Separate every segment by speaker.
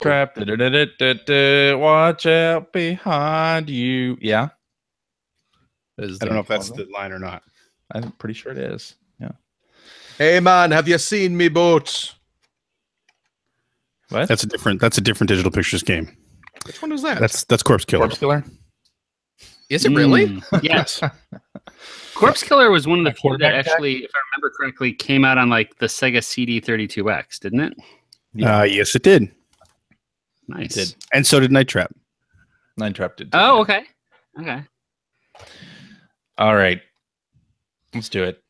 Speaker 1: trap. Watch out behind you. Yeah.
Speaker 2: I don't know if that's the line or not.
Speaker 1: I'm pretty sure it is. Yeah.
Speaker 3: Hey man, have you seen me boat?
Speaker 1: What?
Speaker 2: That's a different Digital Pictures game.
Speaker 3: Which one is that?
Speaker 2: That's Corpse Killer.
Speaker 1: Corpse Killer?
Speaker 3: Is it really?
Speaker 4: Yes. Corpse Killer was one of the few that
Speaker 1: quarterback
Speaker 4: actually, if I remember correctly, came out on like the Sega CD32X, didn't it?
Speaker 2: Yes, it did.
Speaker 4: Nice.
Speaker 1: It did.
Speaker 2: And so did Night Trap.
Speaker 1: Night Trap did. Too.
Speaker 4: Oh, okay. Okay.
Speaker 1: All right. Let's do it.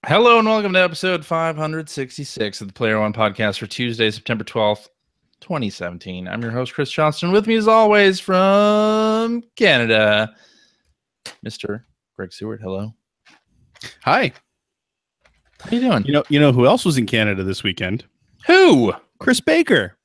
Speaker 1: Hello and welcome to episode 566 of the Player One podcast for Tuesday, September 12th, 2017. I'm your host, Chris Johnston. With me, as always, from Canada, Mr. Greg Seward. Hello.
Speaker 2: Hi.
Speaker 1: How you doing?
Speaker 2: You know who else was in Canada this weekend?
Speaker 1: Who?
Speaker 2: Chris Baker.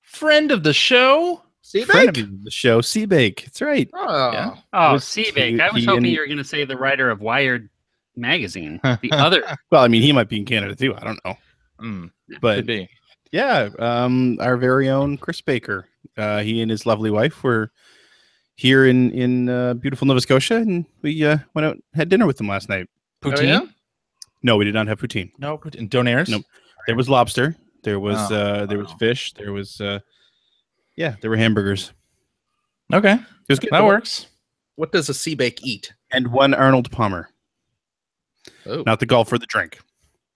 Speaker 1: Friend of the show?
Speaker 2: Friend of the show, Seabake. That's right.
Speaker 3: Oh,
Speaker 1: Yeah.
Speaker 4: Oh,
Speaker 2: Was
Speaker 4: Seabake. I was
Speaker 2: he
Speaker 4: hoping
Speaker 2: in-
Speaker 4: you were going to say the writer of Wired magazine. The other.
Speaker 2: Well, I mean, he might be in Canada too. I don't know.
Speaker 1: Could
Speaker 2: But
Speaker 1: be.
Speaker 2: yeah, our very own Chris Baker. He and his lovely wife were here in beautiful Nova Scotia, and we went out and had dinner with them last night.
Speaker 1: Poutine?
Speaker 3: yeah?
Speaker 2: No, we did not have poutine.
Speaker 1: No, poutine. Donaires?
Speaker 2: Nope. There was lobster. There was
Speaker 1: Oh,
Speaker 2: there was fish. There was there were hamburgers.
Speaker 1: Okay.
Speaker 2: It was good.
Speaker 1: That works.
Speaker 3: What does a Seabake eat?
Speaker 2: And one Arnold Palmer,
Speaker 3: Oh,
Speaker 2: not the golf or the drink.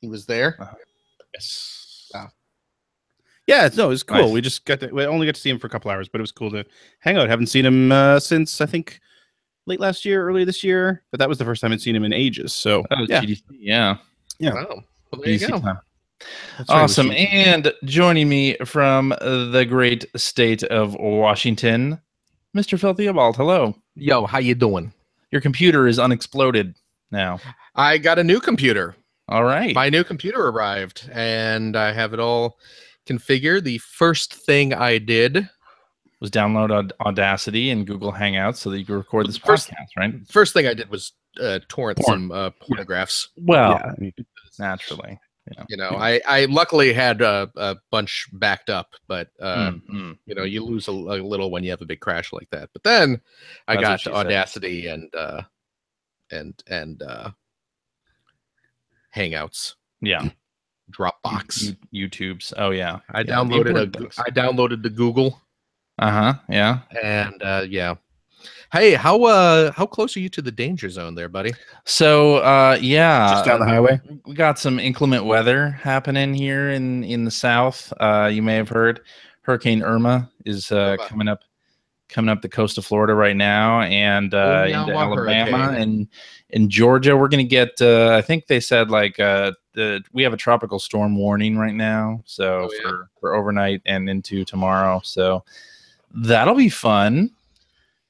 Speaker 3: he was there.
Speaker 2: Yes.
Speaker 3: Wow.
Speaker 2: Yeah, no, it was cool.
Speaker 1: Nice.
Speaker 2: We only got to see him for a couple hours, but it was cool to hang out. Haven't seen him since I think late last year, early this year. But that was the first time I'd seen him in ages. So
Speaker 1: That was
Speaker 2: yeah,
Speaker 1: GDC. Yeah.
Speaker 2: Yeah.
Speaker 3: Wow. Well, there you
Speaker 1: GDC
Speaker 3: go.
Speaker 1: time.
Speaker 2: That's right, it was
Speaker 1: Awesome.
Speaker 2: huge.
Speaker 1: And joining me from the great state of Washington, Mr. Phil Theobald. Hello.
Speaker 3: Yo, how you doing?
Speaker 1: Your computer is unexploded now.
Speaker 3: I got a new computer.
Speaker 1: All right.
Speaker 3: My new computer arrived, and I have it all configured. The first thing I did,
Speaker 1: Was download Audacity and Google Hangouts so that you could record this
Speaker 3: First-
Speaker 1: podcast, right?
Speaker 3: was torrent
Speaker 2: Porn.
Speaker 3: some pornographs.
Speaker 1: Well,
Speaker 2: Yeah, I mean,
Speaker 1: naturally.
Speaker 3: You know, I luckily had a bunch backed up, but
Speaker 1: Mm.
Speaker 3: you know, you lose a little when you have a big crash like that. But then I
Speaker 1: That's
Speaker 3: got
Speaker 1: what she
Speaker 3: to
Speaker 1: said.
Speaker 3: Audacity and Hangouts,
Speaker 1: Yeah.
Speaker 3: Dropbox.
Speaker 1: YouTube's. Oh, yeah.
Speaker 3: I
Speaker 1: Yeah, the
Speaker 3: downloaded
Speaker 1: important things.
Speaker 3: I downloaded the Google,
Speaker 1: Uh-huh. Yeah.
Speaker 3: and yeah. Hey, how close are you to the danger zone there, buddy?
Speaker 1: So, yeah.
Speaker 2: just down the highway.
Speaker 1: We got some inclement weather happening here in the south. You may have heard Hurricane Irma is coming up the coast of Florida right now, and
Speaker 3: now
Speaker 1: into
Speaker 3: a
Speaker 1: Alabama
Speaker 3: hurricane.
Speaker 1: and in Georgia. We're gonna get. I think they said we have a tropical storm warning right now, so
Speaker 3: Oh, yeah?
Speaker 1: for overnight and into tomorrow. So that'll be fun.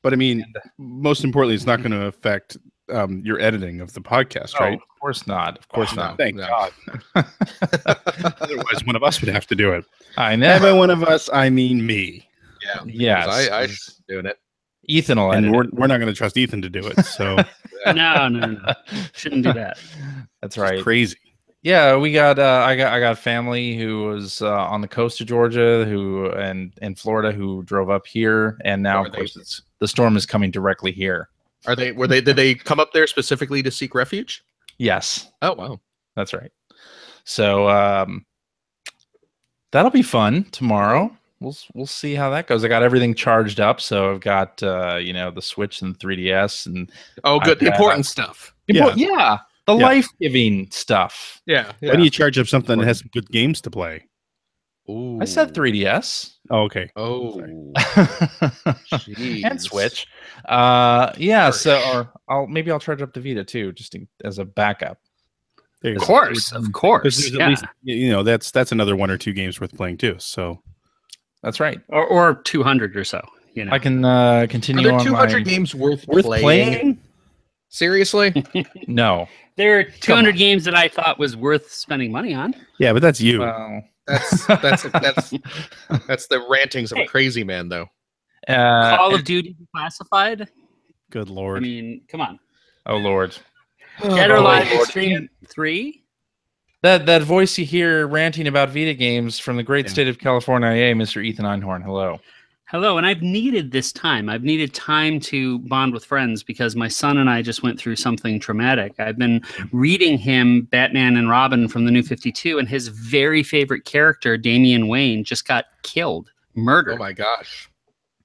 Speaker 2: But I mean, most importantly, it's not going to affect your editing of the podcast,
Speaker 1: Oh,
Speaker 2: right?
Speaker 1: of course not. Of course
Speaker 3: No.
Speaker 1: not.
Speaker 2: Thank
Speaker 3: No.
Speaker 2: God. Otherwise, one of us would have to do it.
Speaker 1: I
Speaker 2: And
Speaker 1: know.
Speaker 2: by one of us, I mean me.
Speaker 3: Yeah.
Speaker 1: Yes.
Speaker 3: I should be doing it.
Speaker 1: Ethan will edit
Speaker 2: And
Speaker 1: it.
Speaker 2: we're not going to trust Ethan to do it. So
Speaker 4: No. Shouldn't do that.
Speaker 1: That's
Speaker 2: it's
Speaker 1: right.
Speaker 2: crazy.
Speaker 1: Yeah, we got I got family who was on the coast of Georgia and Florida who drove up here, and now
Speaker 3: Are
Speaker 1: of course the storm is coming directly here.
Speaker 3: Did they come up there specifically to seek refuge?
Speaker 1: Yes,
Speaker 3: Oh wow.
Speaker 1: that's right. So that'll be fun tomorrow. We'll see how that goes. I got everything charged up, so I've got the Switch and 3DS and
Speaker 3: Oh good. The
Speaker 1: iPad.
Speaker 3: important stuff.
Speaker 2: Yeah.
Speaker 1: the
Speaker 2: Yeah.
Speaker 1: life-giving stuff.
Speaker 3: Yeah.
Speaker 2: Why do you charge up something that has some good games to play?
Speaker 3: Ooh.
Speaker 1: I said 3DS.
Speaker 2: Oh, okay.
Speaker 3: Oh.
Speaker 1: and
Speaker 3: Jeez.
Speaker 1: Switch. Yeah,
Speaker 3: Harsh.
Speaker 1: so I'll charge up the Vita too, just as a backup.
Speaker 2: There you
Speaker 4: Of
Speaker 2: go.
Speaker 4: course. Of
Speaker 2: Because
Speaker 4: course.
Speaker 2: there's
Speaker 4: Yeah.
Speaker 2: at least that's another one or two games worth playing too. So
Speaker 1: That's right.
Speaker 4: Or 200 or so. You know.
Speaker 1: I can
Speaker 3: Are
Speaker 1: continue
Speaker 3: there
Speaker 1: on
Speaker 3: 200
Speaker 1: my...
Speaker 3: games worth
Speaker 2: worth
Speaker 3: playing? Seriously?
Speaker 1: No.
Speaker 4: There are
Speaker 1: Come
Speaker 4: 200
Speaker 1: on.
Speaker 4: games that I thought was worth spending money on.
Speaker 2: yeah, but that's you.
Speaker 1: Well,
Speaker 3: That's the rantings of a crazy man, though.
Speaker 4: Call of Duty Declassified.
Speaker 2: Good
Speaker 4: I
Speaker 2: Lord.
Speaker 4: mean, come on.
Speaker 1: oh Lord.
Speaker 4: Dead or
Speaker 3: Oh,
Speaker 4: Alive
Speaker 3: Lord.
Speaker 4: Extreme 3.
Speaker 1: That voice you hear ranting about Vita games from the great
Speaker 2: Yeah.
Speaker 1: state of California, Mr. Ethan Einhorn. Hello.
Speaker 4: Hello, and I've needed this time. I've needed time to bond with friends because my son and I just went through something traumatic. I've been reading him Batman and Robin from the New 52, and his very favorite character, Damian Wayne, just got killed, murdered.
Speaker 3: Oh my gosh.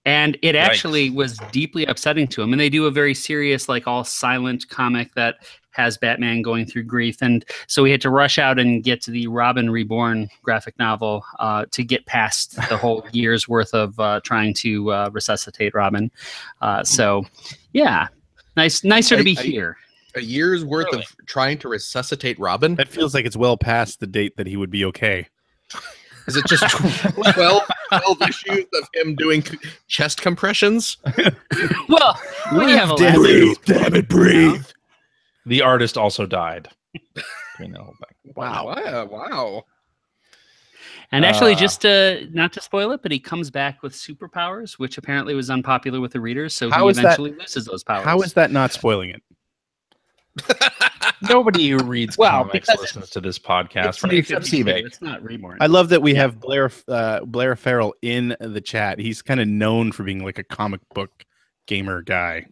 Speaker 4: And it
Speaker 1: Yikes.
Speaker 4: actually was deeply upsetting to him. And they do a very serious, like all silent comic that has Batman going through grief. And so we had to rush out and get to the Robin Reborn graphic novel to get past the whole year's worth of trying to resuscitate Robin. So, yeah, nicer to be here.
Speaker 3: A year's worth of trying to resuscitate Robin?
Speaker 2: That feels like it's well past the date that he would be okay.
Speaker 3: Is it just 12 issues of him doing chest compressions?
Speaker 4: Well, we have a
Speaker 2: Breathe, damn it, breathe.
Speaker 1: The artist also died. Between the whole thing.
Speaker 3: Wow.
Speaker 4: And actually, just not to spoil it, but he comes back with superpowers, which apparently was unpopular with the readers. So
Speaker 2: How
Speaker 4: he
Speaker 2: is that-
Speaker 4: eventually loses those powers.
Speaker 2: How is that not spoiling it?
Speaker 1: Nobody who reads
Speaker 4: Well,
Speaker 1: comics
Speaker 4: because
Speaker 1: listens to this podcast,
Speaker 4: It's
Speaker 1: right? Except
Speaker 4: 52,
Speaker 1: Seabake.
Speaker 4: It's not Reborn.
Speaker 2: I love that we have Blair Farrell in the chat. He's kind of known for being like a comic book gamer guy.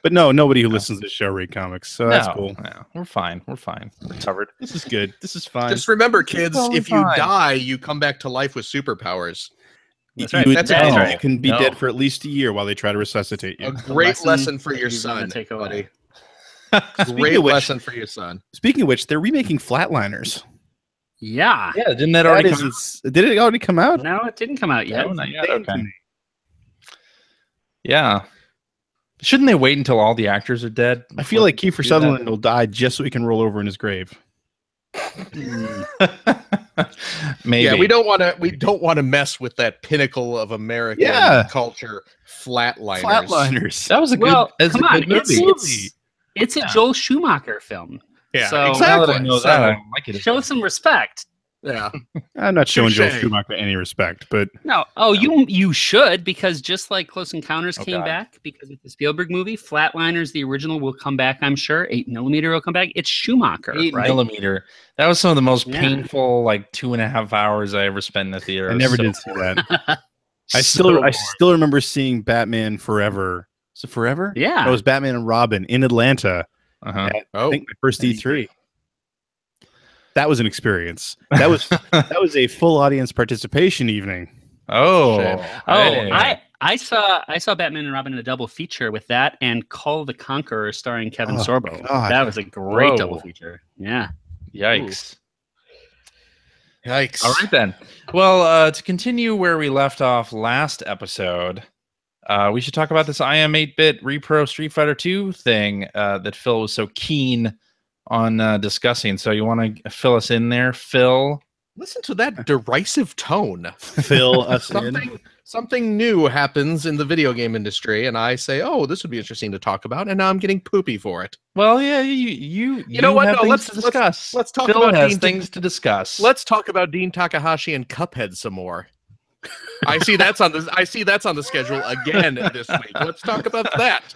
Speaker 2: But no, nobody who listens to the show read comics, so that's cool.
Speaker 1: No, we're fine. We're covered.
Speaker 2: This is good. This is fine.
Speaker 3: Just remember, kids,
Speaker 1: totally
Speaker 3: if you
Speaker 1: fine.
Speaker 3: die, you come back to life with superpowers.
Speaker 2: You
Speaker 4: right.
Speaker 2: would
Speaker 3: That's
Speaker 2: think
Speaker 3: right.
Speaker 2: You can be
Speaker 1: No.
Speaker 2: dead for at least a year while they try to resuscitate you.
Speaker 3: A great lesson for your
Speaker 4: you're gonna
Speaker 3: son,
Speaker 4: take away.
Speaker 3: buddy.
Speaker 2: Speaking
Speaker 3: Great
Speaker 2: of which-
Speaker 3: lesson for your son.
Speaker 2: Speaking of which, they're remaking Flatliners.
Speaker 4: Yeah.
Speaker 1: Yeah, didn't that already
Speaker 2: That
Speaker 1: come
Speaker 2: isn't- Did it already come out?
Speaker 4: No, it didn't come out yet.
Speaker 1: out? Not yet,
Speaker 2: Insane to
Speaker 1: okay.
Speaker 2: me.
Speaker 1: Yeah. Shouldn't they wait until all the actors are dead?
Speaker 2: I feel like Kiefer
Speaker 1: do that?
Speaker 2: Sutherland will die just so he can roll over in his grave.
Speaker 1: Maybe.
Speaker 3: Yeah, we don't want to mess with that pinnacle of American culture, Flatliners.
Speaker 2: Flatliners.
Speaker 1: That was a good.
Speaker 4: Well,
Speaker 1: that's
Speaker 4: come
Speaker 1: a
Speaker 4: on.
Speaker 1: good movie.
Speaker 4: It's a
Speaker 1: Yeah.
Speaker 4: Joel Schumacher film.
Speaker 3: Yeah,
Speaker 4: So-
Speaker 1: Now
Speaker 3: exactly.
Speaker 1: that I know
Speaker 3: So-
Speaker 1: that, I don't like it. as
Speaker 4: Show
Speaker 1: much.
Speaker 4: some respect.
Speaker 3: Yeah.
Speaker 2: I'm not showing Joel
Speaker 3: Touche.
Speaker 2: Schumacher any respect, but
Speaker 4: No. Oh, you should, because just like Close Encounters
Speaker 1: Oh,
Speaker 4: came
Speaker 1: God.
Speaker 4: back because of the Spielberg movie, Flatliners, the original, will come back, I'm sure. 8mm will come back. It's Schumacher,
Speaker 1: 8mm. That was some of the most
Speaker 4: Yeah.
Speaker 1: painful, like 2.5 hours I ever spent in the theater.
Speaker 2: I
Speaker 1: It was
Speaker 2: never
Speaker 1: so
Speaker 2: did see that.
Speaker 4: right?
Speaker 2: I
Speaker 1: so
Speaker 2: still remember seeing Batman Forever. Is it Forever?
Speaker 4: Yeah.
Speaker 2: It was Batman and Robin in Atlanta.
Speaker 1: Uh-huh.
Speaker 2: I
Speaker 3: Oh,
Speaker 2: think my first E3. That was an experience. That was a full audience participation evening.
Speaker 1: Oh,
Speaker 3: Shame.
Speaker 4: Oh,
Speaker 1: hey.
Speaker 4: I saw Batman and Robin in a double feature with that and Call the Conqueror starring Kevin
Speaker 2: Oh,
Speaker 4: Sorbo.
Speaker 2: God.
Speaker 4: That was a great
Speaker 1: Whoa.
Speaker 4: double feature. Yeah.
Speaker 1: Yikes.
Speaker 3: yikes!
Speaker 1: All right then. Well, to continue where we left off last episode, we should talk about this I Am 8-bit Repro Street Fighter 2 thing that Phil was so keen on discussing. So you want to fill us in there, Phil?
Speaker 3: Listen to that derisive tone.
Speaker 2: Fill us in.
Speaker 3: Something new happens in the video game industry, and I say, "Oh, this would be interesting to talk about," and now I'm getting poopy for it.
Speaker 1: Well, yeah, you
Speaker 3: know what?
Speaker 1: have
Speaker 3: No,
Speaker 1: things
Speaker 3: let's-
Speaker 1: to discuss.
Speaker 3: let's talk
Speaker 1: Phil
Speaker 3: about
Speaker 1: has
Speaker 3: Dean-
Speaker 1: things to discuss.
Speaker 3: Let's talk about Dean Takahashi and Cuphead some more. I see that's on the schedule again this week. Let's talk about that.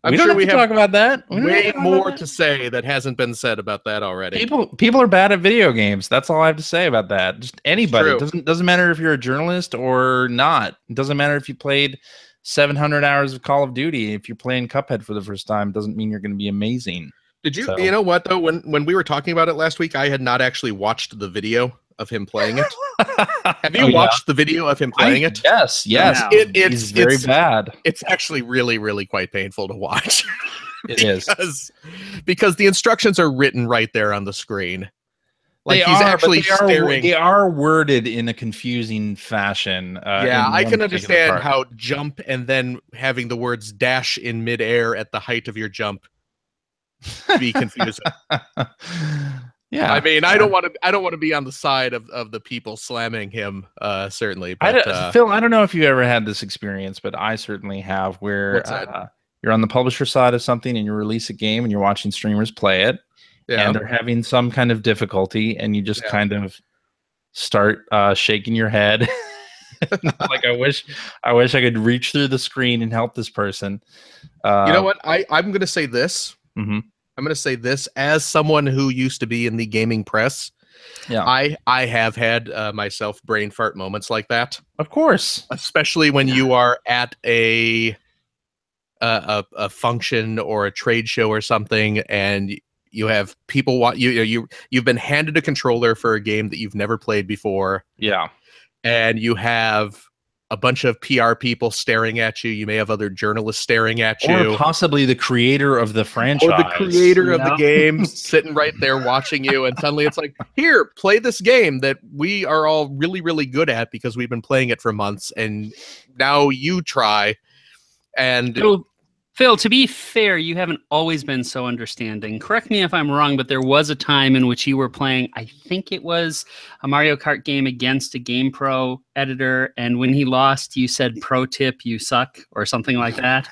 Speaker 3: I'm
Speaker 1: we don't
Speaker 3: sure
Speaker 1: have
Speaker 3: we
Speaker 1: to
Speaker 3: have
Speaker 1: talk about that. We don't have
Speaker 3: way
Speaker 1: to talk
Speaker 3: more
Speaker 1: about that.
Speaker 3: to say that hasn't been said about that already.
Speaker 1: People are bad at video games. That's all I have to say about that. Just anybody.
Speaker 3: True.
Speaker 1: It doesn't matter if you're a journalist or not. It doesn't matter if you played 700 hours of Call of Duty. If you're playing Cuphead for the first time, it doesn't mean you're going to be amazing.
Speaker 3: Did you?
Speaker 1: So-
Speaker 3: You know what though? When we were talking about it last week, I had not actually watched the video of him playing it. Have you
Speaker 1: Oh, yeah.
Speaker 3: watched the video of him playing it?
Speaker 1: Yes.
Speaker 4: No.
Speaker 1: It's very bad.
Speaker 3: It's actually really quite painful to watch.
Speaker 1: It is.
Speaker 3: because the instructions are written right there on the screen. Like
Speaker 1: They
Speaker 3: he's
Speaker 1: are, but
Speaker 3: actually staring.
Speaker 1: They are worded in a confusing fashion.
Speaker 3: Yeah,
Speaker 1: in
Speaker 3: I
Speaker 1: one
Speaker 3: can
Speaker 1: particular
Speaker 3: understand
Speaker 1: part.
Speaker 3: how jump and then having the words dash in midair at the height of your jump be confusing.
Speaker 1: Yeah,
Speaker 3: I mean, I don't want to be on the side of the people slamming him. Certainly, but
Speaker 1: Phil, I don't know if you ever had this experience, but I certainly have. Where
Speaker 3: What's that?
Speaker 1: You're on the publisher side of something and you release a game and you're watching streamers play it,
Speaker 3: yeah.
Speaker 1: and they're having some kind of difficulty, and you just
Speaker 3: Yeah.
Speaker 1: kind of start shaking your head, like I wish I could reach through the screen and help this person.
Speaker 3: You know what? I'm going to say this.
Speaker 1: Mhm.
Speaker 3: I'm gonna say this as someone who used to be in the gaming press.
Speaker 1: Yeah,
Speaker 3: I have had myself brain fart moments like that,
Speaker 1: of course.
Speaker 3: especially when you are at a function or a trade show or something, and you have people you've been handed a controller for a game that you've never played before.
Speaker 1: Yeah,
Speaker 3: And you have a bunch of PR people staring at you. You may have other journalists staring at you.
Speaker 1: or possibly the creator of the franchise.
Speaker 3: Or the creator of the
Speaker 4: Yep.
Speaker 3: game sitting right there watching you. And suddenly it's like, here, play this game that we are all really, really good at because we've been playing it for months. And now you try. And
Speaker 4: So, Phil, to be fair, you haven't always been so understanding. Correct me if I'm wrong, but there was a time in which you were playing, I think it was a Mario Kart game against a GamePro editor, and when he lost, you said, "Pro tip, you suck," or something like that.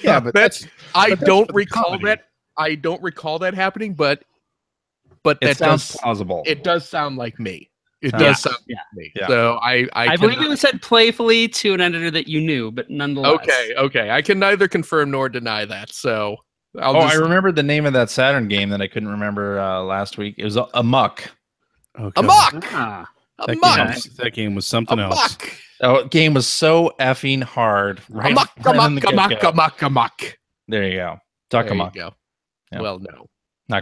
Speaker 2: Yeah, but
Speaker 3: I
Speaker 2: that's
Speaker 3: don't
Speaker 2: for the
Speaker 3: recall
Speaker 2: comedy.
Speaker 3: that. I don't recall that happening, but
Speaker 1: It
Speaker 3: that
Speaker 1: sounds
Speaker 3: does
Speaker 1: plausible.
Speaker 3: it does sound like me. It
Speaker 1: Yeah.
Speaker 3: does sound
Speaker 4: Yeah.
Speaker 3: like me.
Speaker 1: Yeah.
Speaker 3: So
Speaker 4: I believe it was said playfully to an editor that you knew, but nonetheless.
Speaker 3: Okay. I can neither confirm nor deny that. So I'll
Speaker 1: I
Speaker 3: just
Speaker 1: remembered the name of that Saturn game that I couldn't remember last week. It was Amok.
Speaker 2: Okay.
Speaker 3: Amok.
Speaker 4: Ah,
Speaker 2: That game was something else.
Speaker 3: Amok.
Speaker 1: Oh, game was so effing hard. Right,
Speaker 3: Amok.
Speaker 1: right on the
Speaker 3: Amok.
Speaker 1: get-go.
Speaker 3: Amok.
Speaker 1: There you go. Duck
Speaker 3: There you
Speaker 1: Amok.
Speaker 3: go.
Speaker 1: Yeah.
Speaker 3: Well, no.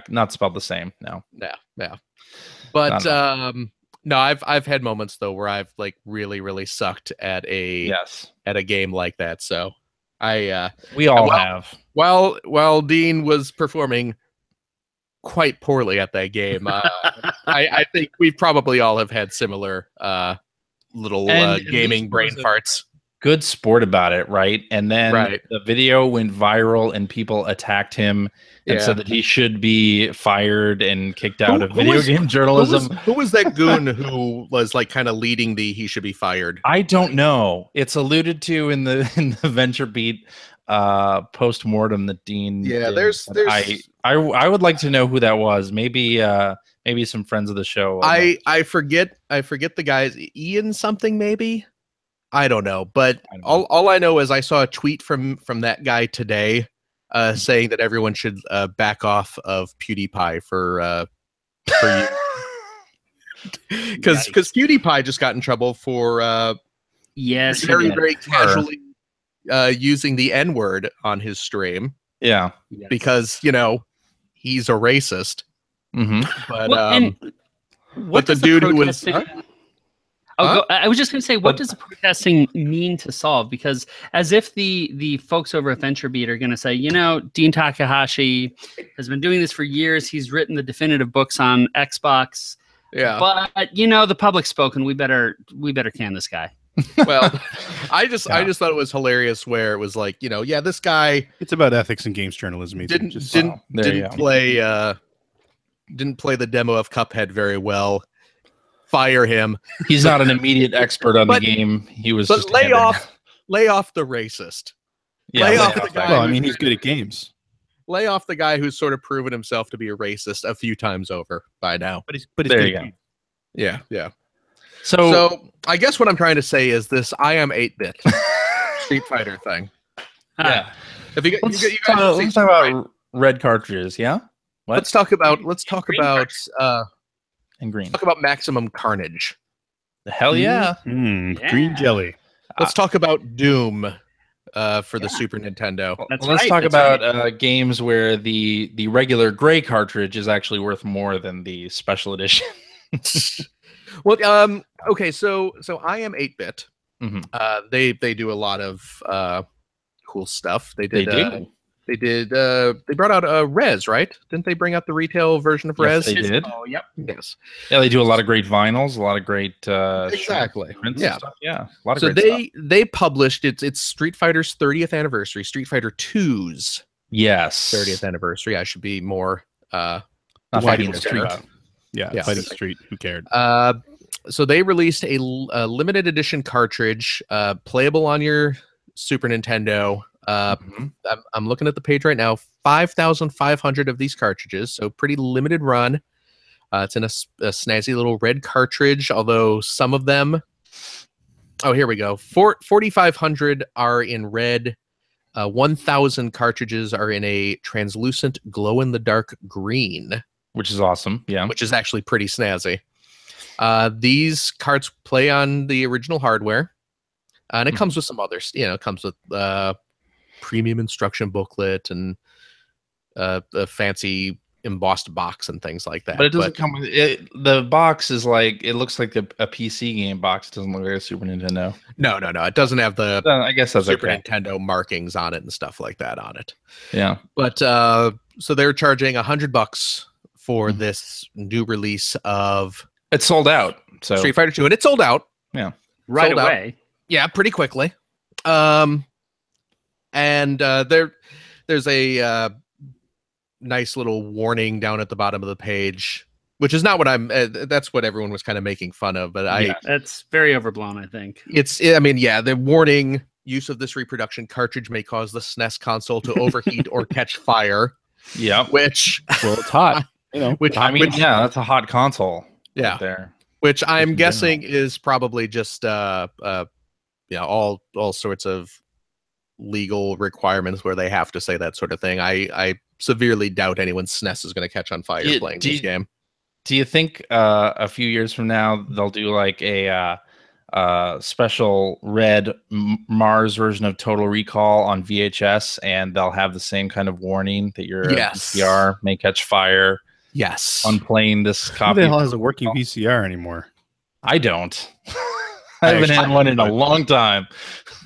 Speaker 1: Not spelled the same. No.
Speaker 3: But
Speaker 1: Not
Speaker 3: no, I've had moments though where I've like really, really sucked at a game like that. So
Speaker 1: We all
Speaker 3: well,
Speaker 1: have.
Speaker 3: while Dean was performing quite poorly at that game, I think we probably all have had similar little
Speaker 1: And
Speaker 3: gaming
Speaker 1: this
Speaker 3: brain
Speaker 1: was a-
Speaker 3: farts.
Speaker 1: Good sport about it, right? And then
Speaker 3: Right.
Speaker 1: the video went viral and people attacked him and
Speaker 3: Yeah.
Speaker 1: said that he should be fired and kicked out of
Speaker 3: Who
Speaker 1: video
Speaker 3: was-
Speaker 1: game journalism.
Speaker 3: Who was that goon who was like kind of leading the he should be fired?
Speaker 1: I don't know. It's alluded to in the Venture Beat post mortem that Dean.
Speaker 3: Yeah,
Speaker 1: did,
Speaker 3: there's-
Speaker 1: but I would like to know who that was. Maybe some friends of the show.
Speaker 3: I forget the guys. Ian something maybe. I don't know, but
Speaker 1: I don't know.
Speaker 3: all I know is I saw a tweet from that guy today, saying that everyone should back off of PewDiePie for you, because PewDiePie just got in trouble for
Speaker 4: yes. he
Speaker 3: very
Speaker 4: did.
Speaker 3: very casually using the N-word on his stream
Speaker 1: Yeah.
Speaker 4: Yes.
Speaker 3: because he's a racist.
Speaker 1: Mm-hmm.
Speaker 3: But
Speaker 4: Well, and what
Speaker 3: the
Speaker 4: does
Speaker 3: dude who was-
Speaker 4: protesting-
Speaker 3: Huh?
Speaker 4: I was just going to say, what
Speaker 1: But-
Speaker 4: does the protesting mean to solve? Because as if the folks over at VentureBeat are going to say, Dean Takahashi has been doing this for years. He's written the definitive books on Xbox.
Speaker 3: yeah.
Speaker 4: But the public's spoken. We better can this guy.
Speaker 3: Well, I just
Speaker 1: Yeah.
Speaker 3: thought it was hilarious where it was like, this guy
Speaker 2: It's about ethics in games journalism. Ethan.
Speaker 3: didn't
Speaker 2: Just-
Speaker 3: didn't
Speaker 1: there you
Speaker 3: didn't
Speaker 1: go.
Speaker 3: play didn't play the demo of Cuphead very well. Fire him.
Speaker 1: He's not an immediate expert on
Speaker 3: But-
Speaker 1: the game. He was
Speaker 3: But
Speaker 1: just
Speaker 3: lay
Speaker 1: handed-
Speaker 3: off the racist.
Speaker 1: Yeah,
Speaker 3: lay
Speaker 1: lay
Speaker 3: off the
Speaker 1: that
Speaker 3: guy.
Speaker 2: well, I
Speaker 3: who's
Speaker 2: mean, he's
Speaker 3: good
Speaker 2: good at games,
Speaker 3: Lay off the guy who's sort of proven himself to be a racist a few times over by now.
Speaker 2: but he's
Speaker 1: There
Speaker 2: good
Speaker 1: you
Speaker 2: at
Speaker 1: go.
Speaker 2: games.
Speaker 3: Yeah.
Speaker 1: So,
Speaker 3: So I guess what I'm trying to say is this: I am 8-bit Street Fighter thing.
Speaker 1: yeah.
Speaker 3: If you,
Speaker 1: Let's,
Speaker 3: you guys
Speaker 1: talk,
Speaker 3: have seen
Speaker 1: let's talk
Speaker 3: Street Fighter,
Speaker 1: about red cartridges. Yeah. What?
Speaker 3: let's talk about
Speaker 4: Green
Speaker 1: And green.
Speaker 3: Maximum Carnage.
Speaker 1: The hell yeah.
Speaker 2: Mm,
Speaker 4: Yeah.
Speaker 2: Green jelly.
Speaker 3: Let's talk about Doom for the
Speaker 4: Yeah.
Speaker 3: Super Nintendo.
Speaker 4: That's
Speaker 1: Let's
Speaker 4: right,
Speaker 1: talk
Speaker 4: that's
Speaker 1: about games where the regular gray cartridge is actually worth more than the special edition.
Speaker 3: Well, okay, so I am 8-bit.
Speaker 1: Mhm.
Speaker 3: They do a lot of cool stuff. They
Speaker 1: They
Speaker 3: did.
Speaker 1: do.
Speaker 3: They did. They brought out Res, right? Didn't they bring out the retail version of Res?
Speaker 1: Yes, they did.
Speaker 4: Oh, yep.
Speaker 3: Yes.
Speaker 1: Yeah, they do a lot of great vinyls, a lot of great
Speaker 3: Exactly.
Speaker 1: prints and
Speaker 3: Yeah.
Speaker 1: stuff. Yeah, a lot of
Speaker 3: So
Speaker 1: great stuff.
Speaker 3: they published it's Street Fighter's 30th anniversary, Street Fighter 2's
Speaker 1: Yes.
Speaker 3: 30th anniversary. I should be more.
Speaker 1: Not
Speaker 2: Why
Speaker 1: fighting
Speaker 2: do
Speaker 1: the
Speaker 2: you
Speaker 1: street.
Speaker 2: care? Yeah,
Speaker 3: Yeah.
Speaker 2: fighting the street. Who cared?
Speaker 3: So they released a limited edition cartridge, playable on your Super Nintendo.
Speaker 1: Mhm.
Speaker 3: I'm looking at the page right now. 5,500 of these cartridges, so pretty limited run. It's in a snazzy little red cartridge, although some of them. Oh, here we go. 4,500 are in red. 1,000 cartridges are in a translucent glow-in-the-dark green,
Speaker 1: which is awesome. Yeah.
Speaker 3: which is actually pretty snazzy. These carts play on the original hardware, and it comes with some others. You know, it comes with premium instruction booklet and a fancy embossed box and things like that.
Speaker 1: But it doesn't come with it. The box is like, it looks like a PC game box. It doesn't look like a Super Nintendo.
Speaker 3: No. It doesn't have the
Speaker 1: I guess that's
Speaker 3: Super
Speaker 1: okay.
Speaker 3: Nintendo markings on it and stuff like that on it.
Speaker 1: Yeah.
Speaker 3: But so they're charging $100 for this new release of
Speaker 1: It's sold out. So
Speaker 3: Street Fighter 2, and it sold out.
Speaker 1: Yeah.
Speaker 4: Right
Speaker 3: Sold out.
Speaker 4: away.
Speaker 3: Yeah, pretty quickly. And there's a nice little warning down at the bottom of the page, which is not what I'm. That's what everyone was kind of making fun of. But
Speaker 4: That's very overblown, I think.
Speaker 3: The warning: use of this reproduction cartridge may cause the SNES console to overheat or catch fire.
Speaker 1: Yeah.
Speaker 3: Which,
Speaker 2: Well, it's hot. You know,
Speaker 1: That's a hot console.
Speaker 3: Yeah.
Speaker 1: Right there.
Speaker 3: Which I'm
Speaker 1: in
Speaker 3: guessing is probably just all sorts of legal requirements where they have to say that sort of thing. I severely doubt anyone's SNES is going to catch on fire playing this game.
Speaker 1: Do you think a few years from now they'll do like a special red Mars version of Total Recall on VHS, and they'll have the same kind of warning that your VCR may catch fire?
Speaker 3: Yes.
Speaker 1: On playing this
Speaker 2: who
Speaker 1: copy.
Speaker 2: the hell has a working VCR anymore?
Speaker 1: I don't. I haven't had one in a long time.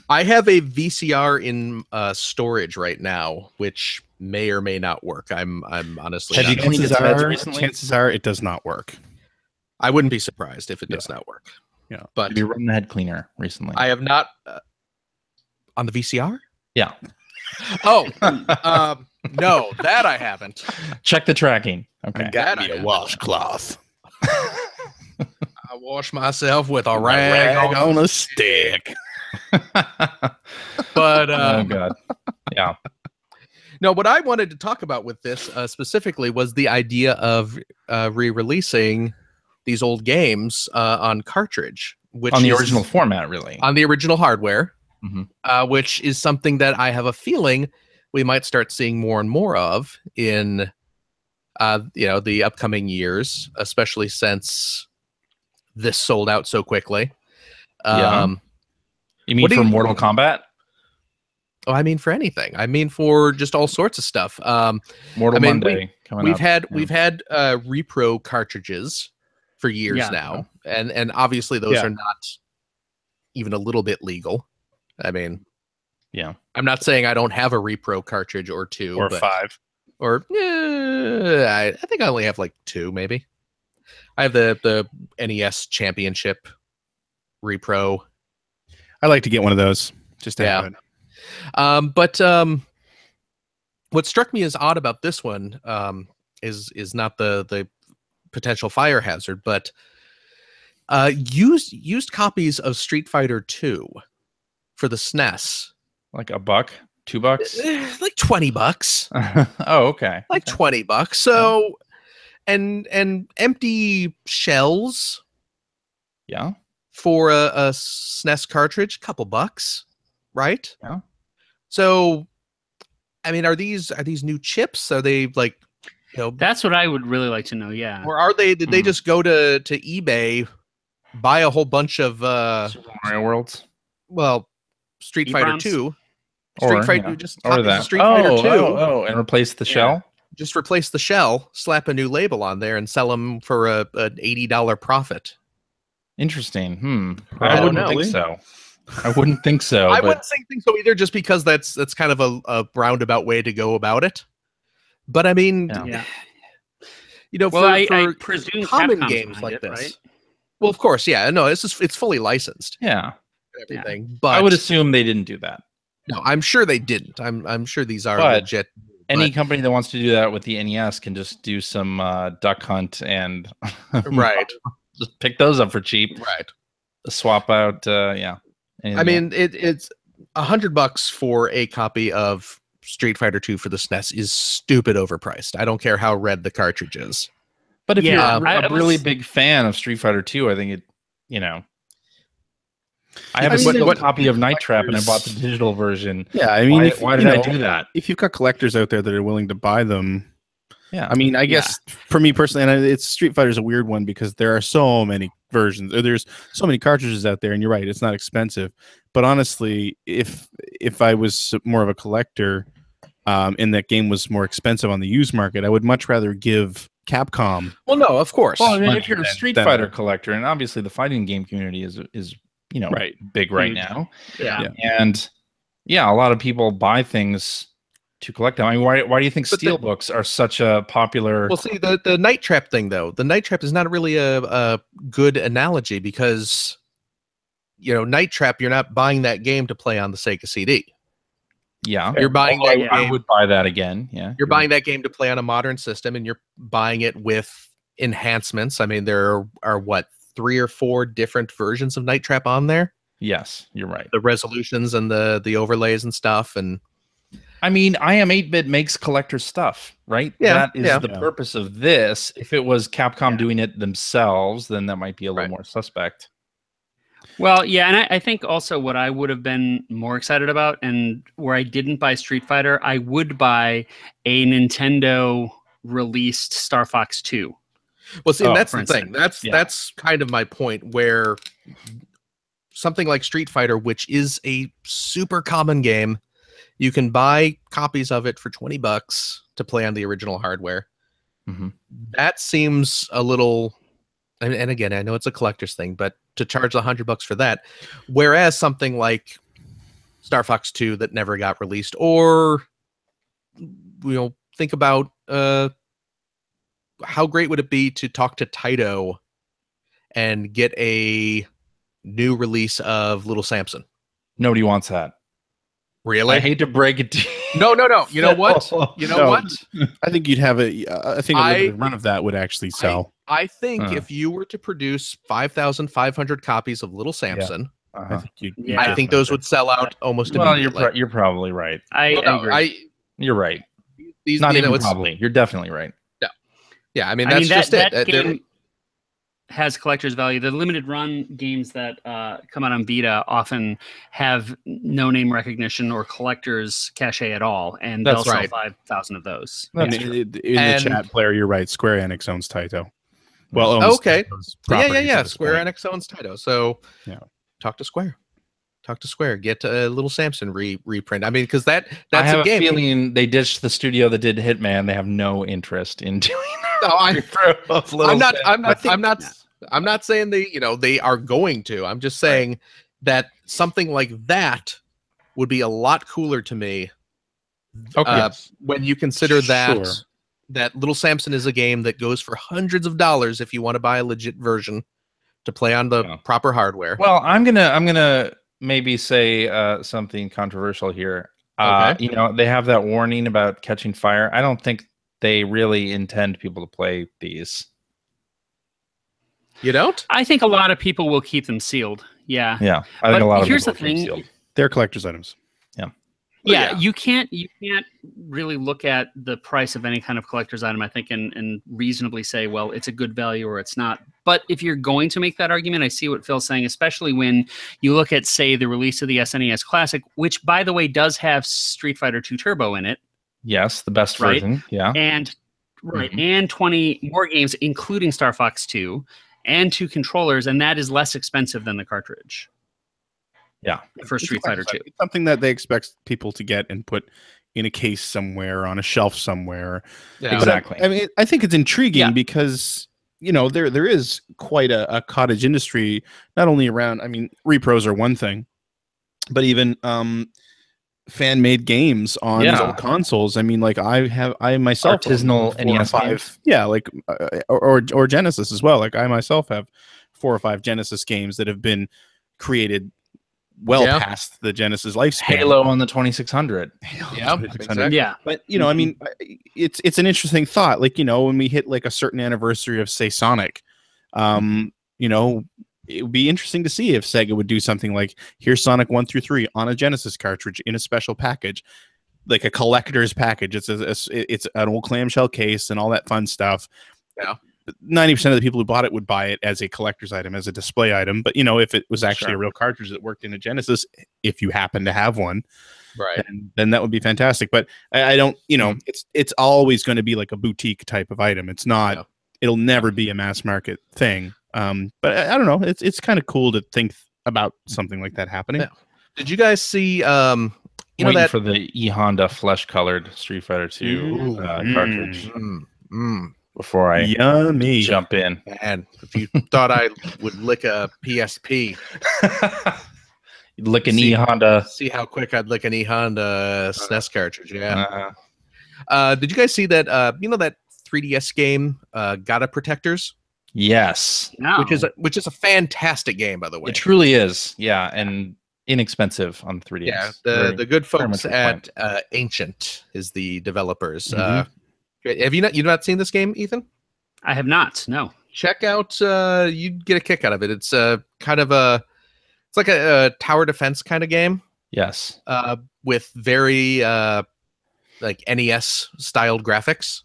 Speaker 3: I have a VCR in storage right now, which may or may not work. I'm honestly
Speaker 1: Have you
Speaker 3: not
Speaker 1: cleaned
Speaker 3: sure.
Speaker 1: its meds recently?
Speaker 2: Chances are it does not work.
Speaker 3: I wouldn't be surprised if it does not work.
Speaker 2: Yeah.
Speaker 3: But
Speaker 1: Have you run the head cleaner recently?
Speaker 3: I have not on the VCR.
Speaker 1: Yeah.
Speaker 3: Oh, no, that I haven't.
Speaker 1: Check the tracking. Okay.
Speaker 3: Got me a
Speaker 2: washcloth.
Speaker 3: I wash myself with a rag
Speaker 2: on a stick.
Speaker 3: But
Speaker 1: oh god. Yeah.
Speaker 3: No, what I wanted to talk about with this specifically was the idea of re-releasing these old games on cartridge, which
Speaker 1: On the
Speaker 3: is
Speaker 1: original format, really.
Speaker 3: on the original hardware,
Speaker 1: Mhm.
Speaker 3: which is something that I have a feeling we might start seeing more and more of in the upcoming years, especially since this sold out so quickly.
Speaker 1: You mean
Speaker 3: what do
Speaker 1: for
Speaker 3: you-
Speaker 1: Mortal Kombat?
Speaker 3: Oh, I mean for anything. I mean for just all sorts of stuff.
Speaker 1: Mortal
Speaker 3: I mean,
Speaker 1: Monday coming
Speaker 3: We've
Speaker 1: up.
Speaker 3: had repro cartridges for years now, and obviously those are not even a little bit legal. I mean,
Speaker 1: Yeah.
Speaker 3: I'm not saying I don't have a repro cartridge or two,
Speaker 2: Or
Speaker 3: but,
Speaker 2: 5.
Speaker 3: or I think I only have like 2, maybe. I have the NES Championship repro.
Speaker 2: I like to get one of those just to have it.
Speaker 3: But what struck me as odd about this one is not the potential fire hazard, but used copies of Street Fighter 2 for the SNES,
Speaker 1: Like $1, $2?
Speaker 3: like $20,
Speaker 1: Oh, okay.
Speaker 3: like $20. So, and empty shells
Speaker 1: Yeah.
Speaker 3: for a SNES cartridge, couple bucks, right?
Speaker 1: Yeah.
Speaker 3: So, I mean, are these new chips? Are they like,
Speaker 4: That's what I would really like to know. Yeah.
Speaker 3: or are they? Did they just go to eBay, buy a whole bunch of
Speaker 1: Super Mario Worlds.
Speaker 3: well, Street Fighter
Speaker 4: EBROMs?
Speaker 3: 2,
Speaker 1: Or,
Speaker 3: Street Fighter,
Speaker 1: yeah.
Speaker 3: just
Speaker 1: Or
Speaker 3: copies of
Speaker 1: that.
Speaker 3: Street Fighter 2.
Speaker 1: And replace the shell?
Speaker 3: Just replace the shell, slap a new label on there, and sell them for an $80 profit.
Speaker 1: Interesting. I
Speaker 3: Probably.
Speaker 1: wouldn't think so. I wouldn't think so.
Speaker 3: I
Speaker 1: but
Speaker 3: wouldn't think so either, just because that's kind of a roundabout way to go about it. But I mean,
Speaker 1: Yeah.
Speaker 4: Well,
Speaker 3: for
Speaker 4: I presume
Speaker 3: common
Speaker 4: Capcom's
Speaker 3: games
Speaker 4: behind
Speaker 3: like
Speaker 4: it,
Speaker 3: this.
Speaker 4: right?
Speaker 3: Well, of course, yeah. No, it's fully licensed.
Speaker 1: yeah.
Speaker 3: And everything. But
Speaker 1: I would assume they didn't do that.
Speaker 3: no, I'm sure they didn't. I'm sure these are
Speaker 1: But
Speaker 3: legit.
Speaker 1: Any
Speaker 3: but-
Speaker 1: company that wants to do that with the NES can just do some Duck Hunt and
Speaker 3: right,
Speaker 1: just pick those up for cheap.
Speaker 3: right.
Speaker 1: Swap out, anything
Speaker 3: I mean, it's $100 for a copy of Street Fighter 2 for the SNES is stupid overpriced. I don't care how red the cartridge is.
Speaker 1: but if
Speaker 4: Yeah,
Speaker 1: you're
Speaker 4: I
Speaker 1: a really
Speaker 4: was-
Speaker 1: big fan of Street Fighter 2, I think it, I have a
Speaker 2: mean,
Speaker 1: single
Speaker 2: what-
Speaker 1: copy of Night Trap, and I
Speaker 2: collectors-
Speaker 1: bought the digital version.
Speaker 2: Yeah, I mean,
Speaker 1: Why did I do that?
Speaker 2: If you've got collectors out there that are willing to buy them,
Speaker 1: Yeah,
Speaker 2: I mean, I guess for me personally, and it's Street Fighter's a weird one because there are so many versions. There's so many cartridges out there, and you're right, it's not expensive. But honestly, if I was more of a collector, and that game was more expensive on the used market, I would much rather give Capcom.
Speaker 3: Well, no, of course.
Speaker 1: Well, I mean,
Speaker 2: money
Speaker 1: if you're a
Speaker 2: than-
Speaker 1: Street
Speaker 2: than-
Speaker 1: Fighter collector, and obviously the fighting game community is
Speaker 2: Right.
Speaker 1: big right
Speaker 4: Huge.
Speaker 1: now,
Speaker 4: Yeah.
Speaker 1: and a lot of people buy things to collect them. I mean, why do you think
Speaker 3: But the-
Speaker 1: steelbooks are such a popular?
Speaker 3: Well, see, the Night Trap thing, though, the Night Trap is not really a good analogy because, Night Trap, you're not buying that game to play on the Sega CD.
Speaker 1: Yeah,
Speaker 3: You're buying
Speaker 1: Although
Speaker 3: that
Speaker 1: I
Speaker 3: game.
Speaker 1: would buy that again. Yeah,
Speaker 3: You're buying that game to play on a modern system, and you're buying it with enhancements. I mean, there are what, 3 or 4 different versions of Night Trap on there?
Speaker 1: Yes, you're right.
Speaker 3: The resolutions and the overlays and stuff, and
Speaker 1: I mean, I Am 8-Bit makes collector stuff, right?
Speaker 3: Yeah,
Speaker 1: That is
Speaker 3: yeah.
Speaker 1: the purpose of this. If it was Capcom
Speaker 4: Yeah.
Speaker 1: doing it themselves, then that might be a little
Speaker 3: Right.
Speaker 1: more suspect.
Speaker 4: Well, yeah, and I think also what I would have been more excited about, and where I didn't buy Street Fighter, I would buy a Nintendo released Star Fox 2.
Speaker 3: well, see, and
Speaker 1: Oh,
Speaker 3: that's
Speaker 4: for
Speaker 3: the thing.
Speaker 4: instance.
Speaker 3: That's kind of my point. Where something like Street Fighter, which is a super common game, you can buy copies of it for $20 to play on the original hardware.
Speaker 1: Mhm.
Speaker 3: That seems a little. And again, I know it's a collector's thing, but to charge $100 for that, whereas something like Star Fox 2 that never got released, or think about how great would it be to talk to Taito and get a new release of Little Samson?
Speaker 1: Nobody wants that.
Speaker 3: Really?
Speaker 1: I hate to break it to you.
Speaker 3: No. You know what? You know
Speaker 2: No.
Speaker 3: what?
Speaker 2: I think you'd have I think a limited run of that would actually sell.
Speaker 3: I think
Speaker 1: Huh.
Speaker 3: if you were to produce 5,500 copies of Little Samson,
Speaker 1: Uh-huh.
Speaker 2: I think you'd
Speaker 4: Yeah.
Speaker 3: I think those would sell out almost
Speaker 1: Well,
Speaker 3: immediately.
Speaker 1: you're probably right.
Speaker 4: I
Speaker 3: Well, no,
Speaker 4: agree.
Speaker 1: You're right.
Speaker 3: these,
Speaker 1: Not
Speaker 3: you know,
Speaker 1: even
Speaker 3: it's-
Speaker 1: probably. You're definitely right.
Speaker 3: Yeah, I mean
Speaker 4: I
Speaker 3: that's
Speaker 4: mean,
Speaker 3: just
Speaker 4: that
Speaker 3: it.
Speaker 4: game has collector's value. The limited run games that come out on Vita often have no name recognition or collector's cachet at all, and
Speaker 3: That's
Speaker 4: they'll
Speaker 3: right.
Speaker 4: sell 5,000 of those.
Speaker 1: That's
Speaker 2: in
Speaker 3: And-
Speaker 2: the chat player, you're right. Square Enix owns Taito. Well, owns
Speaker 3: Okay.
Speaker 2: Taito's
Speaker 3: Yeah.
Speaker 2: properties at this
Speaker 3: Square
Speaker 2: point.
Speaker 3: Enix owns Taito, so
Speaker 2: Yeah.
Speaker 3: talk to Square. Get a Little Samson reprint. I mean, because
Speaker 1: I
Speaker 3: that's
Speaker 1: have
Speaker 3: a game.
Speaker 1: feeling they ditched the studio that did Hitman. They have no interest in doing
Speaker 3: No,
Speaker 1: I'm
Speaker 3: I'm not saying they are going to. I'm just saying that something like that would be a lot cooler to me.
Speaker 1: Okay.
Speaker 3: When you consider that
Speaker 2: Sure.
Speaker 3: that Little Samson is a game that goes for hundreds of dollars if you want to buy a legit version to play on the
Speaker 1: Yeah.
Speaker 3: proper hardware.
Speaker 1: Well, I'm gonna maybe say something controversial here.
Speaker 3: Okay.
Speaker 1: They have that warning about catching fire. I don't think they really intend people to play these.
Speaker 3: You don't?
Speaker 4: I think a lot of people will keep them sealed. Yeah.
Speaker 1: Yeah, I think
Speaker 4: But
Speaker 1: a lot of
Speaker 4: here's
Speaker 1: people
Speaker 4: the
Speaker 1: are keep
Speaker 4: thing.
Speaker 1: sealed.
Speaker 2: They're collector's items.
Speaker 4: Yeah,
Speaker 3: yeah.
Speaker 4: you can't really look at the price of any kind of collector's item, I think, and reasonably say, well, it's a good value or it's not. But if you're going to make that argument, I see what Phil's saying, especially when you look at, say, the release of the SNES Classic, which, by the way, does have Street Fighter 2 Turbo in it,
Speaker 1: Yes, the best
Speaker 4: Right.
Speaker 1: version. Yeah.
Speaker 4: and and 20 more games, including Star Fox 2, and 2 controllers, and that is less expensive than the cartridge.
Speaker 1: Yeah.
Speaker 4: For Street Fighter 2.
Speaker 2: It's something that they expect people to get and put in a case somewhere, on a shelf somewhere.
Speaker 3: Yeah.
Speaker 1: Exactly.
Speaker 2: I mean, I think it's intriguing
Speaker 4: Yeah.
Speaker 2: because there is quite a cottage industry, not only around. I mean, repros are one thing, but even fan made games on these
Speaker 1: Yeah.
Speaker 2: old consoles. I mean, like I myself own
Speaker 1: Artisanal
Speaker 2: 4 or
Speaker 1: NES
Speaker 2: 5.
Speaker 1: games?
Speaker 2: Yeah, like or Genesis as well. Like I myself have 4 or 5 Genesis games that have been created well
Speaker 3: Yeah.
Speaker 2: past the Genesis lifespan.
Speaker 1: Halo on the 2600.
Speaker 3: Yeah,
Speaker 2: 2600.
Speaker 3: exactly.
Speaker 4: Yeah.
Speaker 2: But I mean, it's an interesting thought. Like when we hit like a certain anniversary of say Sonic, it would be interesting to see if Sega would do something like here's Sonic 1 through 3 on a Genesis cartridge in a special package, like a collector's package. It's an old clamshell case and all that fun stuff.
Speaker 3: Yeah.
Speaker 2: 90% of the people who bought it would buy it as a collector's item, as a display item. But if it was actually
Speaker 1: Sure.
Speaker 2: a real cartridge that worked in a Genesis, if you happen to have one,
Speaker 3: Right.
Speaker 2: then that would be fantastic. But I don't, it's always going to be like a boutique type of item. It's not.
Speaker 3: Yeah.
Speaker 2: It'll never be a mass market thing. But I don't know. It's kind of cool to think about something like that happening.
Speaker 3: Yeah. Did you guys see?
Speaker 1: Waiting
Speaker 3: that
Speaker 1: for the E Honda flesh colored Street Fighter 2 cartridge before I
Speaker 2: Yummy.
Speaker 1: jump in.
Speaker 3: Man, if you thought I would lick a PSP,
Speaker 1: Lick an E Honda.
Speaker 3: see how quick I'd lick an E Honda SNES cartridge. Yeah.
Speaker 1: Uh,
Speaker 3: Did you guys see that? That 3DS game, Gotta Protectors,
Speaker 1: yes,
Speaker 4: No.
Speaker 3: which is a fantastic game, by the way.
Speaker 1: it truly is. Yeah, and inexpensive on 3DS.
Speaker 3: Yeah,
Speaker 1: Very-
Speaker 3: the good
Speaker 1: very
Speaker 3: folks
Speaker 1: much
Speaker 3: at Ancient is the developers.
Speaker 2: Mhm.
Speaker 3: Have you not seen this game, Ethan?
Speaker 4: I have not. No.
Speaker 3: Check out. You'd get a kick out of it. It's kind of it's like a tower defense kind of game.
Speaker 1: yes.
Speaker 3: With very like NES styled graphics,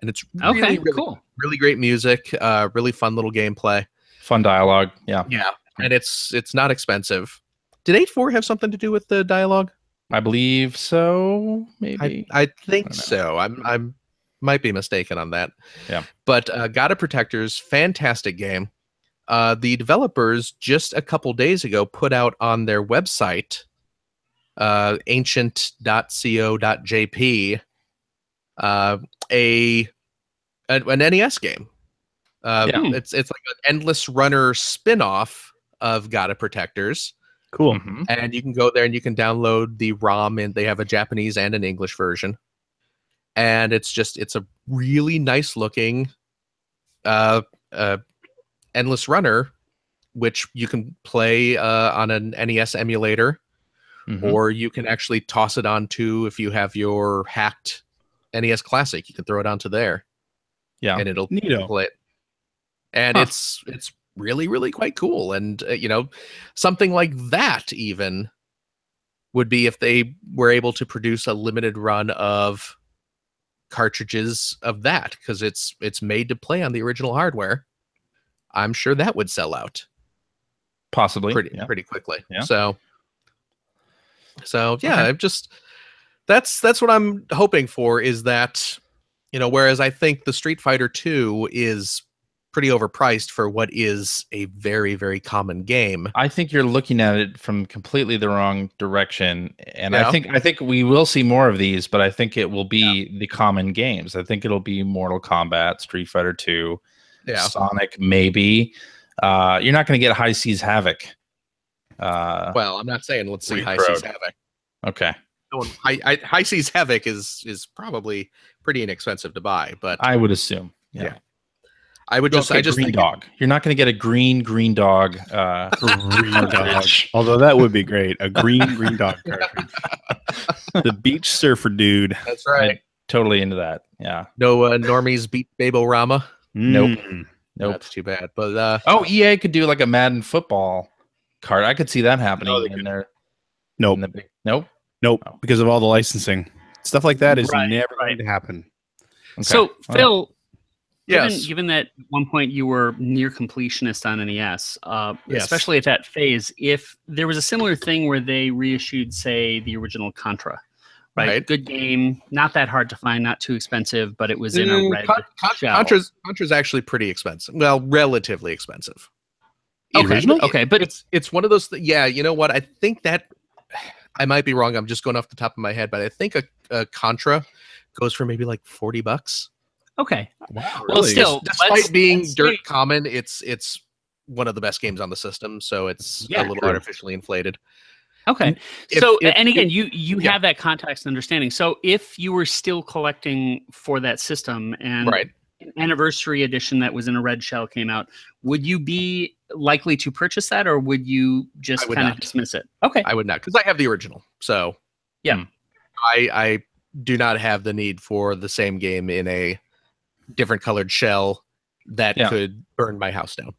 Speaker 3: and it's really,
Speaker 4: Okay.
Speaker 3: really,
Speaker 4: Cool.
Speaker 3: really great music. Really fun little gameplay.
Speaker 1: Fun dialogue. Yeah.
Speaker 3: Yeah, and it's not expensive. Did 8.4 have something to do with the dialogue?
Speaker 1: I believe so. Maybe.
Speaker 3: I think
Speaker 1: I don't know.
Speaker 3: so. I'm might be mistaken on that.
Speaker 1: Yeah.
Speaker 3: But Gotta Protectors, fantastic game. The developers just a couple days ago put out on their website, ancient.co.jp, an NES game. It's like an Endless Runner spin-off of Gotta Protectors.
Speaker 2: Cool.
Speaker 1: Mhm.
Speaker 3: And you can go there and you can download the ROM, and they have a Japanese and an English version. And it's a really nice looking Endless Runner, which you can play on an NES emulator,
Speaker 1: Mhm.
Speaker 3: or you can actually toss it onto, if you have your hacked NES Classic, you can throw it onto there,
Speaker 1: Yeah.
Speaker 3: and it'll
Speaker 2: Neato.
Speaker 3: play it. And
Speaker 1: Huh.
Speaker 3: it's really, really quite cool. And something like that even would be if they were able to produce a limited run of cartridges of that, because it's made to play on the original hardware. I'm sure that would sell out
Speaker 1: Possibly.
Speaker 3: pretty quickly.
Speaker 1: Yeah.
Speaker 3: So yeah,
Speaker 1: Okay.
Speaker 3: I'm just that's what I'm hoping for, is that whereas I think the Street Fighter 2 is pretty overpriced for what is a very, very common game.
Speaker 1: I think you're looking at it from completely the wrong direction, and
Speaker 3: Yeah.
Speaker 1: I think we will see more of these, but I think it will be the common games. I think it'll be Mortal Kombat, Street Fighter 2,
Speaker 3: Yeah.
Speaker 1: Sonic, maybe. You're not going to get High Seas Havoc.
Speaker 3: Well, I'm not saying let's see High
Speaker 1: Road.
Speaker 3: Seas Havoc.
Speaker 1: Okay,
Speaker 3: High Seas Havoc is probably pretty inexpensive to buy, but
Speaker 1: I would assume. Yeah.
Speaker 3: Yeah. I would just
Speaker 1: green
Speaker 3: think
Speaker 1: dog. You're not going to get a green dog.
Speaker 2: Green dog. Although that would be great. A green dog cartridge. The beach surfer dude.
Speaker 3: that's right.
Speaker 1: Totally into that. Yeah.
Speaker 3: No Normies beat Babel-Rama.
Speaker 1: Nope. Nope.
Speaker 3: That's too bad. But
Speaker 1: Oh, EA could do like a Madden football card. I could see that happening
Speaker 3: No, they
Speaker 1: in
Speaker 3: couldn't.
Speaker 1: there.
Speaker 2: Nope.
Speaker 1: In the big, nope.
Speaker 2: Nope.
Speaker 1: Oh.
Speaker 2: Because of all the licensing. Stuff like that is
Speaker 4: Right,
Speaker 2: never
Speaker 4: right.
Speaker 2: going to happen.
Speaker 1: Okay.
Speaker 4: So,
Speaker 1: All right.
Speaker 4: Phil,
Speaker 3: yes,
Speaker 4: given that at one point you were near completionist on NES,
Speaker 3: Yes.
Speaker 4: especially at that phase, if there was a similar thing where they reissued, say, the original Contra, right? Good game, not that hard to find, not too expensive, but it was in a red shell.
Speaker 3: Contra's actually pretty expensive. Well, relatively expensive.
Speaker 4: Okay, okay, but
Speaker 3: It's one of those. Yeah, you know what? I think that I might be wrong. I'm just going off the top of my head, but I think a Contra goes for maybe like $40.
Speaker 4: okay.
Speaker 2: Wow.
Speaker 4: Well, still,
Speaker 3: despite being
Speaker 4: let's
Speaker 3: dirt
Speaker 4: see.
Speaker 3: common, it's one of the best games on the system, so it's
Speaker 4: Yeah,
Speaker 3: a little
Speaker 1: true.
Speaker 3: artificially inflated.
Speaker 4: Okay.
Speaker 3: If-
Speaker 4: So,
Speaker 3: if-
Speaker 4: and again,
Speaker 3: if-
Speaker 4: you
Speaker 3: yeah.
Speaker 4: have that context and understanding. So, if you were still collecting for that system and
Speaker 3: Right.
Speaker 4: an anniversary edition that was in a red shell came out, would you be likely to purchase that, or would you just
Speaker 3: I would
Speaker 4: kind of
Speaker 3: not.
Speaker 4: dismiss it? Okay.
Speaker 3: I would not, because I have the original. So
Speaker 4: Yeah.
Speaker 3: I do not have the need for the same game in a different colored shell that
Speaker 1: Yeah.
Speaker 3: could burn my house down.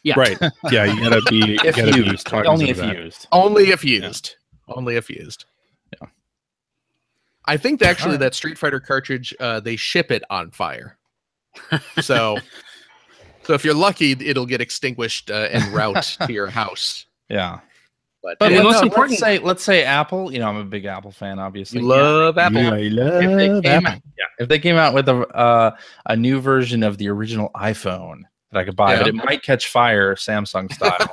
Speaker 4: Yeah.
Speaker 2: Right. Yeah, you gotta be
Speaker 1: If used,
Speaker 2: cognizant
Speaker 1: only
Speaker 2: of
Speaker 1: if
Speaker 2: that.
Speaker 1: used.
Speaker 3: Only if used. Only if used.
Speaker 1: Yeah.
Speaker 3: I think that actually
Speaker 1: Alright.
Speaker 3: that Street Fighter cartridge, they ship it on fire. So if you're lucky, it'll get extinguished en route to your house.
Speaker 1: Yeah.
Speaker 3: But
Speaker 4: And the most important-
Speaker 1: let's say Apple. You know, I'm a big Apple fan, obviously.
Speaker 3: you love Apple.
Speaker 2: I love Apple.
Speaker 1: If they came out with a new version of the original iPhone that I could buy, but it might catch fire, Samsung style,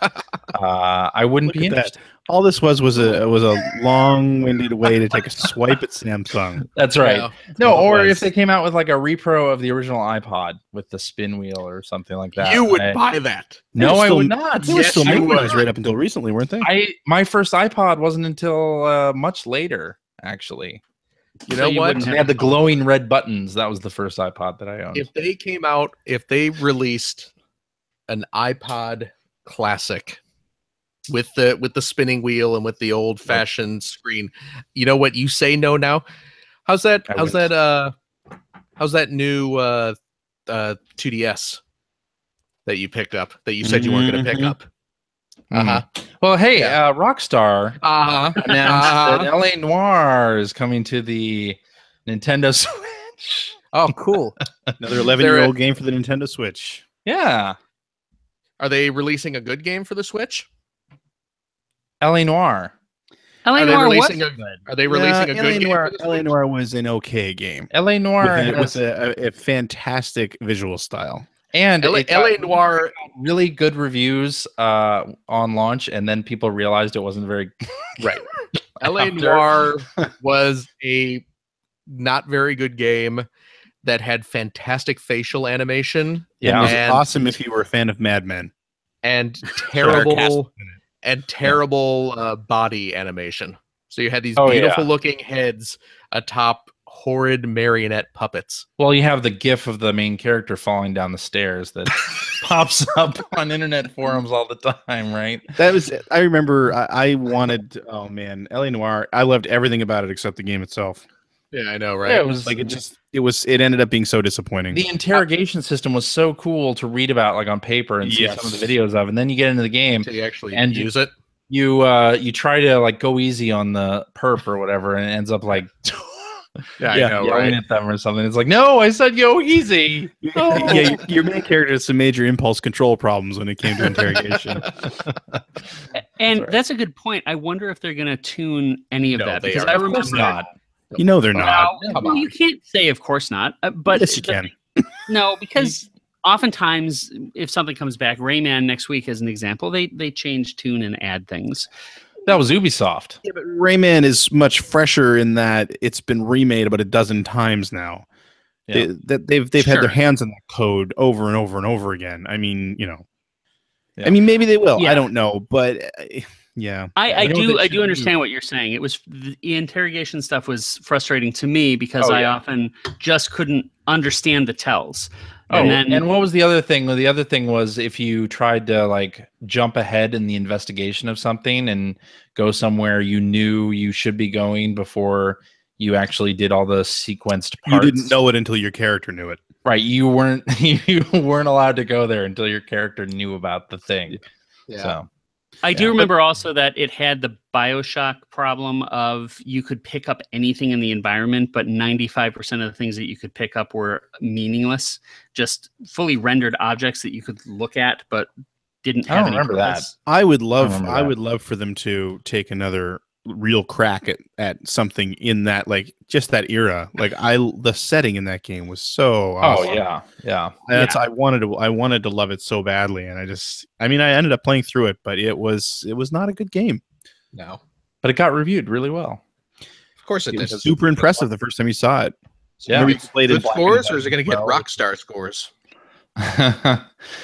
Speaker 1: I wouldn't
Speaker 2: Look
Speaker 1: be
Speaker 2: at that.
Speaker 1: interested.
Speaker 2: All this was a long-winded way to take a swipe at Samsung.
Speaker 1: That's right.
Speaker 3: Yeah.
Speaker 1: No,
Speaker 2: all it
Speaker 1: or
Speaker 2: was.
Speaker 1: if they came out with like a repro of the original iPod with the spin wheel or something like that.
Speaker 3: You would buy that.
Speaker 1: No,
Speaker 2: They were
Speaker 1: I
Speaker 2: still-
Speaker 1: would not.
Speaker 2: They were
Speaker 3: Yes,
Speaker 2: still
Speaker 3: you
Speaker 2: making
Speaker 3: would.
Speaker 2: those right up until recently, weren't they?
Speaker 1: My first iPod wasn't until much later, actually.
Speaker 3: You
Speaker 4: So
Speaker 3: know
Speaker 4: you
Speaker 3: what?
Speaker 4: wouldn't
Speaker 1: They had the glowing red buttons. That was the first iPod that I owned.
Speaker 3: If they released an iPod Classic with the spinning wheel and with the old fashioned screen, you know what? You say no now. How's that?
Speaker 1: I
Speaker 3: How's
Speaker 1: would.
Speaker 3: that? How's that new 2DS that you picked up? That you said you weren't going to pick
Speaker 2: Mhm.
Speaker 3: up. Uh-huh.
Speaker 1: Well, hey,
Speaker 3: Yeah.
Speaker 1: Rockstar
Speaker 3: Uh-huh.
Speaker 1: announced that LA Noire is coming to the Nintendo Switch.
Speaker 3: Oh, cool.
Speaker 2: Another 11-year-old game for the Nintendo Switch.
Speaker 1: Yeah,
Speaker 3: Are they releasing a good game for the Switch?
Speaker 1: LA Noire.
Speaker 4: LA
Speaker 3: Are they
Speaker 4: Noire
Speaker 3: releasing
Speaker 4: wasn't
Speaker 3: a-
Speaker 4: good.
Speaker 3: Are they releasing a good game for the
Speaker 2: LA
Speaker 3: Switch?
Speaker 2: Noire was an okay game
Speaker 1: LA Noire
Speaker 2: with
Speaker 1: has,
Speaker 2: a fantastic visual style.
Speaker 1: and
Speaker 3: LA,
Speaker 1: it got
Speaker 3: LA Noire.
Speaker 1: really good reviews on launch, and then people realized it wasn't very
Speaker 3: Right. LA
Speaker 1: After-
Speaker 3: Noire was a not very good game that had fantastic facial animation
Speaker 2: It was
Speaker 3: And-
Speaker 2: awesome if you were a fan of Mad Men.
Speaker 3: and
Speaker 2: Sarcasm
Speaker 3: terrible body animation. So you had these
Speaker 1: Oh, yeah.
Speaker 3: beautiful looking heads atop horrid marionette puppets.
Speaker 1: Well, you have the GIF of the main character falling down the stairs that pops up on internet forums all the time, right?
Speaker 2: That was. I remember. I wanted. Oh man, LA Noire. I loved everything about it except the game itself.
Speaker 3: Yeah, I know, right?
Speaker 1: Yeah, it was
Speaker 2: Like it ended up being so disappointing.
Speaker 1: the interrogation system was so cool to read about, like on paper and see
Speaker 2: Yes.
Speaker 1: some of the videos of, and then you get into the game,
Speaker 3: Until you actually
Speaker 1: And
Speaker 3: use it.
Speaker 1: you try to like go easy on the perp or whatever, and it ends up like
Speaker 3: Yeah, I know,
Speaker 1: yelling
Speaker 3: right?
Speaker 1: at them or something. It's like, no, I said go easy.
Speaker 2: Yeah, your main character had some major impulse control problems when it came to interrogation.
Speaker 4: And
Speaker 1: Sorry.
Speaker 4: that's a good point. I wonder if they're going to tune any of
Speaker 3: No,
Speaker 4: that
Speaker 3: they
Speaker 4: because
Speaker 3: are.
Speaker 4: I
Speaker 3: Of
Speaker 4: remember
Speaker 1: course not.
Speaker 2: You know they're not.
Speaker 4: No,
Speaker 3: Come
Speaker 4: well,
Speaker 3: on.
Speaker 4: you can't say of course not, but
Speaker 2: Yes, you can.
Speaker 4: No, because oftentimes if something comes back, Rayman next week as an example, they change tune and add things.
Speaker 1: That was Ubisoft.
Speaker 2: Yeah, but Rayman is much fresher in that it's been remade about a dozen times now.
Speaker 1: Yeah.
Speaker 2: They've had
Speaker 3: Sure.
Speaker 2: their hands on that code over and over and over again. I mean,
Speaker 1: Yeah.
Speaker 2: I mean, maybe they will.
Speaker 4: Yeah.
Speaker 2: I don't know, but yeah.
Speaker 4: I
Speaker 1: know
Speaker 4: do
Speaker 1: they
Speaker 4: I
Speaker 1: should
Speaker 4: do understand what you're saying. It was the interrogation stuff was frustrating to me because
Speaker 1: Oh,
Speaker 4: I
Speaker 1: yeah.
Speaker 4: often just couldn't understand the tells.
Speaker 1: Oh,
Speaker 4: And then-
Speaker 1: and what was the other thing? Well, the other thing was if you tried to like jump ahead in the investigation of something and go somewhere you knew you should be going before you actually did all the sequenced
Speaker 2: You
Speaker 1: parts.
Speaker 2: didn't know it until your character knew it.
Speaker 1: Right, you weren't you weren't allowed to go there until your character knew about the thing.
Speaker 3: Yeah.
Speaker 1: So
Speaker 4: I do
Speaker 1: Yeah.
Speaker 4: remember also that it had the BioShock problem of you could pick up anything in the environment, but 95% of the things that you could pick up were meaningless, just fully rendered objects that you could look at, but didn't
Speaker 1: I
Speaker 4: have
Speaker 1: don't
Speaker 4: any
Speaker 1: remember that.
Speaker 4: purpose.
Speaker 2: I would
Speaker 1: remember
Speaker 2: I
Speaker 1: that.
Speaker 2: would love for them to take another real crack at something in that, like, just that era. Like the setting in that game was so awesome.
Speaker 1: yeah.
Speaker 2: That's I wanted to love it so badly, and I ended up playing through it, but it was not a good game.
Speaker 3: No.
Speaker 1: But it got reviewed really well.
Speaker 3: Of course it
Speaker 2: It
Speaker 3: did.
Speaker 2: was super impressive the first time you saw it.
Speaker 1: Yeah.
Speaker 2: Maybe you played
Speaker 3: Good
Speaker 2: it black
Speaker 3: scores,
Speaker 2: and
Speaker 3: or is it going to get
Speaker 2: well.
Speaker 3: Rockstar scores?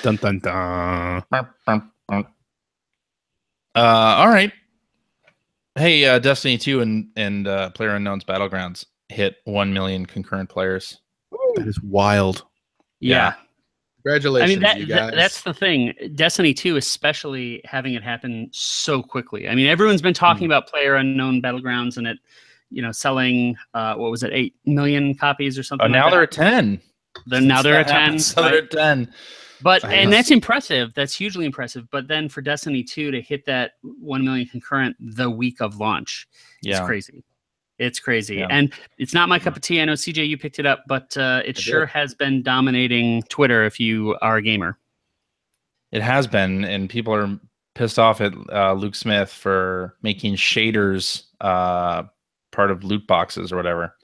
Speaker 2: Dun dun dun.
Speaker 1: All right. Hey, Destiny 2 and PlayerUnknown's Battlegrounds hit 1 million concurrent players.
Speaker 2: That is wild.
Speaker 4: Yeah.
Speaker 3: Congratulations,
Speaker 4: I mean,
Speaker 3: you guys.
Speaker 4: that's the thing. Destiny 2, especially having it happen so quickly. I mean, everyone's been talking about PlayerUnknown Battlegrounds and it, selling, what was it, 8 million copies or something
Speaker 1: Oh, now
Speaker 4: like
Speaker 1: they're
Speaker 4: that.
Speaker 1: at 10.
Speaker 4: Now they're at 10.
Speaker 1: So they're at 10.
Speaker 4: But
Speaker 1: Nice.
Speaker 4: and that's impressive. That's hugely impressive. But then for Destiny 2 to hit that 1 million concurrent the week of launch is
Speaker 1: Yeah.
Speaker 4: crazy. It's crazy.
Speaker 1: Yeah.
Speaker 4: And it's not my cup of tea. I know, CJ, you picked it up, but it sure has been dominating Twitter if you are a gamer.
Speaker 1: It has been, and people are pissed off at Luke Smith for making shaders part of loot boxes or whatever.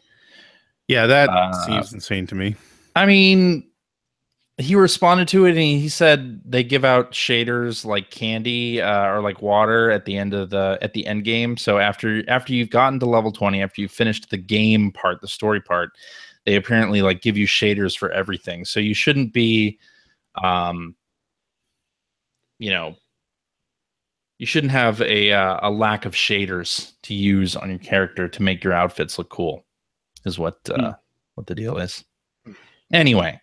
Speaker 2: Yeah, that seems insane to me.
Speaker 1: I mean, he responded to it and he said they give out shaders like candy or like water at the end of the end game. So after you've gotten to level 20, after you've finished the game part, the story part, they apparently like give you shaders for everything. So you shouldn't be you shouldn't have a lack of shaders to use on your character to make your outfits look cool, is what the deal is. Anyway.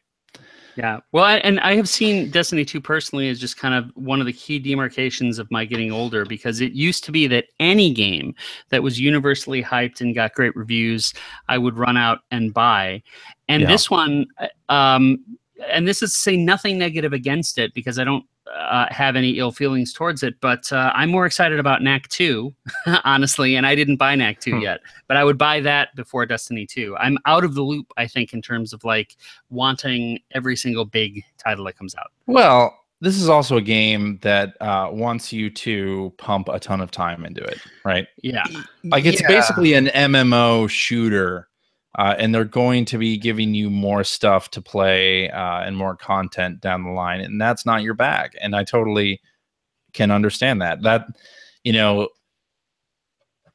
Speaker 4: Yeah. Well, and I have seen Destiny 2 personally as just kind of one of the key demarcations of my getting older, because it used to be that any game that was universally hyped and got great reviews, I would run out and buy. And this one, and this is to say nothing negative against it, because I don't have any ill feelings towards it, but I'm more excited about Knack 2, honestly, and I didn't buy Knack 2 yet, but I would buy that before Destiny 2. I'm out of the loop, I think, in terms of like wanting every single big title that comes out.
Speaker 1: Well, this is also a game that wants you to pump a ton of time into it, right?
Speaker 4: Yeah.
Speaker 1: Like it's basically an MMO shooter. And they're going to be giving you more stuff to play and more content down the line, and that's not your bag. And I totally can understand that. That,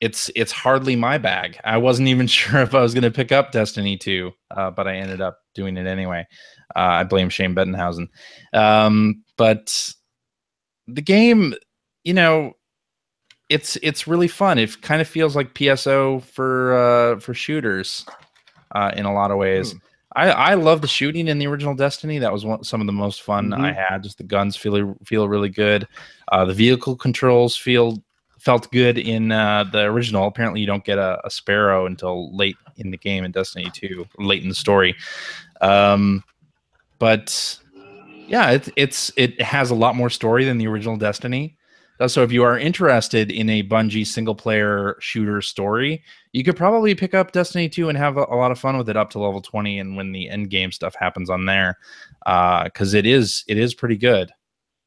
Speaker 1: it's hardly my bag. I wasn't even sure if I was going to pick up Destiny 2, but I ended up doing it anyway. I blame Shane Bettenhausen. But the game, it's really fun. It kind of feels like PSO for shooters. In a lot of ways. I love the shooting in the original Destiny. That was some of the most fun I had. Just the guns feel really good. The vehicle controls felt good in the original. Apparently you don't get a Sparrow until late in the game in Destiny 2, late in the story. But yeah, it has a lot more story than the original Destiny. So if you are interested in a Bungie single-player shooter story, you could probably pick up Destiny 2 and have a lot of fun with it up to level 20 and when the end game stuff happens on there, because it is pretty good.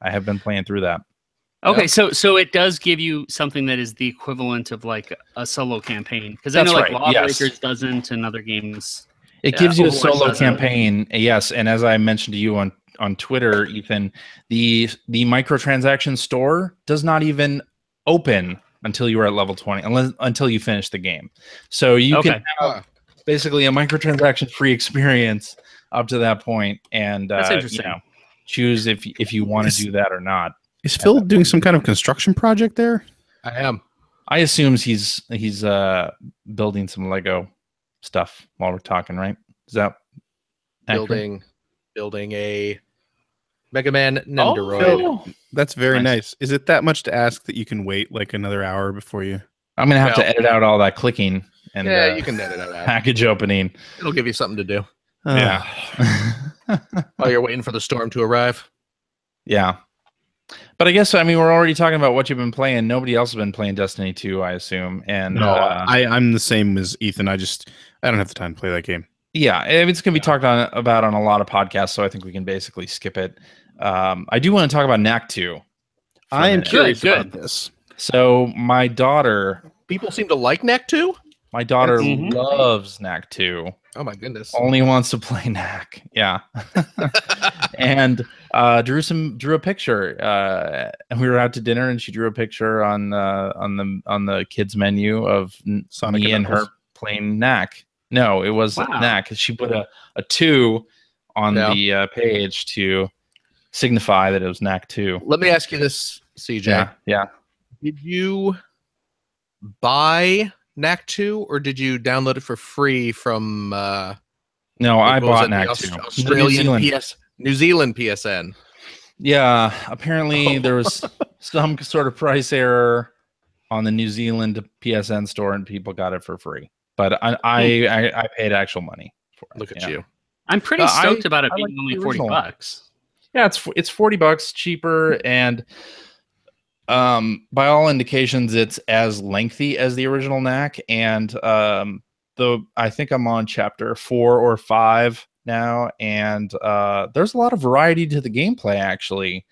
Speaker 1: I have been playing through that.
Speaker 4: Okay, so it does give you something that is the equivalent of like a solo campaign, because I know like Lawbreakers doesn't and other games.
Speaker 1: It gives you a solo campaign, yes. And as I mentioned to you on Twitter, Ethan, the microtransaction store does not even open until you are at level 20, until you finish the game. So you can have basically a microtransaction free experience up to that point, and
Speaker 4: that's interesting.
Speaker 1: Choose if you want to do that or not.
Speaker 2: Is Phil doing some kind of construction project there?
Speaker 3: I am.
Speaker 1: I assume he's building some Lego stuff while we're talking, right? Is that
Speaker 3: building a Mega Man Nendoroid?
Speaker 2: That's very nice. Is it that much to ask that you can wait like another hour before you?
Speaker 1: I'm gonna have to edit out all that clicking and
Speaker 3: you can edit it out.
Speaker 1: Package opening.
Speaker 3: It'll give you something to do.
Speaker 1: Yeah.
Speaker 3: While you're waiting for the storm to arrive.
Speaker 1: Yeah. But I guess, we're already talking about what you've been playing. Nobody else has been playing Destiny 2, I assume. And
Speaker 2: no, I'm the same as Ethan. I don't have the time to play that game.
Speaker 1: Yeah, it's going to be talked about on a lot of podcasts, so I think we can basically skip it. I do want to talk about Knack 2.
Speaker 2: I am curious about this.
Speaker 1: So my daughter...
Speaker 3: People seem to like Knack 2?
Speaker 1: My daughter loves Knack 2.
Speaker 3: Oh my goodness!
Speaker 1: Only wants to play Knack, yeah. And drew a picture, and we were out to dinner, and she drew a picture on the kids menu of
Speaker 2: Sonic
Speaker 1: me and her playing Knack. No, it was Knack. She put a 2 on the page to signify that it was Knack 2.
Speaker 3: Let me ask you this, CJ.
Speaker 1: Yeah.
Speaker 3: Did you buy Knack 2, or did you download it for free from?
Speaker 1: No, I bought Knack 2.
Speaker 3: New Zealand PSN.
Speaker 1: Yeah, apparently there was some sort of price error on the New Zealand PSN store, and people got it for free. But I paid actual money for it.
Speaker 3: Look at you.
Speaker 4: I'm pretty stoked about it being only $40.
Speaker 1: Yeah, it's $40 cheaper, and By all indications, it's as lengthy as the original Knack, and I think I'm on chapter 4 or 5 now, and there's a lot of variety to the gameplay. Actually,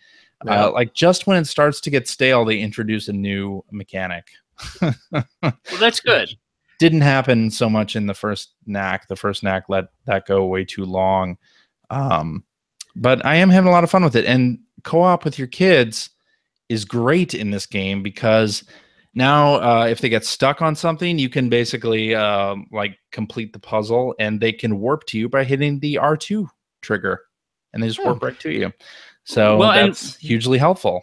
Speaker 1: like just when it starts to get stale, they introduce a new mechanic.
Speaker 4: Well, that's good.
Speaker 1: Didn't happen so much in the first Knack. The first Knack let that go way too long. But I am having a lot of fun with it, and co-op with your kids is great in this game because now if they get stuck on something, you can basically like complete the puzzle, and they can warp to you by hitting the R2 trigger, and they just warp right to you. So that's hugely helpful.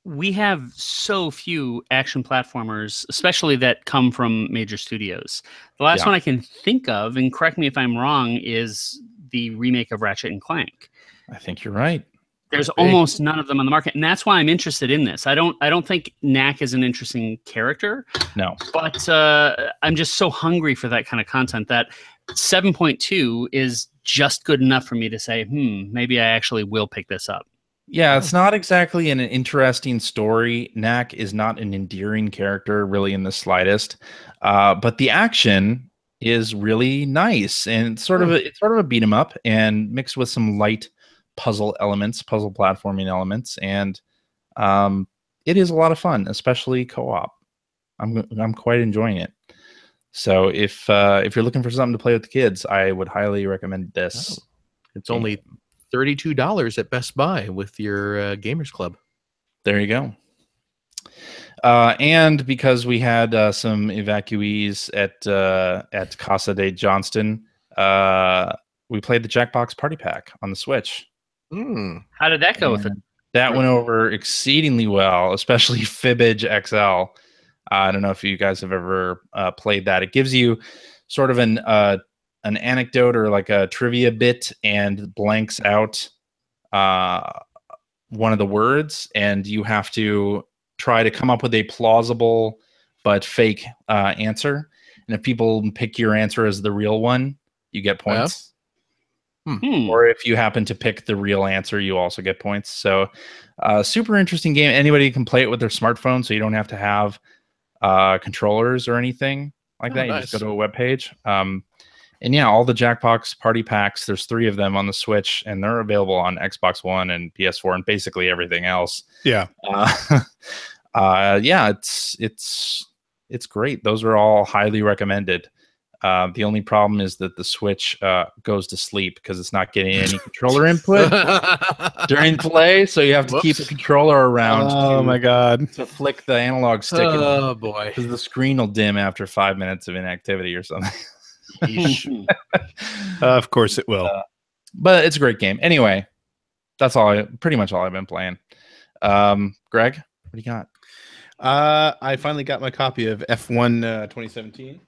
Speaker 4: We have so few action platformers, especially that come from major studios. The last one I can think of, and correct me if I'm wrong, is the remake of Ratchet and Clank.
Speaker 1: I think you're right.
Speaker 4: There's almost none of them on the market, and that's why I'm interested in this. I don't think Knack is an interesting character.
Speaker 1: No,
Speaker 4: but I'm just so hungry for that kind of content that 7.2 is just good enough for me to say, maybe I actually will pick this up.
Speaker 1: Yeah, it's not exactly an interesting story. Knack is not an endearing character, really, in the slightest. But the action is really nice, and it's sort of a beat 'em up, and mixed with some light puzzle platforming elements, and it is a lot of fun, especially co-op. I'm quite enjoying it. So if you're looking for something to play with the kids, I would highly recommend this.
Speaker 3: It's only $32 at Best Buy with your Gamers Club.
Speaker 1: There you go. And because we had some evacuees at Casa de Johnston, we played the Jackbox Party Pack on the Switch.
Speaker 4: How did that go with it?
Speaker 1: That went over exceedingly well, especially Fibbage XL. I don't know if you guys have ever played that. It gives you sort of an anecdote or like a trivia bit and blanks out one of the words, and you have to try to come up with a plausible but fake answer. And if people pick your answer as the real one, you get points. Or if you happen to pick the real answer, you also get points. So super interesting game. Anybody can play it with their smartphone, so you don't have to have controllers or anything like that. You just go to a web page. And yeah, all the Jackbox Party Packs, there's 3 of them on the Switch, and they're available on Xbox One and PS4 and basically everything else.
Speaker 2: Yeah.
Speaker 1: Yeah, it's great. Those are all highly recommended. The only problem is that the Switch goes to sleep because it's not getting any controller input during play, so you have to keep a controller around.
Speaker 2: Oh my god!
Speaker 1: To flick the analog stick.
Speaker 3: Oh boy!
Speaker 1: Because the screen will dim after 5 minutes of inactivity or something.
Speaker 2: Of course it will.
Speaker 1: But it's a great game. Anyway, that's pretty much all I've been playing. Greg, what do you got?
Speaker 2: I finally got my copy of F1 2017.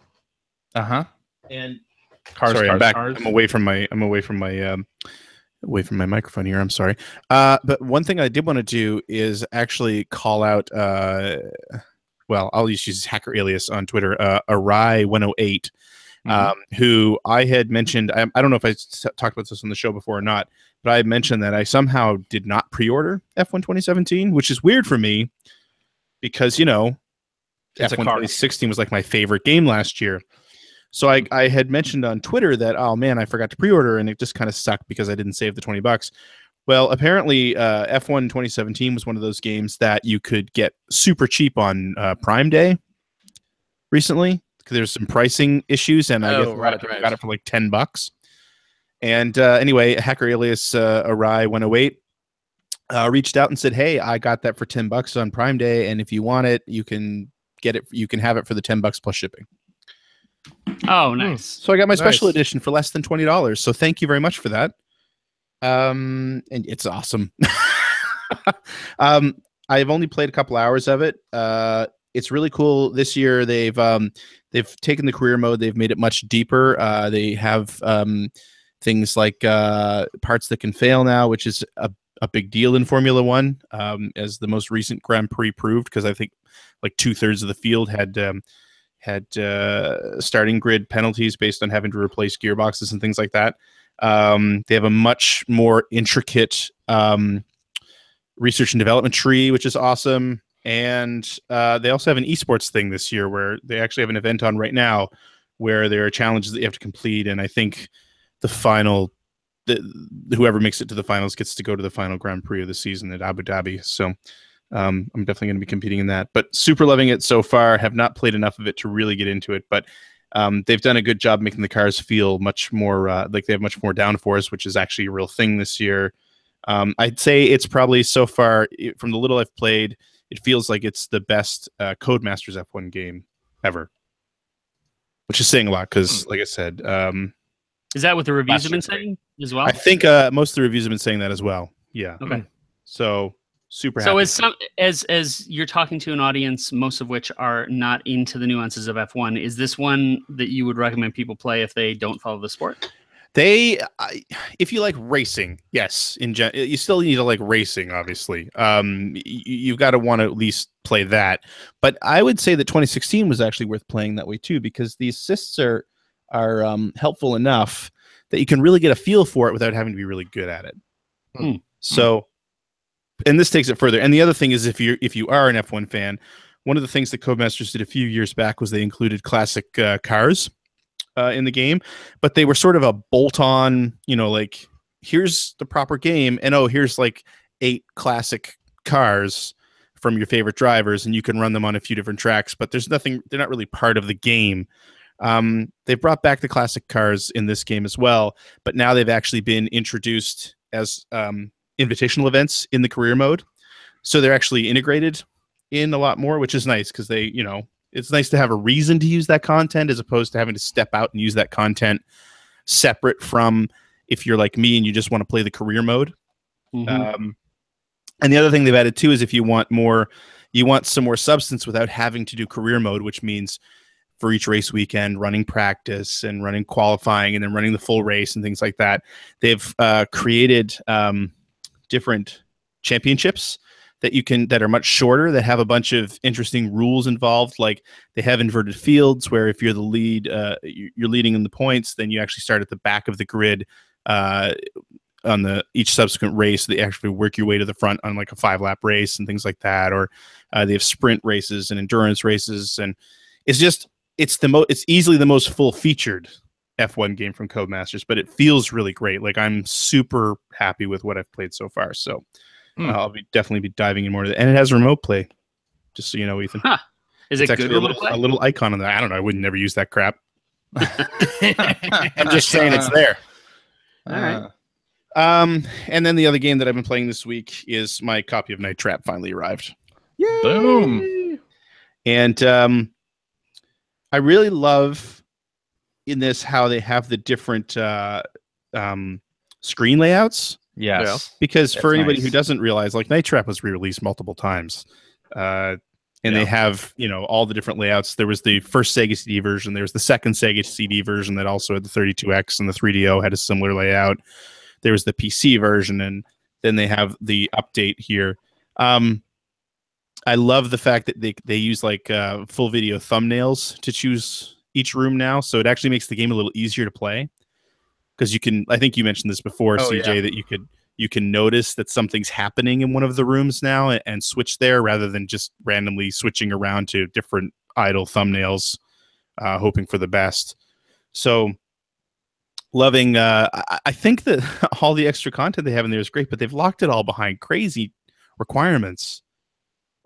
Speaker 1: And
Speaker 2: sorry, I'm back. I'm away from my microphone here. I'm sorry. But one thing I did want to do is actually call out. Well, I'll just use Hacker Alias on Twitter. Arai108. Who I had mentioned, I don't know if I talked about this on the show before or not, but I mentioned that I somehow did not pre-order F1 2017, which is weird for me because, F1 2016 was like my favorite game last year. So I had mentioned on Twitter that, oh man, I forgot to pre-order, and it just kind of sucked because I didn't save the $20. Well, apparently F1 2017 was one of those games that you could get super cheap on Prime Day recently. There's some pricing issues, and I guess a lot of people got it for like $10. And anyway, Hacker Alias Arai108 reached out and said, "Hey, I got that for $10 on Prime Day, and if you want it, you can get it. You can have it for the $10 plus shipping."
Speaker 4: Oh, nice!
Speaker 2: So I got my special edition for less than $20. So thank you very much for that. And it's awesome. I've only played a couple hours of it. It's really cool. This year they've taken the career mode. They've made it much deeper. They have things like parts that can fail now, which is a big deal in Formula One, as the most recent Grand Prix proved. Because I think like 2/3 of the field had starting grid penalties based on having to replace gearboxes and things like that. They have a much more intricate research and development tree, which is awesome. And they also have an esports thing this year where they actually have an event on right now where there are challenges that you have to complete. And I think the final, whoever makes it to the finals gets to go to the final Grand Prix of the season at Abu Dhabi. So I'm definitely going to be competing in that. But super loving it so far. Have not played enough of it to really get into it. But they've done a good job making the cars feel much more like they have much more downforce, which is actually a real thing this year. I'd say it's probably so far, from the little I've played, it feels like it's the best Codemasters F1 game ever. Which is saying a lot because, like I said,
Speaker 4: is that what the reviews have been saying as well?
Speaker 2: I think most of the reviews have been saying that as well. Yeah.
Speaker 4: Okay.
Speaker 2: So super
Speaker 4: so
Speaker 2: happy.
Speaker 4: as you're talking to an audience, most of which are not into the nuances of F1, is this one that you would recommend people play if they don't follow the sport?
Speaker 2: If you like racing, yes. You still need to like racing, obviously. You've got to want to at least play that. But I would say that 2016 was actually worth playing that way too, because the assists are helpful enough that you can really get a feel for it without having to be really good at it. So, and this takes it further. And the other thing is, if you are an F1 fan, one of the things that Codemasters did a few years back was they included classic cars in the game, but they were sort of a bolt-on, like, here's the proper game, and here's like 8 classic cars from your favorite drivers, and you can run them on a few different tracks, but they're not really part of the game. They've brought back the classic cars in this game as well, but now they've actually been introduced as invitational events in the career mode, so they're actually integrated in a lot more, which is nice because they, it's nice to have a reason to use that content as opposed to having to step out and use that content separate from if you're like me and you just want to play the career mode. And the other thing they've added too is if you want some more substance without having to do career mode, which means for each race weekend, running practice and running qualifying and then running the full race and things like that, they've created different championships that are much shorter, that have a bunch of interesting rules involved. Like they have inverted fields where if you're the lead, you're leading in the points, then you actually start at the back of the grid on each subsequent race. They actually work your way to the front on like a 5-lap race and things like that. Or they have sprint races and endurance races, and it's easily the most full-featured F1 game from Codemasters, but it feels really great. Like I'm super happy with what I've played so far. So I'll definitely be diving in more to that. And it has remote play, just so you know, Ethan.
Speaker 4: Huh. Is it good?
Speaker 2: A little icon on that. I don't know. I would never use that crap. I'm just saying it's there.
Speaker 4: All right.
Speaker 2: And then the other game that I've been playing this week is my copy of Night Trap finally arrived.
Speaker 1: Yay! Boom.
Speaker 2: And I really love in this how they have the different screen layouts.
Speaker 1: Yes.
Speaker 2: Because for anybody
Speaker 1: nice.
Speaker 2: who doesn't realize, like, Night Trap was re-released multiple times. And they have, all the different layouts. There was the first Sega CD version. There was the second Sega CD version that also had the 32X, and the 3DO had a similar layout. There was the PC version, and then they have the update here. I love the fact that they use like full video thumbnails to choose each room now. So it actually makes the game a little easier to play. Because I think you mentioned this before, CJ, that you can notice that something's happening in one of the rooms now and switch there rather than just randomly switching around to different idle thumbnails, hoping for the best. So loving, I think that all the extra content they have in there is great, but they've locked it all behind crazy requirements.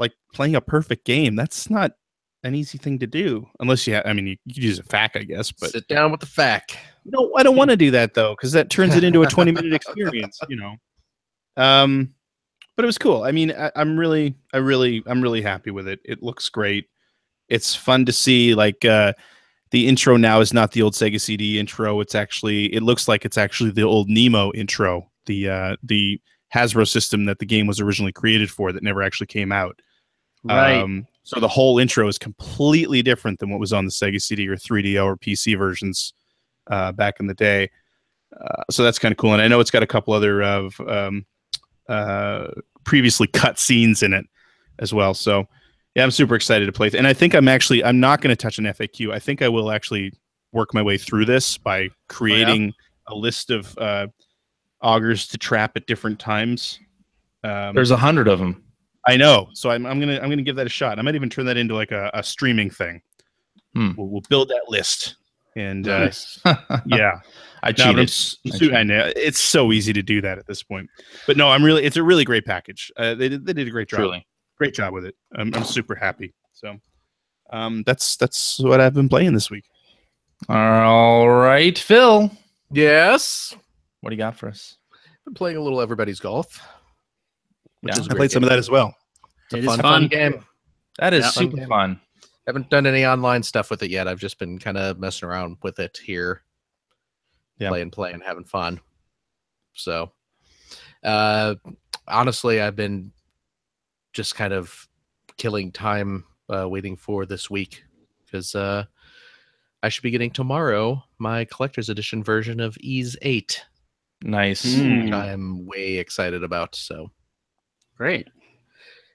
Speaker 2: Like playing a perfect game, that's not an easy thing to do unless you could use a FAQ, I guess. But
Speaker 3: sit down with the FAQ.
Speaker 2: No, I don't want to do that though, because that turns it into a 20-minute experience, But it was cool. I mean, I'm really happy with it. It looks great. It's fun to see. Like the intro now is not the old Sega CD intro. It looks like it's actually the old Nemo intro, the Hasbro system that the game was originally created for that never actually came out.
Speaker 4: Right.
Speaker 2: So the whole intro is completely different than what was on the Sega CD or 3DO or PC versions back in the day. So that's kind of cool. And I know it's got a couple other of previously cut scenes in it as well. So yeah, I'm super excited to play it. And I think I'm not going to touch an FAQ. I think I will actually work my way through this by creating a list of augers to trap at different times.
Speaker 1: There's 100 of them.
Speaker 2: I know. So I'm gonna give that a shot. I might even turn that into like a streaming thing. We'll build that list. And
Speaker 3: Nice.
Speaker 2: yeah.
Speaker 1: I
Speaker 2: No, but
Speaker 1: cheated.
Speaker 2: I know it's so easy to do that at this point. But no, it's a really great package. They did a great job.
Speaker 1: Truly.
Speaker 2: Great job with it. I'm super happy. So that's what I've been playing this week.
Speaker 1: All right, Phil.
Speaker 3: Yes.
Speaker 1: What do you got for us?
Speaker 3: Been playing a little Everybody's Golf. Which
Speaker 1: Yeah,
Speaker 3: is
Speaker 2: I played some of that as well.
Speaker 4: It
Speaker 3: It's
Speaker 4: is
Speaker 3: a
Speaker 4: fun.
Speaker 3: game.
Speaker 1: That is
Speaker 4: Yeah.
Speaker 1: super fun.
Speaker 3: Haven't done any online stuff with it yet. I've just been kind of messing around with it here.
Speaker 2: Yeah.
Speaker 3: Playing, having fun. So, honestly, I've been just kind of killing time waiting for this week because I should be getting tomorrow my collector's edition version of Ease 8,
Speaker 1: Nice.
Speaker 3: which I'm way excited about. So,
Speaker 4: Great.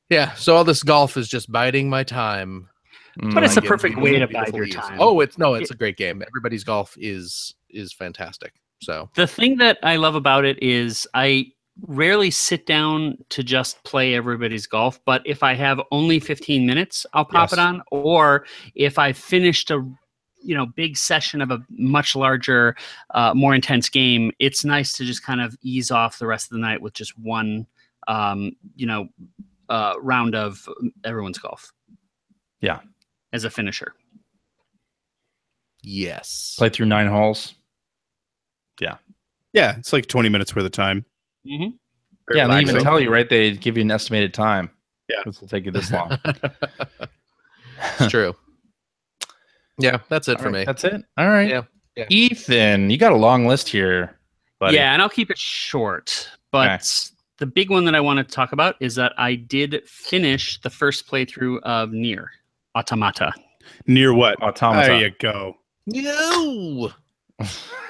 Speaker 3: yeah. So all this golf is just biding my time.
Speaker 4: But it's
Speaker 3: I
Speaker 4: a
Speaker 3: get
Speaker 4: perfect
Speaker 3: these
Speaker 4: way to
Speaker 3: beautiful
Speaker 4: bide your
Speaker 3: E's.
Speaker 4: time.
Speaker 3: Oh, it's a great game. Everybody's Golf is fantastic. So
Speaker 4: The thing that I love about it is I rarely sit down to just play Everybody's Golf, but if I have only 15 minutes, I'll pop it
Speaker 2: Yes.
Speaker 4: on. Or if I finished a big session of a much larger, more intense game, it's nice to just kind of ease off the rest of the night with just one round of Everyone's Golf.
Speaker 1: Yeah.
Speaker 4: As a finisher.
Speaker 3: yes.
Speaker 1: Play through 9 holes.
Speaker 2: Yeah, it's like 20 minutes worth of time.
Speaker 4: Mm-hmm.
Speaker 2: Very
Speaker 1: Yeah, and they even
Speaker 2: relaxing.
Speaker 1: tell you, right? They give you an estimated time.
Speaker 2: Yeah.
Speaker 1: This will take you this long.
Speaker 3: It's true. Yeah, that's it
Speaker 1: All
Speaker 3: for
Speaker 1: right,
Speaker 3: me.
Speaker 1: That's it. All right.
Speaker 3: Yeah.
Speaker 1: Ethan, you got a long list here, buddy.
Speaker 4: Yeah, and I'll keep it short. But
Speaker 1: Okay.
Speaker 4: the big one that I want to talk about is that I did finish the first playthrough of Nier Automata.
Speaker 2: Near what?
Speaker 1: Automata.
Speaker 2: There you go.
Speaker 3: No.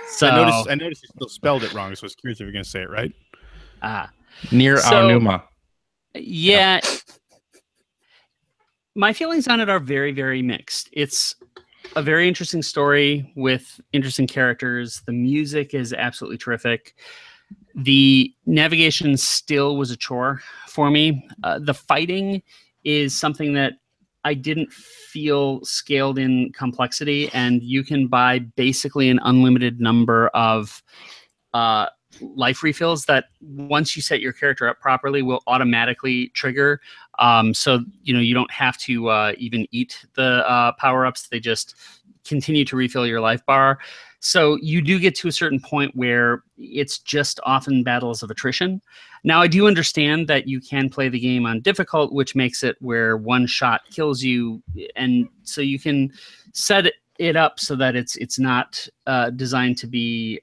Speaker 4: So
Speaker 2: I noticed you still spelled it wrong, so I was curious if you're going to say it right.
Speaker 1: Near
Speaker 4: So-
Speaker 1: Aonuma.
Speaker 4: yeah, my feelings on it are very, very mixed. It's a very interesting story with interesting characters. The music is absolutely terrific. The navigation still was a chore for me. The fighting is something that I didn't feel scaled in complexity, and you can buy basically an unlimited number of life refills that once you set your character up properly will automatically trigger. So you don't have to even eat the power-ups. They just continue to refill your life bar. So you do get to a certain point where it's just often battles of attrition. Now, I do understand that you can play the game on difficult, which makes it where one shot kills you. And so you can set it up so that it's not designed to be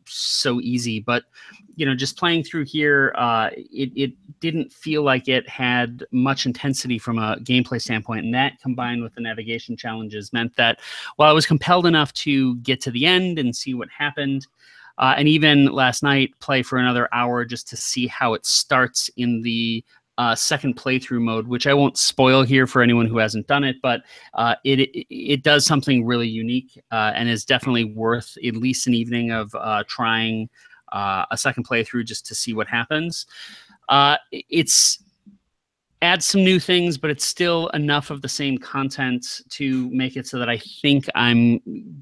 Speaker 4: so easy. But, just playing through here, it didn't feel like it had much intensity from a gameplay standpoint. And that combined with the navigation challenges meant that while I was compelled enough to get to the end and see what happened, and even last night play for another hour just to see how it starts in the second playthrough mode, which I won't spoil here for anyone who hasn't done it, but it does something really unique and is definitely worth at least an evening of trying a second playthrough just to see what happens. It's adds some new things, but it's still enough of the same content to make it so that I think I'm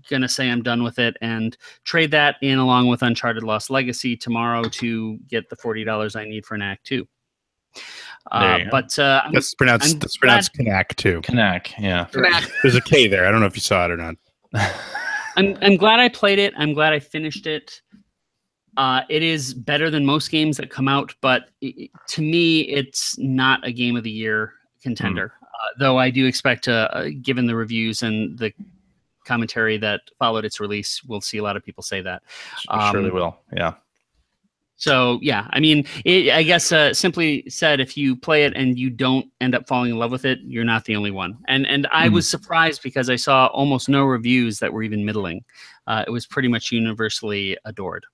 Speaker 4: going to say I'm done with it and trade that in along with Uncharted Lost Legacy tomorrow to get the $40 I need for an Act 2.
Speaker 1: There you go.
Speaker 4: But
Speaker 2: That's pronounced Knack too.
Speaker 1: Knack, yeah.
Speaker 2: There's a K there. I don't know if you saw it or not.
Speaker 4: I'm glad I played it. I'm glad I finished it. It is better than most games that come out, but to me, it's not a Game of the Year contender. Though I do expect, given the reviews and the commentary that followed its release, we'll see a lot of people say that.
Speaker 1: Surely will, yeah.
Speaker 4: So, yeah, I mean, I guess simply said, if you play it and you don't end up falling in love with it, you're not the only one. And I was surprised because I saw almost no reviews that were even middling. It was pretty much universally adored.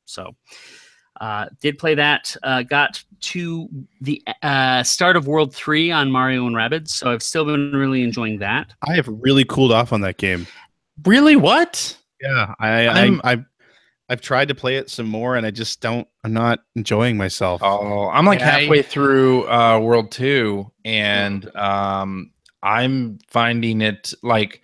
Speaker 4: So, did play that. Got to the start of World 3 on Mario and Rabbids, so I've still been really enjoying that.
Speaker 2: I have really cooled off on that game.
Speaker 1: Really? What?
Speaker 2: Yeah, I've tried to play it some more, and I'm not enjoying myself.
Speaker 1: Oh, I'm like halfway through World 2, and I'm finding it like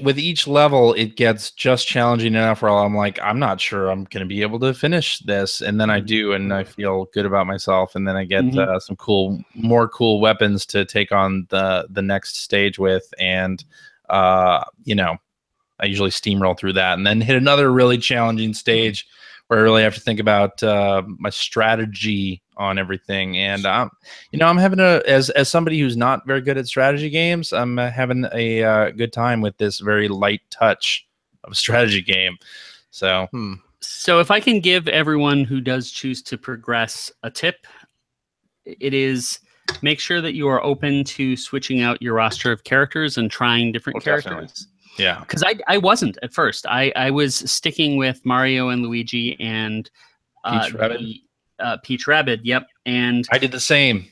Speaker 1: with each level it gets just challenging enough where I'm like, I'm not sure I'm going to be able to finish this, and then I do, and I feel good about myself, and then I get some more cool weapons to take on the next stage with, and I usually steamroll through that and then hit another really challenging stage where I really have to think about my strategy on everything. And I'm having as somebody who's not very good at strategy games, I'm having a good time with this very light touch of a strategy game. So,
Speaker 4: So if I can give everyone who does choose to progress a tip, it is make sure that you are open to switching out your roster of characters and trying different characters.
Speaker 1: Definitely. Yeah,
Speaker 4: because I wasn't at first. I was sticking with Mario and Luigi and Peach Rabbid. Yep, and
Speaker 1: I did the same.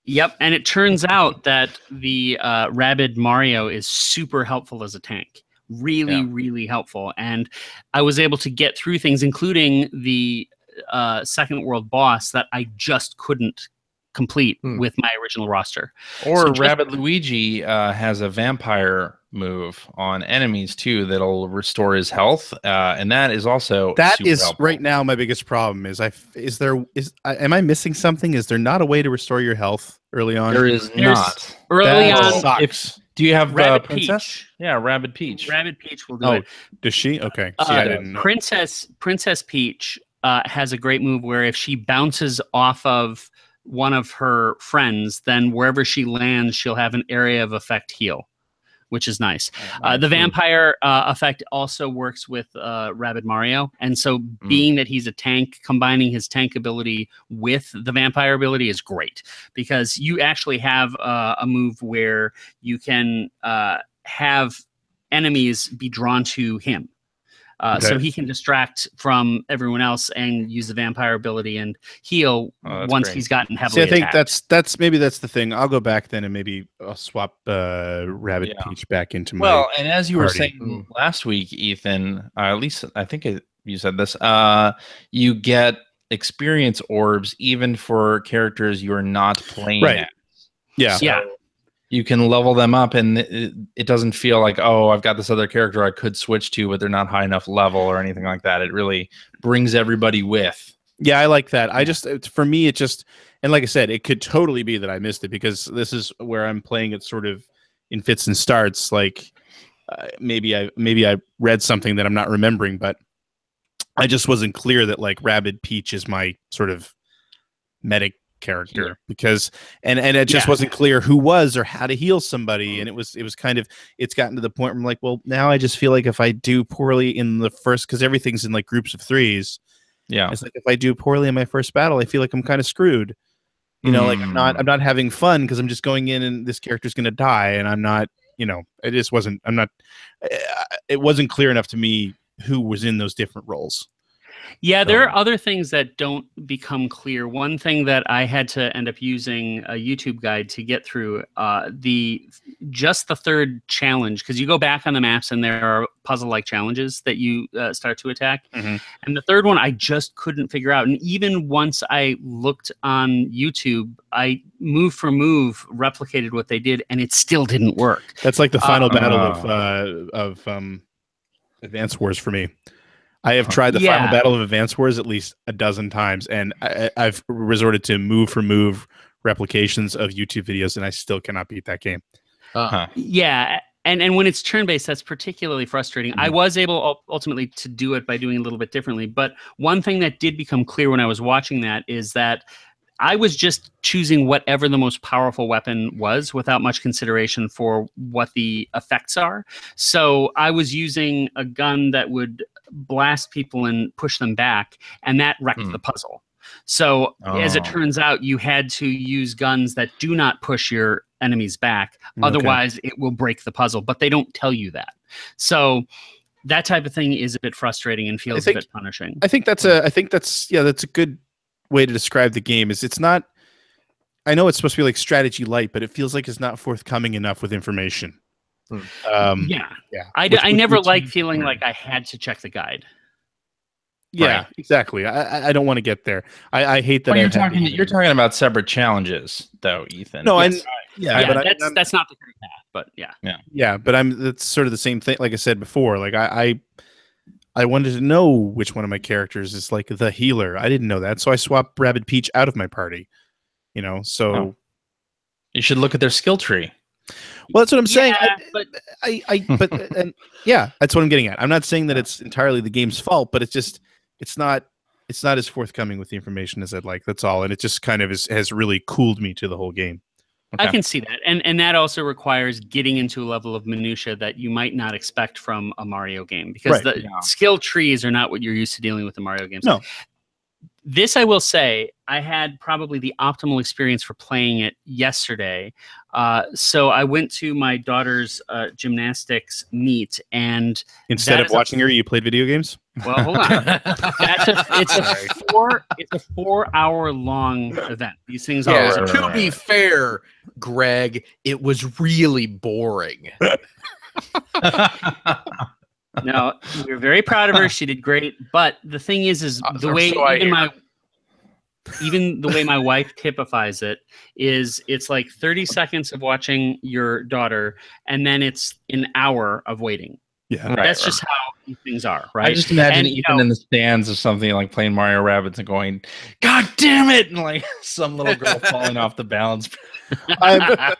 Speaker 4: Yep, and it turns out that the Rabid Mario is super helpful as a tank. Really helpful, and I was able to get through things, including the second world boss that I just couldn't complete with my original roster.
Speaker 1: Or Rabid Luigi has a vampire move on enemies too that'll restore his health, and that is also helpful.
Speaker 2: Right now my biggest problem is am I missing something? Is there not a way to restore your health early on?
Speaker 1: There's not
Speaker 4: early on.
Speaker 2: Sucks.
Speaker 1: Do you have
Speaker 4: Rabid
Speaker 1: Princess?
Speaker 4: Peach?
Speaker 1: Yeah, Rabid Peach.
Speaker 4: Rabid Peach will do it.
Speaker 2: Does she? Okay. See, I didn't know.
Speaker 4: Princess Peach has a great move where if she bounces off of one of her friends, then wherever she lands, she'll have an area of effect heal, which is nice. The vampire effect also works with Rabid Mario. And so being that he's a tank, combining his tank ability with the vampire ability is great, because you actually have a move where you can have enemies be drawn to him. So he can distract from everyone else and use the vampire ability and heal once he's gotten heavily attacked.
Speaker 2: I think that's the thing. I'll go back then and maybe I'll swap Rabid Peach back into my
Speaker 1: Well, and as you were
Speaker 2: party.
Speaker 1: saying last week, Ethan, at least I think you said this, you get experience orbs even for characters you're not playing as.
Speaker 2: Yeah.
Speaker 1: So you can level them up, and it doesn't feel like, oh, I've got this other character I could switch to, but they're not high enough level or anything like that. It really brings everybody with.
Speaker 2: Yeah, I like that. For me, it just, and like I said, it could totally be that I missed it, because this is where I'm playing it sort of in fits and starts. Like maybe I read something that I'm not remembering, but I just wasn't clear that like Rabid Peach is my sort of medic character, because and it just wasn't clear who was or how to heal somebody, and it was kind of, it's gotten to the point where I'm like, well, now I just feel like if I do poorly in the first, because everything's in like groups of threes, it's like if I do poorly in my first battle, I feel like I'm kind of screwed, like I'm not having fun because I'm just going in and this character's gonna die, and I'm not, it wasn't clear enough to me who was in those different roles.
Speaker 4: Yeah, there are other things that don't become clear. One thing that I had to end up using a YouTube guide to get through the third challenge, because you go back on the maps and there are puzzle-like challenges that you start to attack. And the third one I just couldn't figure out. And even once I looked on YouTube, I move for move replicated what they did, and it still didn't work.
Speaker 2: That's like the final battle of Advance Wars for me. I have tried the final battle of Advance Wars at least a dozen times, and I've resorted to move for move replications of YouTube videos, and I still cannot beat that game.
Speaker 4: Yeah, and when it's turn-based, that's particularly frustrating. I was able ultimately to do it by doing a little bit differently, but one thing that did become clear when I was watching that is that I was just choosing whatever the most powerful weapon was without much consideration for what the effects are. So I was using a gun that would blast people and push them back, and that wrecked the puzzle. So as it turns out, you had to use guns that do not push your enemies back. Otherwise, it will break the puzzle, but they don't tell you that. So that type of thing is a bit frustrating and feels a bit punishing.
Speaker 2: I think that's a good way to describe the game. Is it's not, I know it's supposed to be like strategy light, but it feels like it's not forthcoming enough with information.
Speaker 4: I never liked feeling like I had to check the guide.
Speaker 2: Yeah,
Speaker 1: Right.
Speaker 2: exactly. I don't want to get there. I hate that.
Speaker 1: Well,
Speaker 2: I've
Speaker 1: you're talking about separate challenges, though, Ethan.
Speaker 2: No,
Speaker 4: Yes.
Speaker 2: yeah,
Speaker 4: Yeah,
Speaker 2: but
Speaker 4: that's not the correct path, but yeah.
Speaker 2: yeah, but that's sort of the same thing. Like I said before, like I wanted to know which one of my characters is like the healer. I didn't know that, so I swapped Rabbid Peach out of my party. You know, so
Speaker 1: Oh. You should look at their skill tree.
Speaker 2: well, that's what I'm saying.
Speaker 4: but
Speaker 2: And yeah, that's what I'm getting at. I'm not saying that it's entirely the game's fault, but it's not as forthcoming with the information as I'd like. That's all, and it just kind of has really cooled me to the whole game.
Speaker 1: Okay.
Speaker 4: I can see that, and that also requires getting into a level of minutia that you might not expect from a Mario game, because
Speaker 2: Right.
Speaker 4: the skill trees are not what you're used to dealing with in Mario games.
Speaker 2: No.
Speaker 4: This, I will say, I had probably the optimal experience for playing it yesterday. So I went to my daughter's gymnastics meet, and
Speaker 2: Instead of watching her, you played video games.
Speaker 4: well, hold on. It's a 4-hour long event. These things are.
Speaker 3: Yeah,
Speaker 1: right,
Speaker 3: to
Speaker 1: right,
Speaker 3: be
Speaker 1: right.
Speaker 3: fair, Greg, it was really boring.
Speaker 4: No, we're very proud of her. She did great. But the thing is the way
Speaker 3: so I hear.
Speaker 4: even the way my wife typifies it is, it's like 30 seconds of watching your daughter, and then it's an hour of waiting.
Speaker 2: Yeah,
Speaker 4: That's just how these things are, right?
Speaker 1: I just imagine
Speaker 4: And, you
Speaker 1: Ethan
Speaker 4: know,
Speaker 1: in the stands or something, like playing Mario Rabbids and going, "God damn it!" and like some little girl falling off the balance.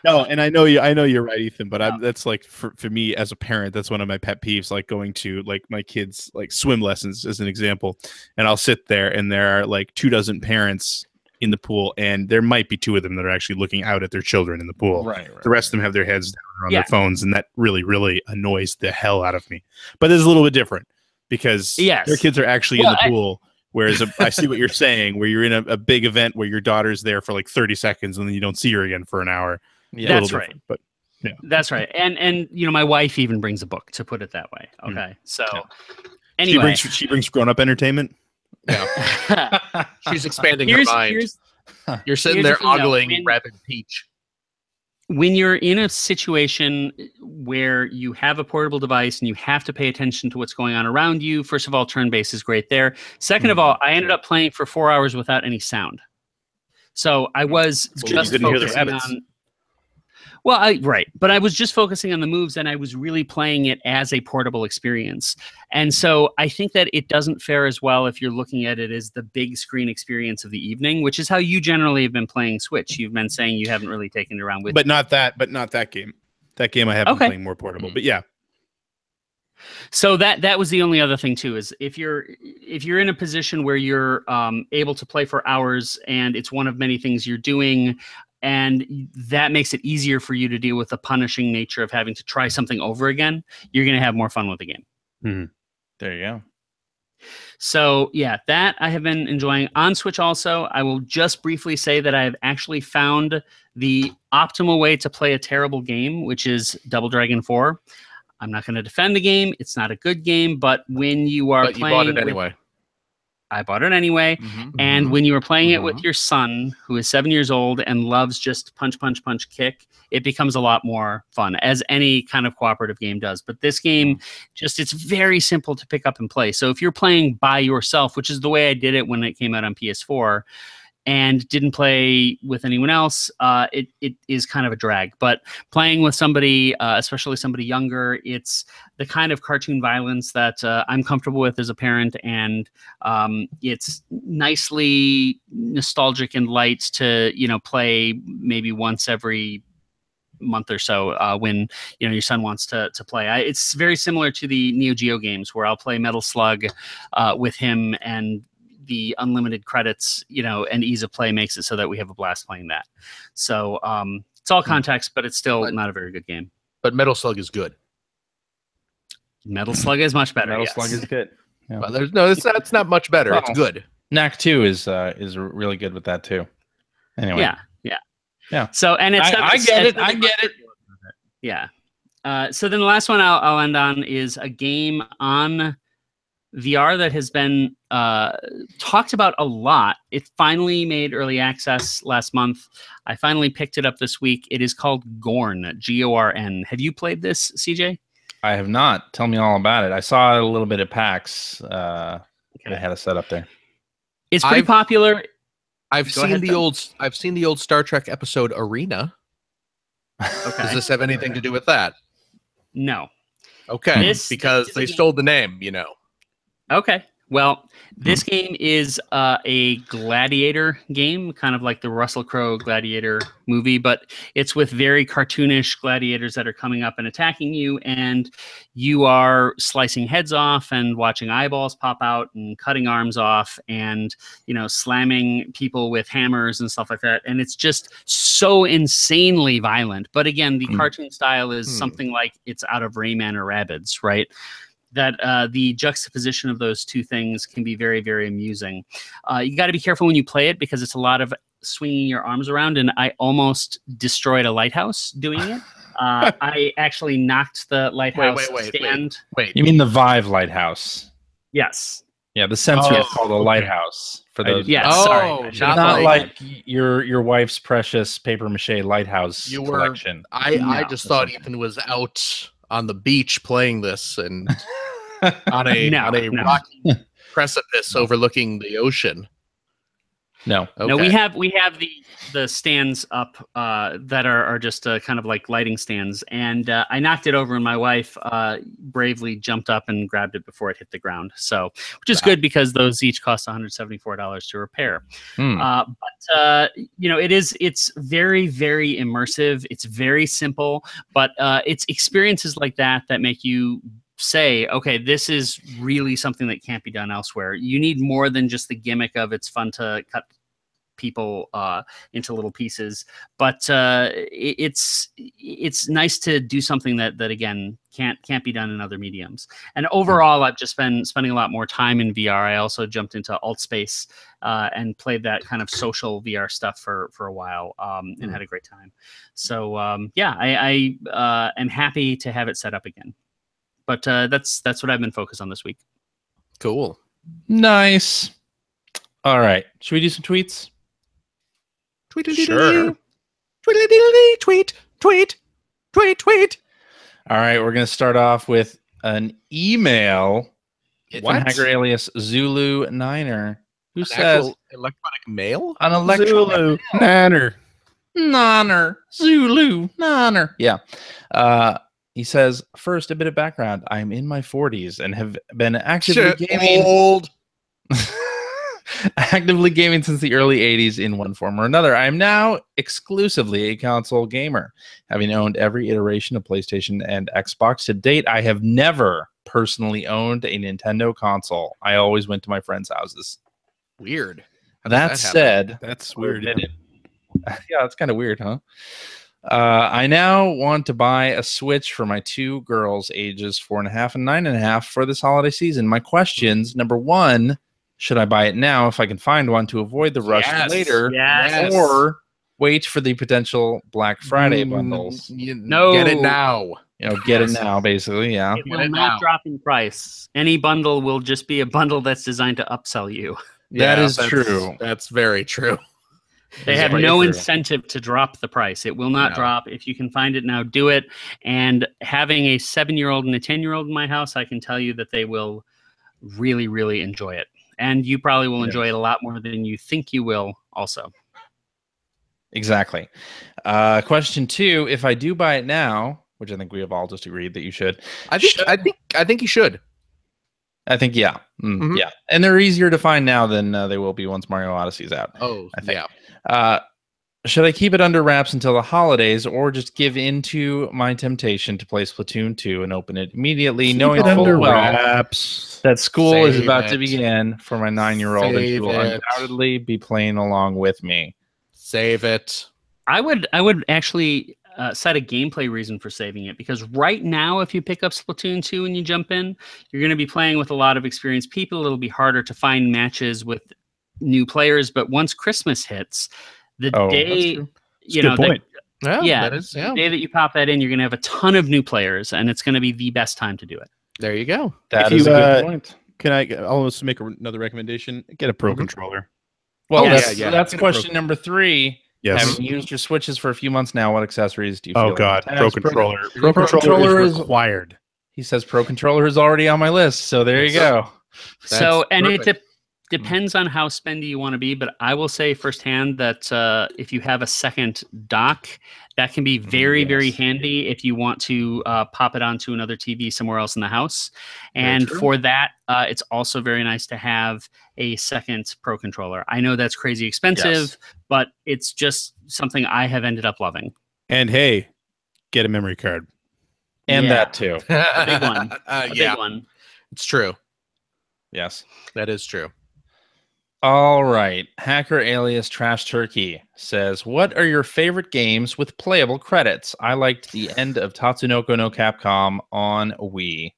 Speaker 2: No, and I know you're right, Ethan. But that's like for me as a parent, that's one of my pet peeves. Like going to like my kids' like swim lessons as an example, and I'll sit there and there are like 24 parents in the pool, and there might be 2 of them that are actually looking out at their children in the pool.
Speaker 1: Right.
Speaker 2: The rest of them have their heads down or on their phones, and that really, really annoys the hell out of me. But it's a little bit different because their kids are actually in the pool. Whereas I see what you're saying, where you're in a big event where your daughter's there for like 30 seconds and then you don't see her again for an hour.
Speaker 1: Yeah,
Speaker 4: that's right.
Speaker 2: But yeah,
Speaker 4: that's right. And you know, my wife even brings a book, to put it that way. Okay, so anyway,
Speaker 2: she brings grown-up entertainment.
Speaker 3: Yeah. She's expanding her mind. You're sitting there ogling Rabbid Peach.
Speaker 4: When you're in a situation where you have a portable device and you have to pay attention to what's going on around you, first of all, turn-based is great there. Second of all, I ended up playing for 4 hours without any sound. So I was just focusing on... Well, but I was just focusing on the moves, and I was really playing it as a portable experience. And so I think that it doesn't fare as well if you're looking at it as the big screen experience of the evening, which is how you generally have been playing Switch. You've been saying you haven't really taken it around with you.
Speaker 2: But not that game. That game I have been playing more portable. But yeah.
Speaker 4: So that was the only other thing too, is if you're in a position where you're able to play for hours and it's one of many things you're doing, and that makes it easier for you to deal with the punishing nature of having to try something over again, you're going to have more fun with the game.
Speaker 2: Mm-hmm.
Speaker 1: There you go.
Speaker 4: So yeah, that I have been enjoying. On Switch also, I will just briefly say that I have actually found the optimal way to play a terrible game, which is Double Dragon 4. I'm not going to defend the game. It's not a good game, but when you are playing...
Speaker 3: you bought it anyway.
Speaker 4: I bought it anyway. And when you were playing it with your son, who is 7 years old and loves just punch, punch, punch, kick, it becomes a lot more fun, as any kind of cooperative game does. But this game, it's very simple to pick up and play. So if you're playing by yourself, which is the way I did it when it came out on PS4, and didn't play with anyone else, it is kind of a drag. But playing with somebody, especially somebody younger, it's the kind of cartoon violence that I'm comfortable with as a parent, and it's nicely nostalgic and light to play maybe once every month or so when your son wants to play. It's very similar to the Neo Geo games, where I'll play Metal Slug with him, and the unlimited credits, and ease of play makes it so that we have a blast playing that. So it's all context, but it's still not a very good game.
Speaker 3: But Metal Slug is good.
Speaker 4: Metal Slug is much better.
Speaker 1: Metal Slug is good. Yeah.
Speaker 3: Well, that's not much better. It's good.
Speaker 1: Knack 2 is really good with that too. Anyway.
Speaker 4: Yeah. So, and it's
Speaker 1: I get it.
Speaker 4: Yeah. So then the last one I'll end on is a game on VR that has been talked about a lot. It finally made early access last month. I finally picked it up this week. It is called Gorn, Gorn. Have you played this, CJ?
Speaker 1: I have not. Tell me all about it. I saw it a little bit at PAX. I had a setup there.
Speaker 4: It's pretty popular.
Speaker 3: I've
Speaker 4: Go ahead,
Speaker 3: I've seen the old Star Trek episode Arena.
Speaker 4: Okay.
Speaker 3: Does this have anything to do with that?
Speaker 4: No.
Speaker 3: Okay,
Speaker 4: This
Speaker 3: because
Speaker 4: is a
Speaker 3: they
Speaker 4: game-
Speaker 3: stole the name, you know.
Speaker 4: Okay. Well, this game is a gladiator game, kind of like the Russell Crowe gladiator movie, but it's with very cartoonish gladiators that are coming up and attacking you, and you are slicing heads off and watching eyeballs pop out and cutting arms off and, you know, slamming people with hammers and stuff like that. And it's just so insanely violent. But again, the cartoon style is something like it's out of Rayman or Rabbids, right? That the juxtaposition of those two things can be very, very amusing. You got to be careful when you play it because it's a lot of swinging your arms around, and I almost destroyed a lighthouse doing it. I actually knocked the lighthouse stand.
Speaker 3: Wait.
Speaker 1: You mean the Vive Lighthouse?
Speaker 4: Yes.
Speaker 1: Yeah, the sensor is
Speaker 3: Oh,
Speaker 1: called a
Speaker 3: okay.
Speaker 1: lighthouse. For those,
Speaker 4: Yeah,
Speaker 3: Oh,
Speaker 4: sorry. I should have
Speaker 3: not
Speaker 1: not
Speaker 4: clarified.
Speaker 1: like your wife's precious paper mache lighthouse
Speaker 3: You were-
Speaker 1: collection.
Speaker 3: I
Speaker 4: No.
Speaker 3: just thought Ethan was out on the beach playing this and on a
Speaker 4: No.
Speaker 3: rocky precipice overlooking the ocean.
Speaker 1: No.
Speaker 3: Okay.
Speaker 4: No, we have the stands up that are just kind of like lighting stands, and I knocked it over, and my wife bravely jumped up and grabbed it before it hit the ground. So, which is good because those each cost $174 to repair. But you know, it's very, very immersive. It's very simple, but it's experiences like that make you say, okay, this is really something that can't be done elsewhere. You need more than just the gimmick of it's fun to cut people into little pieces, but it's nice to do something that again can't be done in other mediums. And overall, I've just been spending a lot more time in VR. I also jumped into Altspace and played that kind of social VR stuff for a while and had a great time. So yeah, I am happy to have it set up again. But that's what I've been focused on this week.
Speaker 3: Cool.
Speaker 1: Nice. All right. Should we do some tweets?
Speaker 3: Sure. Tweet.
Speaker 1: All right. We're going to start off with an email from
Speaker 3: What?
Speaker 1: hacker alias Zulu Niner, who
Speaker 3: An
Speaker 1: says
Speaker 3: actual electronic mail?
Speaker 1: an electronic
Speaker 2: Zulu Nanner.
Speaker 1: Niner. Zulu Niner. Yeah. He says, first, a bit of background. I'm in my 40s and have been actively gaming.
Speaker 3: Old.
Speaker 1: Actively gaming since the early 80s in one form or another. I am now exclusively a console gamer. Having owned every iteration of PlayStation and Xbox to date, I have never personally owned a Nintendo console. I always went to my friends' houses.
Speaker 3: Weird.
Speaker 1: That said,
Speaker 2: That's weird. Yeah.
Speaker 1: yeah, that's kind of weird, huh? I now want to buy a Switch for my two girls, ages 4.5 and 9.5, for this holiday season. My questions: number one, should I buy it now if I can find one to avoid the rush later,
Speaker 4: Yes.
Speaker 1: or wait for the potential Black Friday bundles?
Speaker 4: No.
Speaker 3: Get it now.
Speaker 1: You know, get it now, basically. Yeah.
Speaker 4: It will
Speaker 3: Get it
Speaker 4: not
Speaker 3: now.
Speaker 4: drop in price. Any bundle will just be a bundle that's designed to upsell you.
Speaker 1: That is
Speaker 3: that's
Speaker 1: true.
Speaker 3: That's very true.
Speaker 4: They have
Speaker 1: Exactly.
Speaker 4: no
Speaker 1: True.
Speaker 4: incentive to drop the price. It will not
Speaker 3: No.
Speaker 4: drop. If you can find it now, do it. And having a 7-year-old and a 10-year-old in my house, I can tell you that they will really, really enjoy it. And you probably will enjoy it a lot more than you think you will also.
Speaker 1: Exactly. Question two: if I do buy it now, which I think we have all just agreed that you should.
Speaker 3: I think you should.
Speaker 1: I think yeah,
Speaker 3: Mhm.
Speaker 1: yeah, and they're easier to find now than they will be once Mario Odyssey's out.
Speaker 3: Oh,
Speaker 1: I think.
Speaker 3: yeah.
Speaker 1: Should I keep it under wraps until the holidays, or just give in to my temptation to play Splatoon 2 and open it immediately, knowing full well
Speaker 2: wraps.
Speaker 1: that school is
Speaker 3: Save
Speaker 1: about to
Speaker 3: it.
Speaker 1: begin for my 9-year-old, and she
Speaker 3: Save
Speaker 1: will
Speaker 3: it.
Speaker 1: undoubtedly be playing along with me?
Speaker 3: Save it.
Speaker 4: I would actually cite a gameplay reason for saving it, because right now, if you pick up Splatoon 2 and you jump in, you're going to be playing with a lot of experienced people. It'll be harder to find matches with new players. But once Christmas hits, the day,
Speaker 1: true.
Speaker 4: you
Speaker 2: a
Speaker 4: know,
Speaker 2: good point.
Speaker 3: That is,
Speaker 4: the day that you pop that in, you're going to have a ton of new players, and it's going to be the best time to do it.
Speaker 3: There you go.
Speaker 1: That
Speaker 2: If
Speaker 1: is
Speaker 2: you,
Speaker 1: a good point.
Speaker 2: Can I almost make another recommendation? Get a Pro controller.
Speaker 1: Well,
Speaker 4: Yes.
Speaker 1: that's question number 3.
Speaker 2: Yes.
Speaker 1: Having used your Switches for a few months now, what accessories do you feel?
Speaker 2: Oh God,
Speaker 1: like-
Speaker 2: Pro controller.
Speaker 1: Pro
Speaker 2: Pro controller
Speaker 1: controller
Speaker 2: is
Speaker 1: is-
Speaker 2: required.
Speaker 1: He says Pro controller is already on my list, so there you go.
Speaker 4: So, and
Speaker 3: perfect.
Speaker 4: depends on how spendy you want to be, but I will say firsthand that if you have a second dock, that can be very, very
Speaker 1: Yes.
Speaker 4: handy if you want to pop it onto another TV somewhere else in the house.
Speaker 3: Very
Speaker 4: And
Speaker 3: true.
Speaker 4: for that, it's also very nice to have a second Pro controller. I know that's crazy expensive, but it's just something I have ended up loving.
Speaker 2: And hey, get a memory card.
Speaker 1: And
Speaker 4: Yeah.
Speaker 1: that too.
Speaker 4: A big one. A
Speaker 3: Yeah,
Speaker 4: big one.
Speaker 3: it's true.
Speaker 1: Yes.
Speaker 3: That is true.
Speaker 1: All right. Hacker alias Trash Turkey says, what are your favorite games with playable credits? I liked the end of Tatsunoko no Capcom on Wii.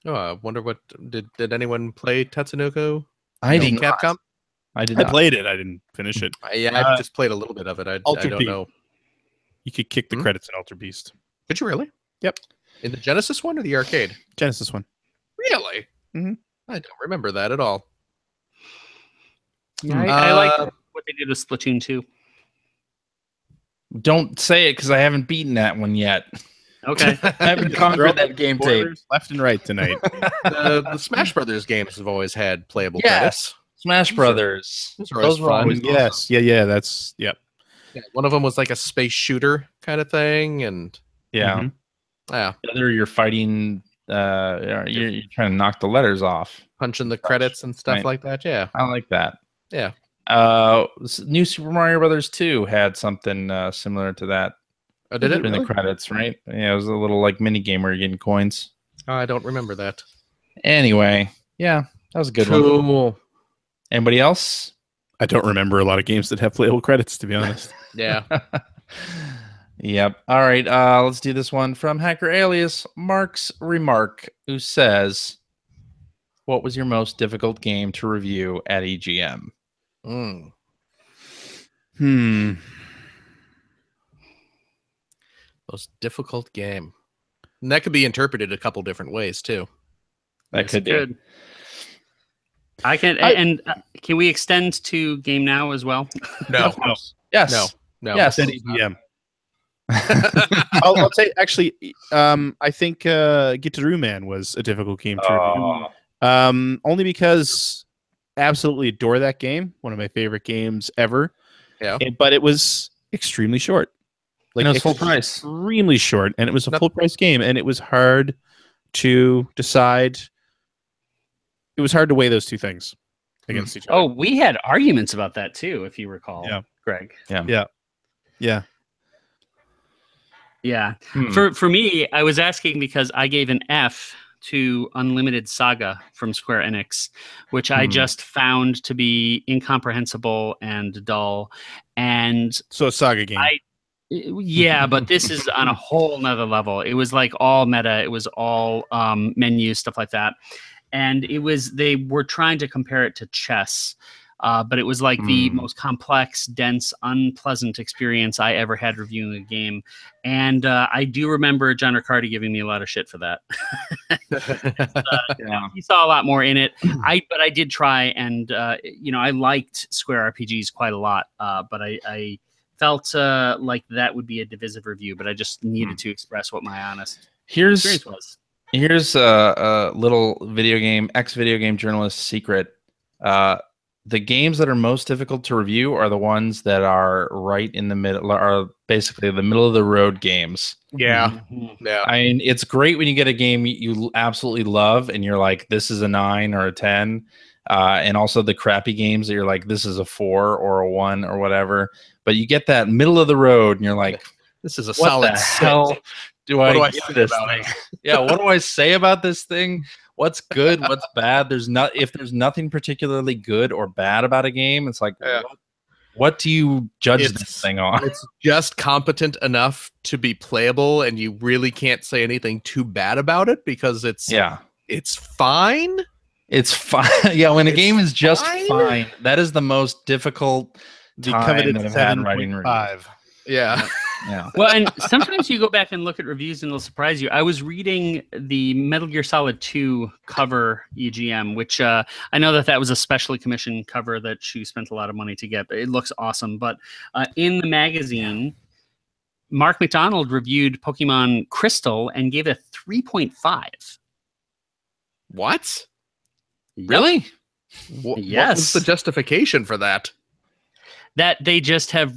Speaker 3: Oh, I wonder what did anyone play Tatsunoko?
Speaker 1: I
Speaker 3: No,
Speaker 1: did not.
Speaker 3: Capcom.
Speaker 1: I did
Speaker 2: I
Speaker 1: not.
Speaker 2: played it. I didn't finish it.
Speaker 3: I just played a little bit of it. I
Speaker 2: Altered
Speaker 3: don't
Speaker 2: Beast.
Speaker 3: know.
Speaker 2: You could kick the
Speaker 3: Hmm?
Speaker 2: credits in Altered Beast.
Speaker 3: Did you really?
Speaker 2: Yep.
Speaker 3: In the Genesis one or the arcade?
Speaker 2: Genesis one.
Speaker 3: Really?
Speaker 2: Mhm.
Speaker 3: I don't remember that at all.
Speaker 4: Yeah, I like what they did with Splatoon 2.
Speaker 1: Don't say it because I haven't beaten that one yet.
Speaker 4: Okay.
Speaker 1: I haven't conquered that game tape.
Speaker 2: Spoilers left and right tonight.
Speaker 3: The Smash Brothers games have always had playable
Speaker 1: Yes.
Speaker 3: credits.
Speaker 1: Smash Brothers.
Speaker 3: Those are always
Speaker 1: were
Speaker 3: fun.
Speaker 1: always
Speaker 2: Yes. Yeah. That's yep.
Speaker 3: Yeah, one of them was like a space shooter kind of thing, and
Speaker 1: Yeah.
Speaker 2: Mhm.
Speaker 3: yeah,
Speaker 1: The other, you're fighting. You're trying to knock the letters off.
Speaker 3: punching the credits and stuff
Speaker 1: Right.
Speaker 3: like that. Yeah,
Speaker 1: I like that.
Speaker 3: yeah.
Speaker 1: New Super Mario Brothers 2 had something similar to that.
Speaker 3: Oh, did it?
Speaker 1: in
Speaker 3: Really?
Speaker 1: the credits, right? Yeah, it was a little like mini game where you're getting coins.
Speaker 3: Oh, I don't remember that.
Speaker 1: Anyway, yeah, that was a good one.
Speaker 3: Cool.
Speaker 1: Anybody else?
Speaker 2: I don't remember a lot of games that have playable credits, to be honest.
Speaker 3: Yeah.
Speaker 1: Yep. All right. Let's do this one from Hacker Alias Mark's Remark, who says, "What was your most difficult game to review at EGM?"
Speaker 3: Mm. Most difficult game. And that could be interpreted a couple different ways too.
Speaker 1: That
Speaker 4: Yes,
Speaker 1: could be.
Speaker 4: good. I can and can we extend to Game Now as well?
Speaker 3: No.
Speaker 2: No.
Speaker 1: Yes.
Speaker 3: No.
Speaker 1: Yes.
Speaker 2: At EGM. I'll say actually, I think Gitaru Man was a difficult game to review.
Speaker 1: Oh,
Speaker 2: Only because I absolutely adore that game. One of my favorite games ever.
Speaker 3: Yeah.
Speaker 2: But it was extremely short.
Speaker 1: and it was full price.
Speaker 2: Extremely short, and it was a
Speaker 3: Yep.
Speaker 2: full price game, and it was hard to decide. It was hard to weigh those two things against each other.
Speaker 4: Oh, we had arguments about that too, if you recall.
Speaker 2: Yeah.
Speaker 4: Greg.
Speaker 2: Yeah.
Speaker 4: Yeah.
Speaker 1: Hmm.
Speaker 4: For me, I was asking because I gave an F to Unlimited Saga from Square Enix, which I just found to be incomprehensible and dull. And
Speaker 2: So a saga game.
Speaker 4: yeah, but this is on a whole nother level. It was like all meta. It was all menu stuff like that. And they were trying to compare it to chess. But it was like the most complex, dense, unpleasant experience I ever had reviewing a game. And I do remember John Riccardi giving me a lot of shit for that.
Speaker 1: Yeah.
Speaker 4: He saw a lot more in it. But I did try, and I liked Square RPGs quite a lot. But I felt like that would be a divisive review. But I just needed to express what my honest experience was.
Speaker 1: Here's a little video game journalist secret. The games that are most difficult to review are the ones that are right in the middle, are basically the middle of the road games.
Speaker 3: Yeah.
Speaker 4: Mhm.
Speaker 3: Yeah.
Speaker 1: I mean, it's great when you get a game you absolutely love and you're like, this is a 9 or a 10. And also the crappy games that you're like, this is a 4 or a 1 or whatever. But you get that middle of the road and you're like,
Speaker 3: This is a
Speaker 1: what
Speaker 3: solid
Speaker 1: the
Speaker 3: six.
Speaker 1: hell do
Speaker 3: What do
Speaker 1: I
Speaker 3: I
Speaker 1: give
Speaker 3: say
Speaker 1: this
Speaker 3: about
Speaker 1: thing? Yeah, what do I say about this thing? What's good? What's bad? If there's nothing particularly good or bad about a game, it's like,
Speaker 3: Yeah.
Speaker 1: what do you judge
Speaker 3: It's-
Speaker 1: this thing on?
Speaker 3: It's just competent enough to be playable, and you really can't say anything too bad about it because it's fine.
Speaker 1: It's fine. Yeah, when a
Speaker 3: It's
Speaker 1: game is just
Speaker 3: fine.
Speaker 1: fine, that is the most difficult
Speaker 2: The
Speaker 1: time
Speaker 2: coveted
Speaker 1: that I've had writing reviews.
Speaker 2: 7.5.
Speaker 3: Yeah.
Speaker 1: Yeah.
Speaker 4: Well, and sometimes you go back and look at reviews and they'll surprise you. I was reading the Metal Gear Solid 2 cover EGM, which I know that was a specially commissioned cover that Shu spent a lot of money to get, but it looks awesome. But in the magazine, Mark McDonald reviewed Pokemon Crystal and gave it a 3.5.
Speaker 3: What?
Speaker 1: Really?
Speaker 3: What
Speaker 4: Yes.
Speaker 3: was the justification for that?
Speaker 4: That they just have,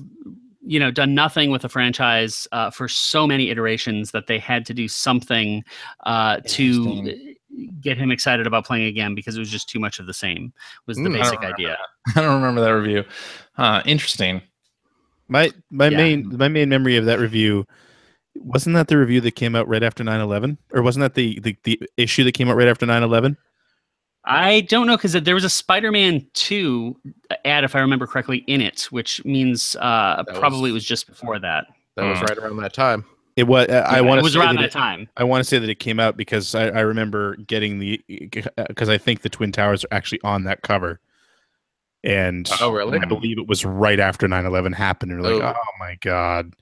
Speaker 4: done nothing with the franchise for so many iterations that they had to do something to get him excited about playing again, because it was just too much of the same, was the basic idea.
Speaker 1: I don't remember that review. Interesting.
Speaker 2: My main memory of that review, wasn't that the review that came out right after 9/11, or wasn't that the issue that came out right after 9/11?
Speaker 4: I don't know, because there was a Spider-Man 2 ad, if I remember correctly, in it, which means probably it was just before that.
Speaker 3: That was right around that time.
Speaker 2: It was.
Speaker 4: It was around that time.
Speaker 2: I want to say that it came out because I remember getting because I think the Twin Towers are actually on that cover, and
Speaker 3: Oh, really?
Speaker 2: I believe it was right after 9/11 happened, and we're like, oh my god.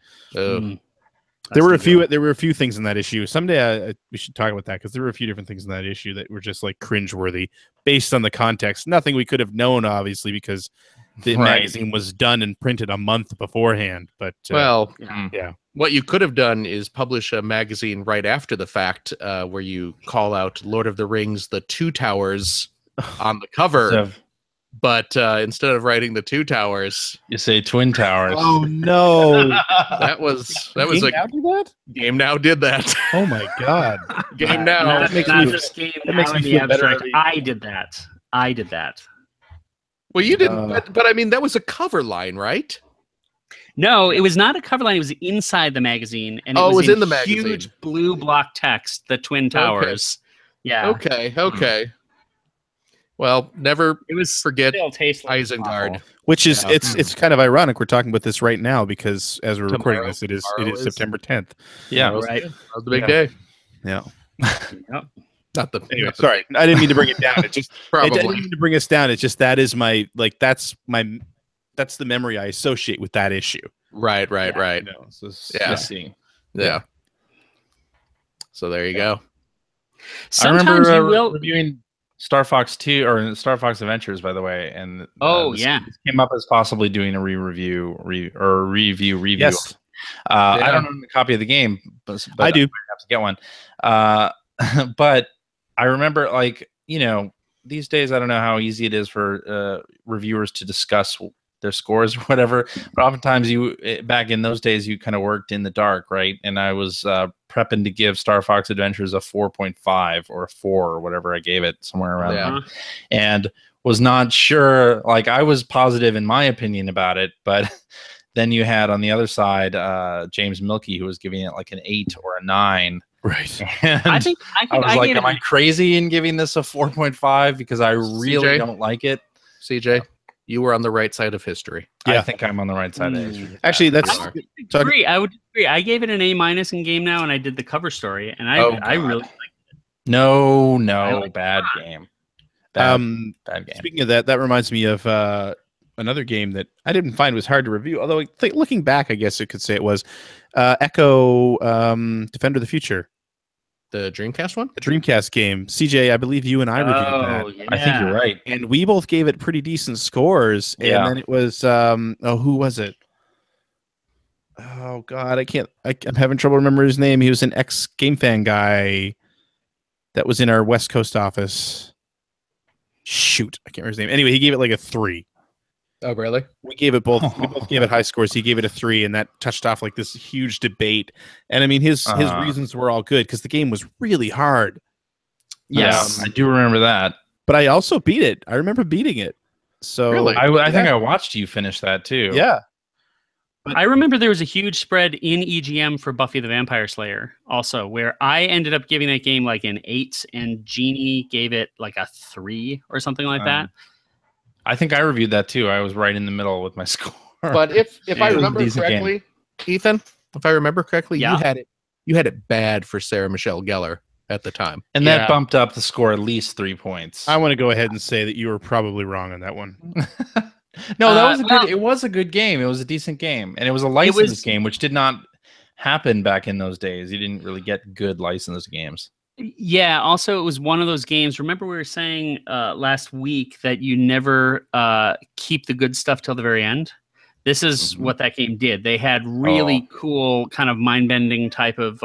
Speaker 2: There were a few things in that issue. Someday we should talk about that, because there were a few different things in that issue that were just like cringeworthy based on the context. Nothing we could have known, obviously, because the magazine was done and printed a month beforehand. But yeah,
Speaker 3: what you could have done is publish a magazine right after the fact, where you call out Lord of the Rings: The Two Towers on the cover. But instead of writing the Two Towers,
Speaker 1: you say Twin Towers.
Speaker 2: Oh no!
Speaker 3: that was
Speaker 2: Game
Speaker 3: a
Speaker 2: Now did that?
Speaker 3: Game Now did that.
Speaker 2: Oh my god!
Speaker 3: Game Now.
Speaker 4: Not just Game Now in the abstract.
Speaker 2: already.
Speaker 4: I did that.
Speaker 3: Well, you didn't, but I mean, that was a cover line, right?
Speaker 4: No, it was not a cover line. It was inside the magazine, and it was
Speaker 3: in the magazine.
Speaker 4: Huge blue block text, the Twin Towers. Yeah.
Speaker 3: Okay. Well, never forget
Speaker 4: still tastes like
Speaker 3: Isengard.
Speaker 4: awful.
Speaker 2: Which is it's kind of ironic we're talking about this right now, because as we're recording this, it is September 10th.
Speaker 1: Yeah,
Speaker 4: right.
Speaker 3: That was the big day.
Speaker 2: Yeah.
Speaker 4: Yep.
Speaker 3: Not the
Speaker 2: Anyway, sorry, I didn't mean to bring it down. It just I
Speaker 3: Probably.
Speaker 2: didn't mean to bring us down. It's just that's the memory I associate with that issue.
Speaker 3: Right.
Speaker 2: No, so
Speaker 3: Yeah. So there you go.
Speaker 4: Sometimes
Speaker 1: I remember
Speaker 4: you will
Speaker 1: reviewing Star Fox 2 or Star Fox Adventures, by the way, and this came up as possibly doing a review.
Speaker 2: Yes.
Speaker 1: I don't own a copy of the game, but
Speaker 2: I do.
Speaker 1: I have to get one. But I remember, these days, I don't know how easy it is for reviewers to discuss their scores or whatever, but oftentimes back in those days, you kind of worked in the dark, right? And I was prepping to give Star Fox Adventures a 4.5 or a 4 or whatever I gave it, somewhere around there, and was not sure. Like, I was positive in my opinion about it, but then you had on the other side James Milkey, who was giving it like an 8 or a 9.
Speaker 2: Right.
Speaker 1: And
Speaker 4: I think
Speaker 1: I was like, am I crazy in giving this a 4.5 because I really don't like it?
Speaker 3: CJ, you were on the right side of history.
Speaker 1: I think I'm on the right side of history.
Speaker 2: Actually,
Speaker 4: I would agree. I gave it an A- in Game Now, and I did the cover story, and I really liked it.
Speaker 1: No, bad game. Bad game.
Speaker 2: Speaking of that reminds me of another game that I didn't find was hard to review. Although, looking back, I guess it could say it was Echo Defender of the Future.
Speaker 3: The Dreamcast one?
Speaker 2: The Dreamcast game. CJ, I believe you and I reviewed that.
Speaker 4: Yeah.
Speaker 1: I think you're right.
Speaker 2: And we both gave it pretty decent scores.
Speaker 1: Yeah.
Speaker 2: And then it was, who was it? Oh, God, I'm having trouble remembering his name. He was an ex-Game Fan guy that was in our West Coast office. Shoot, I can't remember his name. Anyway, he gave it like a 3.
Speaker 3: Oh, really?
Speaker 2: We gave it both. We both gave it high scores. He gave it a 3, and that touched off like this huge debate. And I mean, his reasons were all good because the game was really hard.
Speaker 1: Yes, I do remember that.
Speaker 2: But I also beat it. I remember beating it. So
Speaker 3: Really?
Speaker 1: I think I watched you finish that too.
Speaker 2: Yeah.
Speaker 4: I remember there was a huge spread in EGM for Buffy the Vampire Slayer also, where I ended up giving that game like an 8, and Jeannie gave it like a 3 or something like that.
Speaker 1: I think I reviewed that too. I was right in the middle with my score.
Speaker 3: But if I remember correctly, Ethan, if I remember correctly, you had it bad for Sarah Michelle Gellar at the time.
Speaker 1: And that bumped up the score at least 3 points.
Speaker 2: I want to go ahead and say that you were probably wrong on that one.
Speaker 1: No, that was it was a good game. It was a decent game. And it was a licensed game, which did not happen back in those days. You didn't really get good licensed games.
Speaker 4: Yeah, also it was one of those games. Remember we were saying last week that you never keep the good stuff till the very end? This is what that game did. They had really cool kind of mind-bending type of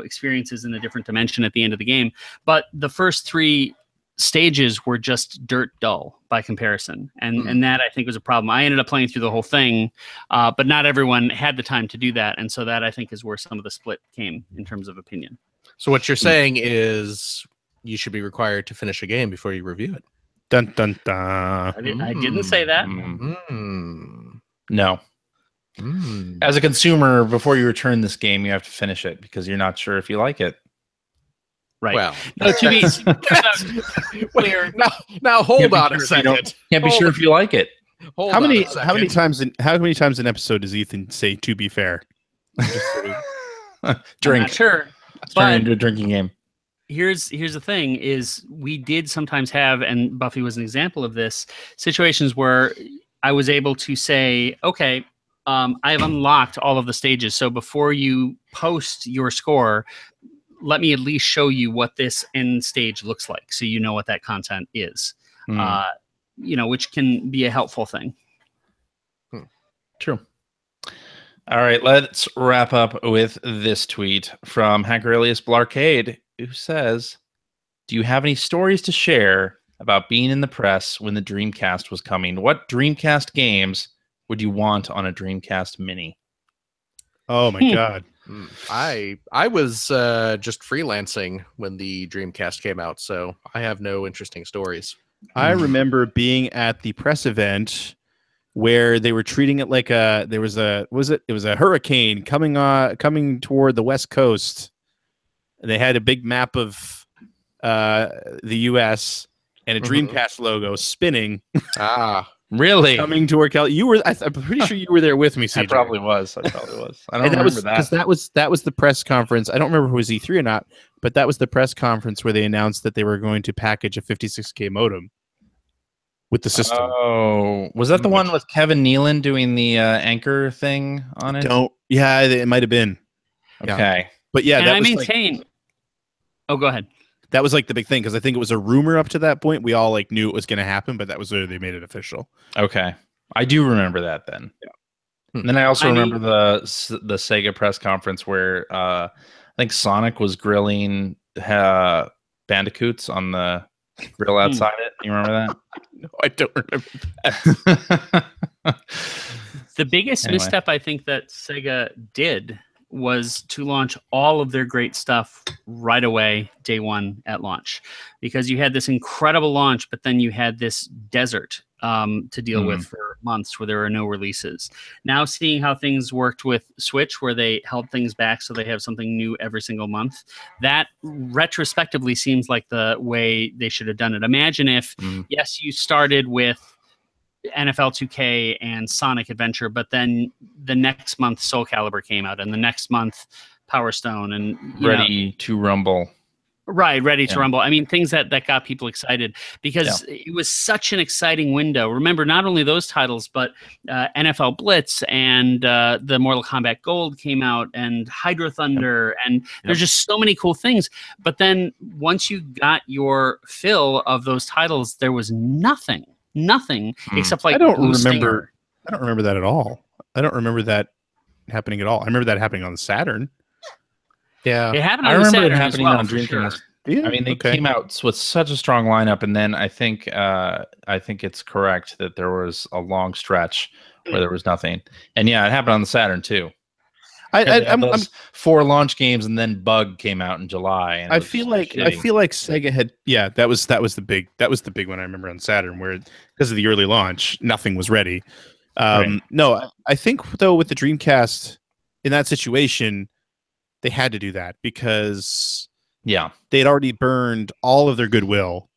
Speaker 4: experiences in a different dimension at the end of the game. But the first 3 stages were just dirt dull by comparison. And that I think was a problem. I ended up playing through the whole thing, but not everyone had the time to do that. And so that I think is where some of the split came in terms of opinion.
Speaker 3: So what you're saying is you should be required to finish a game before you review it.
Speaker 2: Dun dun dun.
Speaker 4: I didn't say that.
Speaker 1: No. As a consumer, before you return this game, you have to finish it because you're not sure if you like it.
Speaker 4: Right.
Speaker 3: Well,
Speaker 4: No, to be
Speaker 3: clear. Now hold on a second.
Speaker 1: Can't be sure if you like it.
Speaker 3: Hold
Speaker 2: How
Speaker 3: on
Speaker 2: many
Speaker 3: a second.
Speaker 2: times an episode does Ethan say "to be fair"?
Speaker 1: Drink.
Speaker 4: I'm not sure.
Speaker 1: Turn it into a drinking game.
Speaker 4: Here's the thing is we did sometimes have, and Buffy was an example of this, situations where I was able to say, okay, I have unlocked all of the stages. So before you post your score, let me at least show you what this end stage looks like. So you know what that content is, which can be a helpful thing.
Speaker 1: True. All right, let's wrap up with this tweet from Hackerilius Blarcade, who says, do you have any stories to share about being in the press when the Dreamcast was coming? What Dreamcast games would you want on a Dreamcast Mini?
Speaker 2: Oh my god.
Speaker 3: I was just freelancing when the Dreamcast came out, so I have no interesting stories.
Speaker 2: I remember being at the press event where they were treating it like it was a hurricane coming toward the West Coast. They had a big map of the US and a Dreamcast logo spinning.
Speaker 1: Really?
Speaker 2: Coming toward Cal. I'm pretty sure you were there with me, CJ.
Speaker 1: I probably was. I don't
Speaker 2: and
Speaker 1: remember that.
Speaker 2: Because that was the press conference. I don't remember if it was E3 or not, but that was the press conference where they announced that they were going to package a 56K modem with the system.
Speaker 1: Oh, was that the one with Kevin Nealon doing the anchor thing on it?
Speaker 2: Yeah, it might have been.
Speaker 1: Okay.
Speaker 2: Yeah. But yeah,
Speaker 4: And
Speaker 2: that
Speaker 4: I
Speaker 2: was
Speaker 4: maintain. Oh, go ahead.
Speaker 2: that was like the big thing because I think it was a rumor up to that point. We all like knew it was going to happen, but that was where they made it official.
Speaker 1: Okay. I do remember that then. Yeah. And then I also remember the Sega press conference where I think Sonic was grilling bandicoots on the grill outside it. You remember that?
Speaker 2: No, I don't remember that.
Speaker 4: The biggest misstep I think that Sega did was to launch all of their great stuff right away, day one at launch, because you had this incredible launch, but then you had this desert to deal with for months where there were no releases. Now seeing how things worked with Switch, where they held things back so they have something new every single month, that retrospectively seems like the way they should have done it. Imagine if, yes, you started with NFL 2K and Sonic Adventure, but then the next month Soul Calibur came out, and the next month Power Stone, and
Speaker 1: Ready to Rumble.
Speaker 4: Right, Ready to Rumble. I mean, things that got people excited because it was such an exciting window. Remember, not only those titles, but NFL Blitz and the Mortal Kombat Gold came out, and Hydro Thunder, and there's just so many cool things. But then once you got your fill of those titles, there was nothing except like
Speaker 2: I don't
Speaker 4: Blue
Speaker 2: remember.
Speaker 4: Stinger.
Speaker 2: I don't remember that at all. I don't remember that happening at all. I remember that happening on the Saturn.
Speaker 3: Yeah,
Speaker 4: It happened
Speaker 1: I
Speaker 4: on the
Speaker 1: remember it
Speaker 4: Saturn
Speaker 1: happening
Speaker 4: as well,
Speaker 1: on
Speaker 4: for
Speaker 1: Dreamcast.
Speaker 4: sure.
Speaker 1: I mean, they came out with such a strong lineup, and then I think it's correct that there was a long stretch where there was nothing. And yeah, it happened on the Saturn too. I'm 4 launch games, and then Bug came out in July. And
Speaker 2: I feel like Sega had that was the big one I remember on Saturn, where because of the early launch, nothing was ready. No, I think though with the Dreamcast in that situation, they had to do that because they'd already burned all of their goodwill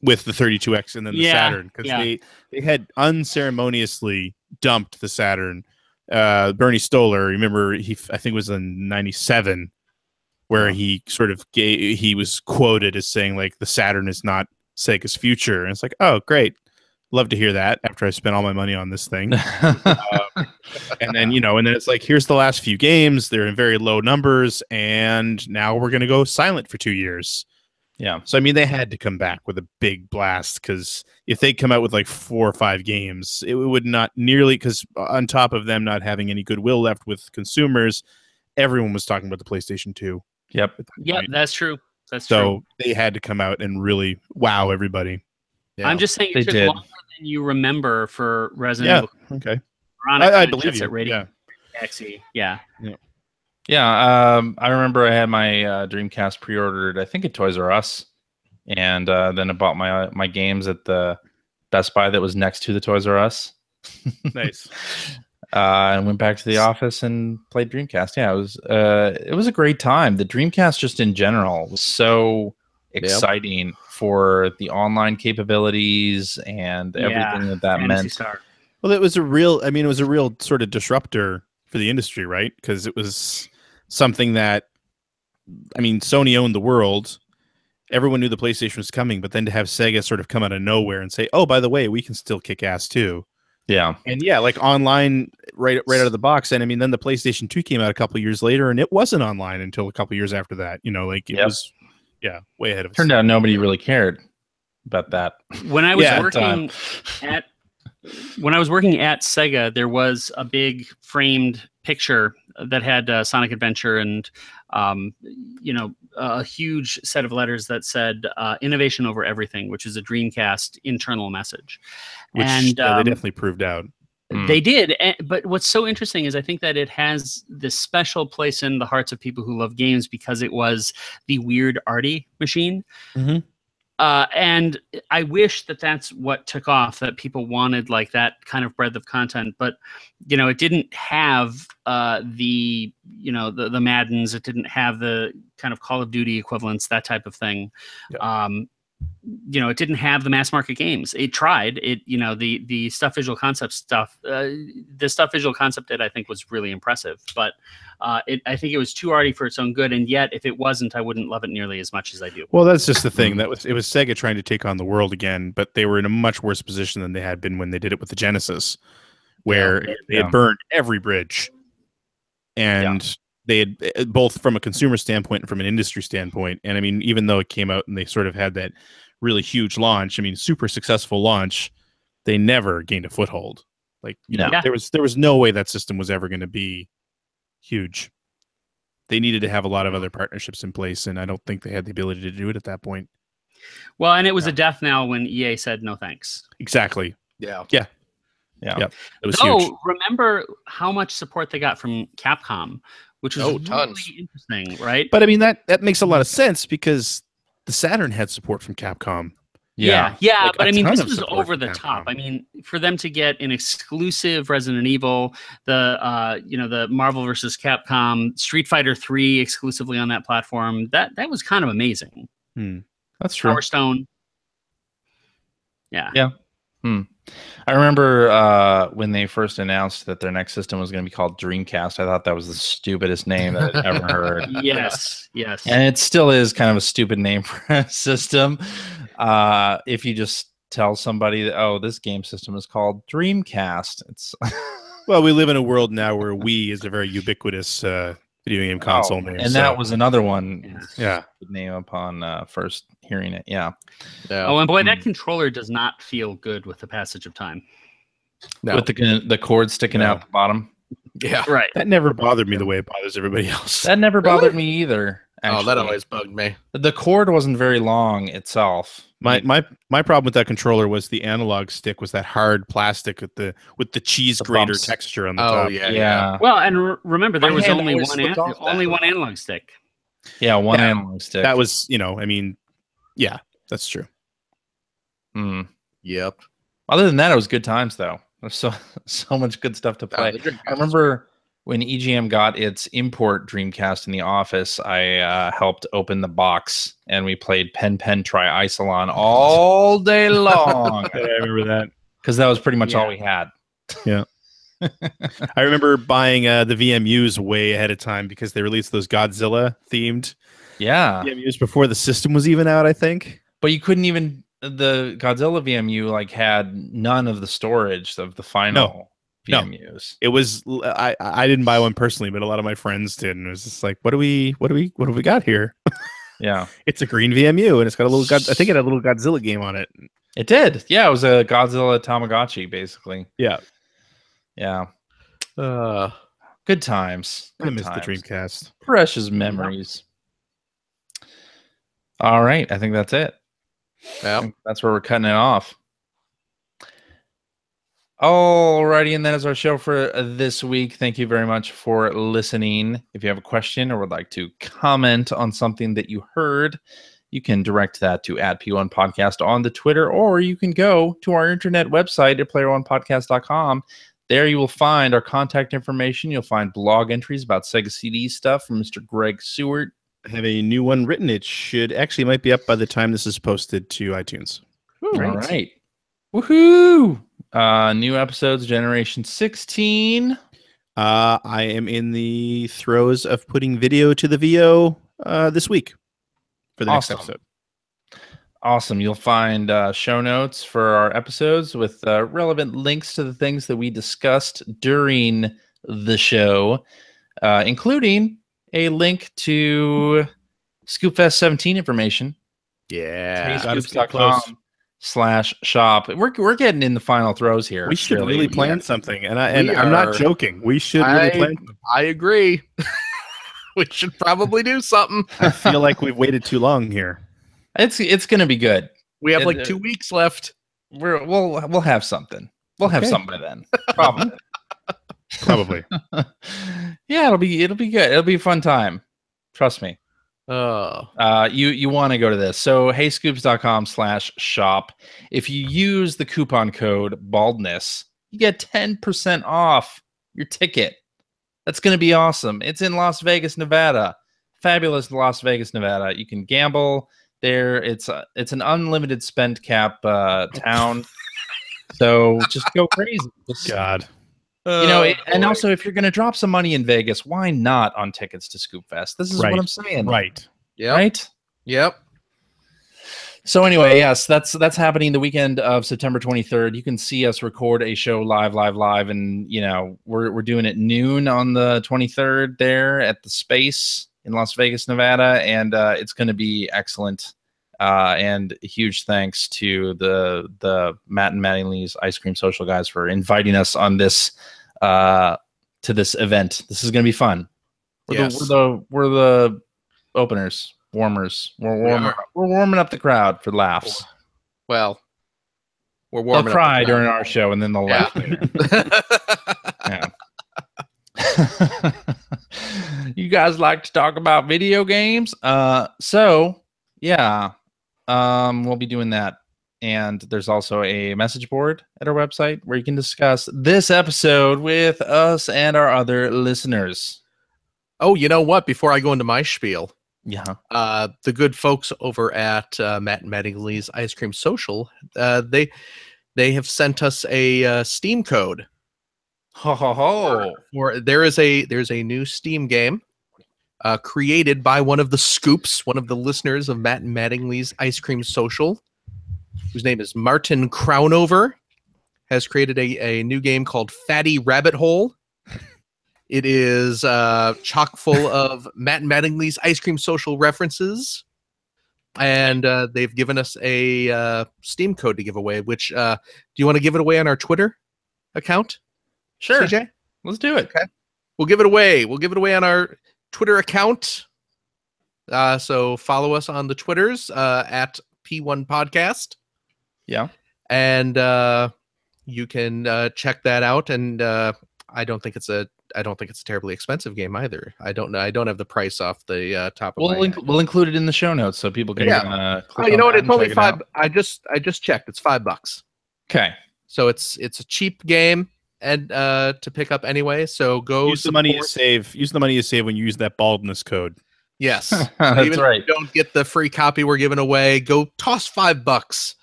Speaker 2: with the 32X and then the Saturn, because they had unceremoniously dumped the Saturn. Bernie Stoller, remember, I think it was in 97, where he sort of he was quoted as saying like the Saturn is not Sega's future, and it's like, oh great, love to hear that after I spent all my money on this thing. And then and then it's like, here's the last few games, they're in very low numbers, and now we're gonna go silent for 2 years. So I mean, they had to come back with a big blast, because if they come out with like 4 or 5 games, it would not nearly, because on top of them not having any goodwill left with consumers, everyone was talking about the PlayStation 2.
Speaker 4: Yep, that's true. That's
Speaker 2: So
Speaker 4: true.
Speaker 2: they had to come out and really wow everybody.
Speaker 3: Yeah.
Speaker 4: I'm just saying
Speaker 1: They
Speaker 4: it took
Speaker 1: did.
Speaker 4: longer than you remember for Resident
Speaker 2: Yeah.
Speaker 4: Evil.
Speaker 2: Okay.
Speaker 4: Veronica
Speaker 2: I
Speaker 4: and
Speaker 2: believe
Speaker 4: Jet
Speaker 2: you.
Speaker 4: Set Radio
Speaker 2: Yeah.
Speaker 4: Taxi. Yeah.
Speaker 1: Yeah, I remember I had my Dreamcast pre-ordered, I think at Toys R Us, and then I bought my games at the Best Buy that was next to the Toys R Us.
Speaker 2: Nice.
Speaker 1: And went back to the office and played Dreamcast. Yeah, it was a great time. The Dreamcast, just in general, was so exciting for the online capabilities and everything that
Speaker 4: Phantasy
Speaker 1: meant.
Speaker 4: Star.
Speaker 2: Well, it was a real sort of disruptor for the industry, right? Because it was something that, I mean, Sony owned the world. Everyone knew the PlayStation was coming, but then to have Sega sort of come out of nowhere and say, "Oh, by the way, we can still kick ass too."
Speaker 1: Yeah,
Speaker 2: And yeah, like online right out of the box. And I mean, then the PlayStation 2 came out a couple years later, and it wasn't online until a couple years after that. You know, like it was, way ahead of us.
Speaker 1: turned out nobody really cared about that.
Speaker 4: When I was
Speaker 2: Yeah,
Speaker 4: working at Sega, there was a big framed picture that had Sonic Adventure and a huge set of letters that said "Innovation over everything," which is a Dreamcast internal message.
Speaker 2: Which
Speaker 4: And
Speaker 2: they definitely proved out.
Speaker 4: they did. But what's so interesting is I think that it has this special place in the hearts of people who love games because it was the weird arty machine.
Speaker 2: Mhm.
Speaker 4: And I wish that that's what took off, that people wanted like that kind of breadth of content. But, it didn't have the Maddens. It didn't have the kind of Call of Duty equivalents, that type of thing.
Speaker 2: Yeah.
Speaker 4: It didn't have the mass market games. It tried it, the stuff visual concept stuff. The stuff visual concept did, I think, was really impressive, but I think it was too arty for its own good. And yet, if it wasn't, I wouldn't love it nearly as much as I do.
Speaker 2: Well, that's just the thing. It was Sega trying to take on the world again, but they were in a much worse position than they had been when they did it with the Genesis, where they had burned every bridge, and they had both from a consumer standpoint and from an industry standpoint. And I mean, even though it came out and they sort of had that really huge launch, I mean, super successful launch, they never gained a foothold. Like, there was no way that system was ever going to be huge. They needed to have a lot of other partnerships in place, and I don't think they had the ability to do it at that point.
Speaker 4: Well, and it was a death knell when EA said no thanks.
Speaker 2: Exactly.
Speaker 3: Yeah.
Speaker 2: It was
Speaker 4: So
Speaker 2: huge.
Speaker 4: remember how much support they got from Capcom, which was
Speaker 3: tons.
Speaker 4: really interesting, right?
Speaker 2: But I mean, that makes a lot of sense because the Saturn had support from Capcom.
Speaker 4: Yeah,
Speaker 2: Like,
Speaker 4: but I mean,
Speaker 2: ton
Speaker 4: this
Speaker 2: of
Speaker 4: was
Speaker 2: support
Speaker 4: over
Speaker 2: from
Speaker 4: the
Speaker 2: Capcom.
Speaker 4: top. I mean, for them to get an exclusive Resident Evil, the Marvel versus Capcom, Street Fighter 3 exclusively on that platform, that was kind of amazing.
Speaker 1: That's true.
Speaker 4: Power Stone. Yeah.
Speaker 1: I remember when they first announced that their next system was going to be called Dreamcast. I thought that was the stupidest name that I'd ever heard.
Speaker 4: Yes.
Speaker 1: And it still is kind of a stupid name for a system. If you just tell somebody that, oh, this game system is called Dreamcast, it's
Speaker 2: Well, we live in a world now where Wii is a very ubiquitous video game console name.
Speaker 1: and that was another one.
Speaker 2: Yeah.
Speaker 1: Name upon first hearing it. Yeah.
Speaker 4: Oh, and boy, that controller does not feel good with the passage of time.
Speaker 3: No.
Speaker 1: With the cord sticking out the bottom.
Speaker 3: Yeah.
Speaker 4: Right.
Speaker 2: That never bothered me the way it bothers everybody else.
Speaker 1: That never bothered me either. Actually.
Speaker 3: Oh, that always bugged me.
Speaker 1: The cord wasn't very long itself.
Speaker 2: My problem with that controller was the analog stick was that hard plastic with the cheese grater
Speaker 1: bumps.
Speaker 2: texture on the
Speaker 3: Oh,
Speaker 2: top.
Speaker 3: yeah.
Speaker 4: Well, and remember, there
Speaker 1: My
Speaker 4: was
Speaker 1: hand
Speaker 4: only
Speaker 1: always
Speaker 4: one
Speaker 1: slipped off that.
Speaker 4: only one analog stick.
Speaker 1: Yeah, one analog stick.
Speaker 2: That was, I mean, yeah, that's true.
Speaker 3: Yep.
Speaker 1: Other than that, it was good times though. There's so much good stuff to play. I remember when EGM got its import Dreamcast in the office, I helped open the box and we played Pen Try Isolon all day long.
Speaker 2: I remember that.
Speaker 1: Because that was pretty much all we had.
Speaker 2: Yeah. I remember buying the VMUs way ahead of time because they released those Godzilla themed VMUs before the system was even out, I think.
Speaker 1: But you couldn't even, the Godzilla VMU had none of the storage of the final VMUs.
Speaker 2: It was I didn't buy one personally, but a lot of my friends did, and it was just like, what have we got here?
Speaker 1: Yeah.
Speaker 2: It's a green VMU and it's got a little I think it had a little Godzilla game on it.
Speaker 1: It did. Yeah, it was a Godzilla Tamagotchi, basically.
Speaker 2: Yeah.
Speaker 1: Yeah. Good times.
Speaker 2: I miss the Dreamcast.
Speaker 1: Precious memories. All right. I think that's it. I
Speaker 3: Yeah.
Speaker 1: think that's where we're cutting it off. Alrighty, and that is our show for this week. Thank you very much for listening. If you have a question or would like to comment on something that you heard, you can direct that to @P1 Podcast on the Twitter, or you can go to our internet website at player1podcast.com. There you will find our contact information. You'll find blog entries about Sega CD stuff from Mr. Greg Seward.
Speaker 2: I have a new one written. It might be up by the time this is posted to iTunes.
Speaker 1: All right. Woohoo! New episodes, Generation 16.
Speaker 2: I am in the throes of putting video to the VO this week for the next episode.
Speaker 1: Awesome. You'll find show notes for our episodes with relevant links to the things that we discussed during the show, including a link to ScoopFest 17 information.
Speaker 3: Yeah.
Speaker 1: Scoops.com/shop. We're getting in the final throws here.
Speaker 2: We should really plan something, and I'm not joking. We should really plan.
Speaker 3: I agree. We should probably do something.
Speaker 2: I feel like we've waited too long here.
Speaker 1: It's going to be good.
Speaker 3: We have like 2 weeks left.
Speaker 1: We'll have something. We'll have something by then. Probably.
Speaker 2: Probably.
Speaker 1: Yeah, it'll be good. It'll be a fun time. Trust me.
Speaker 3: Oh.
Speaker 1: You want to go to this. So heyscoops.com/shop. If you use the coupon code baldness, you get 10% off your ticket. That's going to be awesome. It's in Las Vegas, Nevada. Fabulous Las Vegas, Nevada. You can gamble there. It's an unlimited spend cap town. So just go crazy.
Speaker 2: God.
Speaker 1: And also, if you're going to drop some money in Vegas, why not on tickets to Scoop Fest? This is what I'm saying.
Speaker 2: Right.
Speaker 3: Yeah.
Speaker 1: Right?
Speaker 3: Yep.
Speaker 1: So anyway, yes, that's happening the weekend of September 23rd. You can see us record a show live, and we're doing it noon on the 23rd there at the Space in Las Vegas, Nevada, and it's going to be excellent. And a huge thanks to the Matt and Mattingly's Ice Cream Social guys for inviting us on this to this event. This is going to be fun. We're the openers, warmers. We're warming up the crowd for laughs.
Speaker 3: Well, we're warming.
Speaker 1: They'll cry during our show, and then they'll laugh later. Yeah. You guys like to talk about video games? So yeah. We'll be doing that. And there's also a message board at our website where you can discuss this episode with us and our other listeners.
Speaker 3: Oh, you know what? Before I go into my spiel,
Speaker 1: yeah,
Speaker 3: the good folks over at Matt and Mattingly's Ice Cream Social, they have sent us a Steam code.
Speaker 1: Ho ho ho!
Speaker 3: There's a new Steam game. Created by one of the Scoops, one of the listeners of Matt and Mattingly's Ice Cream Social, whose name is Martin Crownover, has created a new game called Fatty Rabbit Hole. It is chock full of Matt and Mattingly's Ice Cream Social references, and they've given us a Steam code to give away. Which do you want to give it away on our Twitter account?
Speaker 1: Sure,
Speaker 3: CJ?
Speaker 1: Let's do it.
Speaker 3: Okay, we'll give it away. We'll give it away on our Twitter account. So follow us on the Twitters at P1 Podcast.
Speaker 1: Yeah.
Speaker 3: And you can check that out. And I don't think it's a terribly expensive game either. I don't know. I don't have the price off the top of my head.
Speaker 1: We'll include it in the show notes so people can click
Speaker 3: you know what?
Speaker 1: on
Speaker 3: It's only
Speaker 1: $5.
Speaker 3: I just checked. It's $5.
Speaker 1: Okay.
Speaker 3: So it's a cheap game and to pick up anyway. So go
Speaker 2: use the money you save. Use the money you save when you use that baldness code.
Speaker 3: Yes,
Speaker 1: that's
Speaker 3: even
Speaker 1: right.
Speaker 3: If you don't get the free copy we're giving away, go toss $5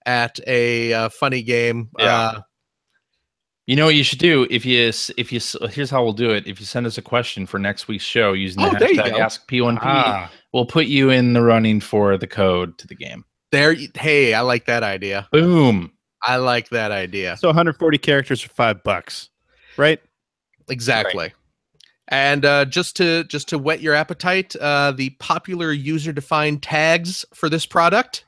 Speaker 3: at a funny game.
Speaker 1: Yeah. You know what you should do if you here's how we'll do it. If you send us a question for next week's show using the hashtag AskP1P, we'll put you in the running for the code to the game.
Speaker 3: Hey, I like that idea.
Speaker 1: Boom.
Speaker 3: I like that idea.
Speaker 2: So 140 characters for $5, right?
Speaker 3: Exactly.
Speaker 1: Right.
Speaker 3: And just to whet your appetite, the popular user-defined tags for this product: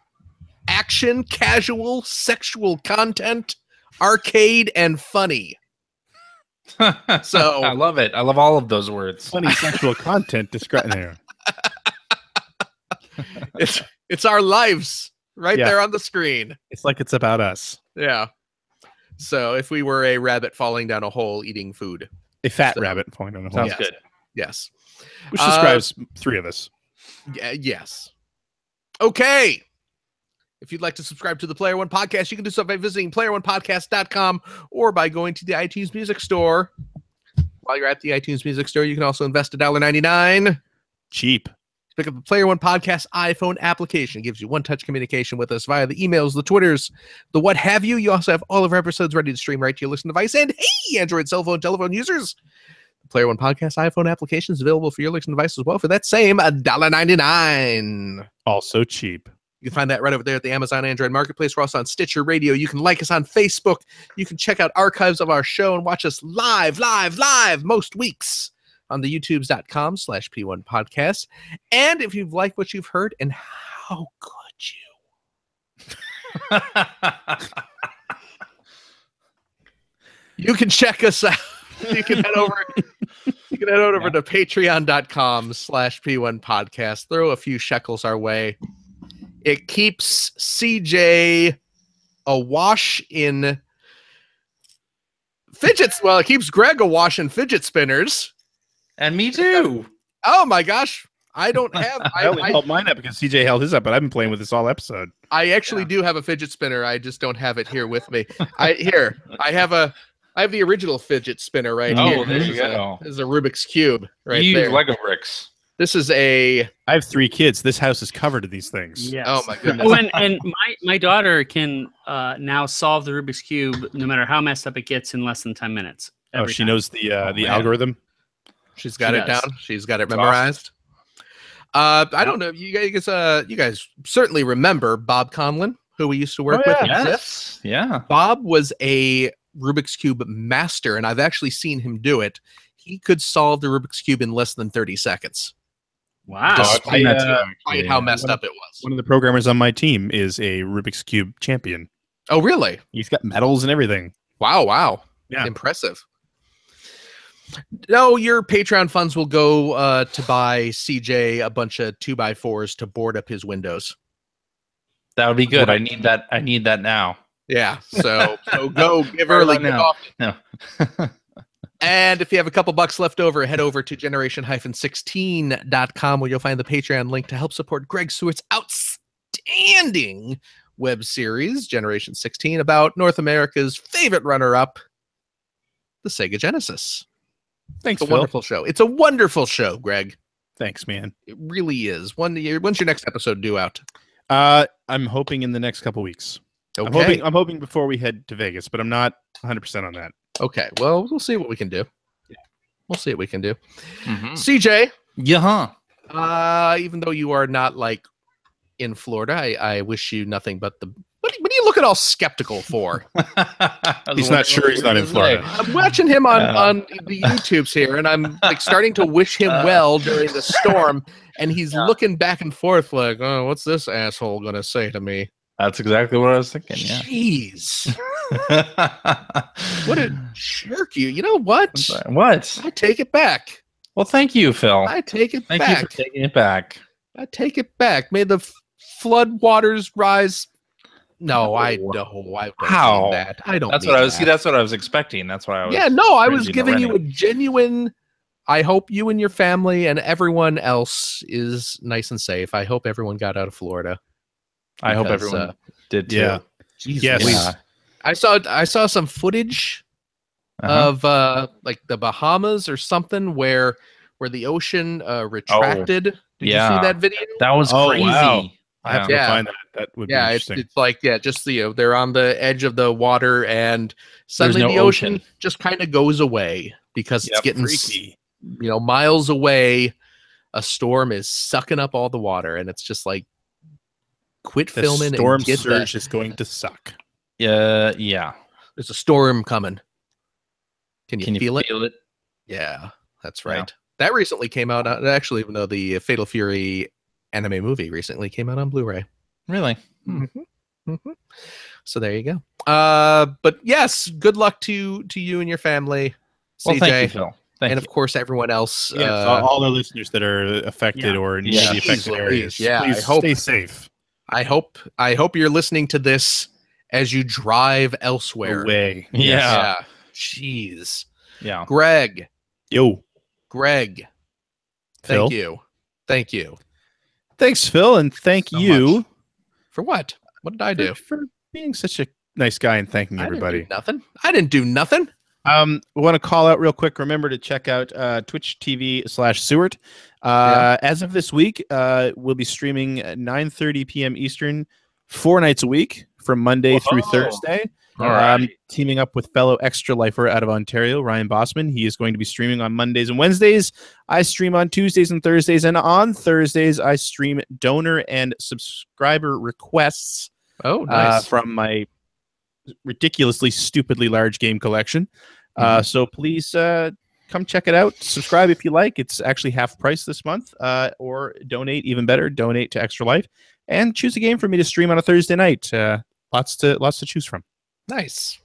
Speaker 3: action, casual, sexual content, arcade, and funny. So
Speaker 1: I love it. I love all of those words.
Speaker 2: Funny sexual content described there.
Speaker 3: It's our lives right there on the screen.
Speaker 2: It's like it's about us.
Speaker 3: Yeah. So if we were a rabbit falling down a hole eating food.
Speaker 2: A fat rabbit falling down a hole.
Speaker 1: Sounds good.
Speaker 3: Yes.
Speaker 2: Which describes three of us.
Speaker 3: Yes. Okay. If you'd like to subscribe to the Player One Podcast, you can do so by visiting playeronepodcast.com or by going to the iTunes Music Store. While you're at the iTunes Music Store, you can also invest $1.99.
Speaker 2: Cheap.
Speaker 3: Pick up the Player One Podcast iPhone application. It gives you one-touch communication with us via the emails, the Twitters, the what have you. You also have all of our episodes ready to stream right to your listening device. And hey, Android cell phone, telephone users, the Player One Podcast iPhone application is available for your listening device as well for that same $1.99.
Speaker 2: Also cheap.
Speaker 3: You can find that right over there at the Amazon Android Marketplace. We're also on Stitcher Radio. You can like us on Facebook. You can check out archives of our show and watch us live most weeks on the youtubes.com/P1 podcast. And if you've liked what you've heard, and how could you? You can check us out. You can head over to patreon.com/P1 podcast. Throw a few shekels our way. It keeps CJ awash in fidgets. Well, it keeps Greg awash in fidget spinners.
Speaker 1: And me too.
Speaker 3: Oh my gosh. I don't have.
Speaker 2: I only held mine up because CJ held his up, but I've been playing with this all episode.
Speaker 3: I actually do have a fidget spinner. I just don't have it here with me. I have the original fidget spinner right here.
Speaker 1: Oh, there you go.
Speaker 3: This is a Rubik's Cube right
Speaker 1: you
Speaker 3: there.
Speaker 1: use Lego bricks.
Speaker 3: This is a.
Speaker 2: I have 3 kids. This house is covered in these things.
Speaker 4: Yes.
Speaker 3: Oh my goodness.
Speaker 4: Oh, and my daughter can now solve the Rubik's Cube no matter how messed up it gets in less than 10 minutes.
Speaker 2: She
Speaker 4: time.
Speaker 2: knows the algorithm.
Speaker 3: She's got
Speaker 4: She
Speaker 3: it
Speaker 4: does.
Speaker 3: down. She's got it memorized. I don't know. You guys certainly remember Bob Conlon, who we used to work with.
Speaker 1: Yes. Yeah.
Speaker 3: Bob was a Rubik's Cube master, and I've actually seen him do it. He could solve the Rubik's Cube in less than 30 seconds.
Speaker 4: Wow.
Speaker 3: Despite how messed up it was.
Speaker 2: One of the programmers on my team is a Rubik's Cube champion.
Speaker 3: Oh, really?
Speaker 2: He's got medals and everything.
Speaker 3: Wow.
Speaker 2: Yeah.
Speaker 3: Impressive. No, your Patreon funds will go to buy CJ a bunch of 2x4s to board up his windows.
Speaker 1: That would be good. I need that. I need that now.
Speaker 3: Yeah. So go give early. Give
Speaker 1: now.
Speaker 3: off.
Speaker 1: No.
Speaker 3: And if you have a couple bucks left over, head over to generation-16.com where you'll find the Patreon link to help support Greg Stewart's outstanding web series, Generation 16, about North America's favorite runner-up, the Sega Genesis.
Speaker 2: Thanks,
Speaker 3: It's a
Speaker 2: Phil.
Speaker 3: wonderful show. It's a wonderful show, Greg.
Speaker 2: Thanks, man.
Speaker 3: It really is. When's your next episode due out?
Speaker 2: I'm hoping in the next couple weeks.
Speaker 3: Okay.
Speaker 2: I'm hoping before we head to Vegas, but I'm not 100% on that.
Speaker 3: Okay. Well, we'll see what we can do.
Speaker 2: Yeah.
Speaker 3: We'll see what we can do.
Speaker 1: Mm-hmm.
Speaker 3: CJ,
Speaker 1: Yeah.
Speaker 3: even though you are not like in Florida, I wish you nothing but the. What are you looking all skeptical for?
Speaker 2: He's not sure he's not in Florida.
Speaker 3: I'm watching him on the YouTubes here, and I'm like starting to wish him well during the storm, and he's looking back and forth like, oh, what's this asshole gonna say to me?
Speaker 1: That's exactly what I was thinking. Yeah.
Speaker 3: Jeez. What a jerk you know what?
Speaker 1: What?
Speaker 3: I take it back.
Speaker 1: Well, thank you, Phil.
Speaker 3: I take it
Speaker 1: Thank
Speaker 3: back.
Speaker 1: you for taking it back.
Speaker 3: I take it back. May the flood waters rise. No, I don't
Speaker 1: How?
Speaker 3: mean that. I don't
Speaker 1: That's
Speaker 3: mean
Speaker 1: what I was.
Speaker 3: that.
Speaker 1: See, that's what I was expecting. That's why I was.
Speaker 3: Yeah, no, I was
Speaker 1: cringing
Speaker 3: giving you a
Speaker 1: already.
Speaker 3: genuine. I hope you and your family and everyone else is nice and safe. I hope everyone got out of Florida.
Speaker 1: I hope
Speaker 3: because,
Speaker 1: everyone did too.
Speaker 2: Yeah.
Speaker 3: Jesus.
Speaker 2: Yes.
Speaker 1: Yeah.
Speaker 3: I saw some footage
Speaker 1: Uh-huh.
Speaker 3: of like the Bahamas or something where the ocean retracted. Did you
Speaker 1: yeah.
Speaker 3: see that video?
Speaker 1: That was
Speaker 2: Oh,
Speaker 1: crazy.
Speaker 2: wow. I have to
Speaker 3: Yeah.
Speaker 2: go find that. That would be
Speaker 3: Yeah, it's
Speaker 2: interesting.
Speaker 3: like just they're on the edge of the water and suddenly
Speaker 1: no
Speaker 3: the ocean
Speaker 1: ocean.
Speaker 3: just kind of goes away because it's
Speaker 1: Yep.
Speaker 3: getting
Speaker 2: Freaky.
Speaker 3: miles away. A storm is sucking up all the water, and it's just like quit
Speaker 2: The
Speaker 3: filming
Speaker 2: storm
Speaker 3: and get
Speaker 2: surge
Speaker 3: that.
Speaker 2: is going to suck.
Speaker 1: Yeah.
Speaker 3: There's a storm coming. Can you
Speaker 1: Can you
Speaker 3: feel it?
Speaker 1: feel it?
Speaker 3: Yeah, that's
Speaker 1: Yeah.
Speaker 3: right. That recently came out. Actually, even though the Fatal Fury anime movie recently came out on Blu-ray.
Speaker 1: Really?
Speaker 3: So there you go. But yes, good luck to you and your family.
Speaker 1: Well,
Speaker 3: CJ,
Speaker 1: thank you, Phil. Thank
Speaker 3: and
Speaker 1: you.
Speaker 3: of course everyone else.
Speaker 2: Yes, all our listeners that are affected
Speaker 4: Yeah.
Speaker 2: or near
Speaker 1: Yeah.
Speaker 2: the affected
Speaker 3: Jeez
Speaker 2: areas.
Speaker 3: Louise. Yeah,
Speaker 2: please
Speaker 3: I hope-
Speaker 2: stay safe.
Speaker 3: I hope you're listening to this as you drive elsewhere.
Speaker 2: Away.
Speaker 1: Yeah.
Speaker 3: Yeah. Jeez.
Speaker 1: Yeah.
Speaker 3: Greg.
Speaker 2: Yo,
Speaker 3: Thank
Speaker 2: Phil.
Speaker 3: you. Thank you.
Speaker 2: Thanks, Phil, and thank
Speaker 1: So
Speaker 2: you
Speaker 1: much.
Speaker 3: For what? What did I do?
Speaker 2: for being such a nice guy and thanking
Speaker 3: I
Speaker 2: everybody.
Speaker 3: didn't do nothing. I didn't do nothing.
Speaker 2: We want to call out real quick. Remember to check out Twitch TV/Seward. As of this week, we'll be streaming at 9:30 p.m. Eastern, 4 nights a week from Monday through
Speaker 1: Whoa.
Speaker 2: Thursday.
Speaker 1: All right.
Speaker 2: Teaming up with fellow Extra Lifer out of Ontario, Ryan Bossman. He is going to be streaming on Mondays and Wednesdays. I stream on Tuesdays and Thursdays, and on Thursdays I stream donor and subscriber requests
Speaker 3: Oh, nice.
Speaker 2: from my ridiculously stupidly large game collection. So please come check it out. Subscribe if you like. It's actually half price this month. Or donate, even better. Donate to Extra Life and choose a game for me to stream on a Thursday night. Lots to choose from.
Speaker 3: Nice.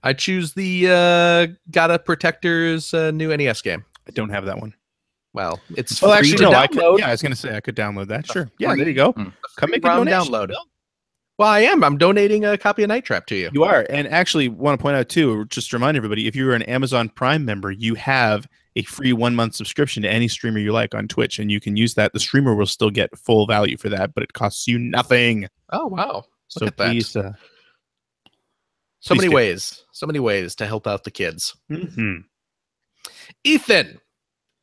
Speaker 3: I choose the Gotta Protector's new NES game.
Speaker 2: I don't have that one.
Speaker 3: Well, it's
Speaker 2: Well,
Speaker 3: free
Speaker 2: actually,
Speaker 3: to
Speaker 2: no.
Speaker 3: download.
Speaker 2: I was going to say I could download that. Sure. Yeah,
Speaker 3: free-
Speaker 2: there you go.
Speaker 1: Mm.
Speaker 2: Come make a
Speaker 3: ROM
Speaker 2: donation.
Speaker 3: download.
Speaker 2: Bill.
Speaker 3: Well, I am. I'm donating a copy of Night Trap to you.
Speaker 2: You are. And actually, want to point out, too, just to remind everybody, if you're an Amazon Prime member, you have a free 1-month subscription to any streamer you like on Twitch, and you can use that. The streamer will still get full value for that, but it costs you nothing.
Speaker 3: Oh, wow.
Speaker 2: So
Speaker 3: at that.
Speaker 2: please.
Speaker 3: So
Speaker 2: please
Speaker 3: many
Speaker 2: do.
Speaker 3: ways. So many ways to help out the kids.
Speaker 2: Mhm.
Speaker 3: Ethan,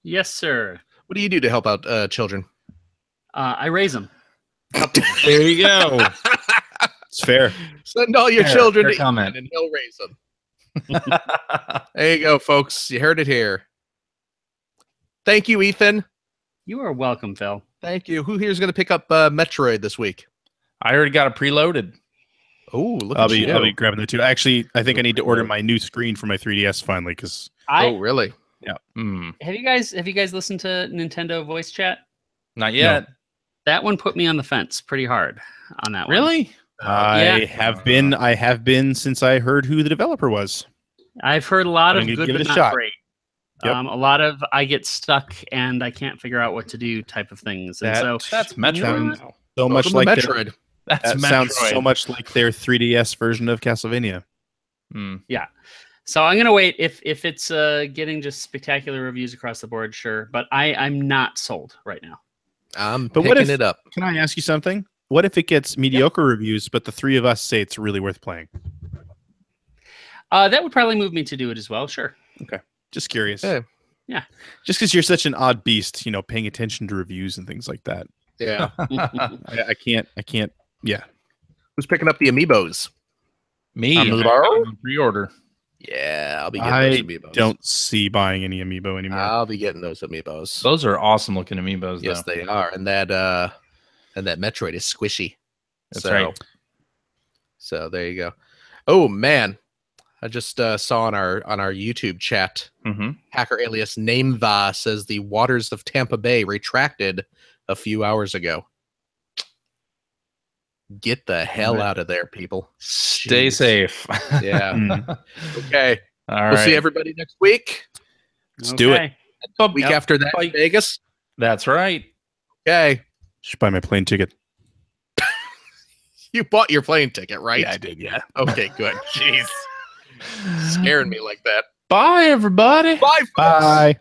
Speaker 4: Yes, sir.
Speaker 3: what do you do to help out children?
Speaker 4: I raise them.
Speaker 1: There you go.
Speaker 2: It's fair.
Speaker 3: Send all your
Speaker 1: Fair-
Speaker 3: children
Speaker 1: fair
Speaker 3: to
Speaker 1: comment.
Speaker 3: Ethan and he'll raise them. There you go, folks. You heard it here. Thank you, Ethan.
Speaker 4: You are welcome, Phil.
Speaker 3: Thank you. Who here is going to pick up Metroid this week?
Speaker 1: I already got it preloaded.
Speaker 3: Oh, look
Speaker 2: I'll
Speaker 3: at you.
Speaker 2: be grabbing that too. Actually, I think I need to order my new screen for my 3DS finally because
Speaker 3: Oh, really?
Speaker 1: Mm,
Speaker 4: Have you guys listened to Nintendo voice chat?
Speaker 1: not yet.
Speaker 4: That one put me on the fence pretty hard on that one.
Speaker 1: Really?
Speaker 2: I have been since I heard who the developer was.
Speaker 4: I've heard a lot
Speaker 2: I'm
Speaker 4: of
Speaker 2: gonna
Speaker 4: good
Speaker 2: give it
Speaker 4: but
Speaker 2: a
Speaker 4: not
Speaker 2: shot.
Speaker 4: great.
Speaker 2: Yep.
Speaker 4: A lot of I get stuck and I can't figure out what to do type of things. And so
Speaker 1: That's
Speaker 4: You know
Speaker 1: Metroid.
Speaker 4: what?
Speaker 2: So much
Speaker 3: Welcome to
Speaker 2: like
Speaker 3: Metroid.
Speaker 1: That's
Speaker 2: that
Speaker 1: Metroid.
Speaker 2: sounds so much like their 3DS version of Castlevania.
Speaker 1: Mm.
Speaker 4: so I'm gonna wait. If it's getting just spectacular reviews across the board, sure. But I'm not sold right now.
Speaker 3: I'm
Speaker 2: But what
Speaker 3: picking
Speaker 2: if-
Speaker 3: it up.
Speaker 2: Can I ask you something? What if it gets mediocre reviews, but the three of us say it's really worth playing?
Speaker 4: That would probably move me to do it as well. Sure.
Speaker 2: Just curious.
Speaker 3: Yeah.
Speaker 4: Yeah.
Speaker 2: Just because you're such an odd beast, paying attention to reviews and things like that.
Speaker 3: Yeah.
Speaker 2: I can't. Yeah.
Speaker 3: Who's picking up the amiibos?
Speaker 1: Me.
Speaker 3: I'm
Speaker 1: I
Speaker 3: the
Speaker 1: got
Speaker 3: bar?
Speaker 1: them on pre-order.
Speaker 3: Yeah, I'll be getting
Speaker 2: I
Speaker 3: those amiibos.
Speaker 2: don't see buying any amiibo anymore.
Speaker 3: I'll be getting those amiibos.
Speaker 1: Those are awesome looking amiibos,
Speaker 3: Yes,
Speaker 1: though.
Speaker 3: they are, and that Metroid is squishy.
Speaker 1: That's
Speaker 3: so,
Speaker 1: right.
Speaker 3: So there you go. Oh man, I just saw on our YouTube chat,
Speaker 1: Mm-hmm.
Speaker 3: hacker alias Nameva says the waters of Tampa Bay retracted a few hours ago. Get the hell
Speaker 1: Right.
Speaker 3: out of there, people.
Speaker 1: Stay
Speaker 3: Jeez.
Speaker 1: safe.
Speaker 3: Yeah.
Speaker 2: Mm.
Speaker 3: Okay.
Speaker 1: All
Speaker 3: We'll see
Speaker 1: right.
Speaker 3: everybody next week.
Speaker 2: Let's do it.
Speaker 4: Okay.
Speaker 3: Week
Speaker 1: Yep.
Speaker 3: after that,
Speaker 1: Bye.
Speaker 3: Vegas.
Speaker 1: That's right.
Speaker 3: Okay.
Speaker 2: Should buy my plane ticket.
Speaker 3: You bought your plane ticket, right?
Speaker 2: Yeah, I did. Yeah.
Speaker 3: Okay, good. Jeez. Scaring me like that.
Speaker 1: Bye, everybody.
Speaker 3: Bye, folks.
Speaker 2: Bye.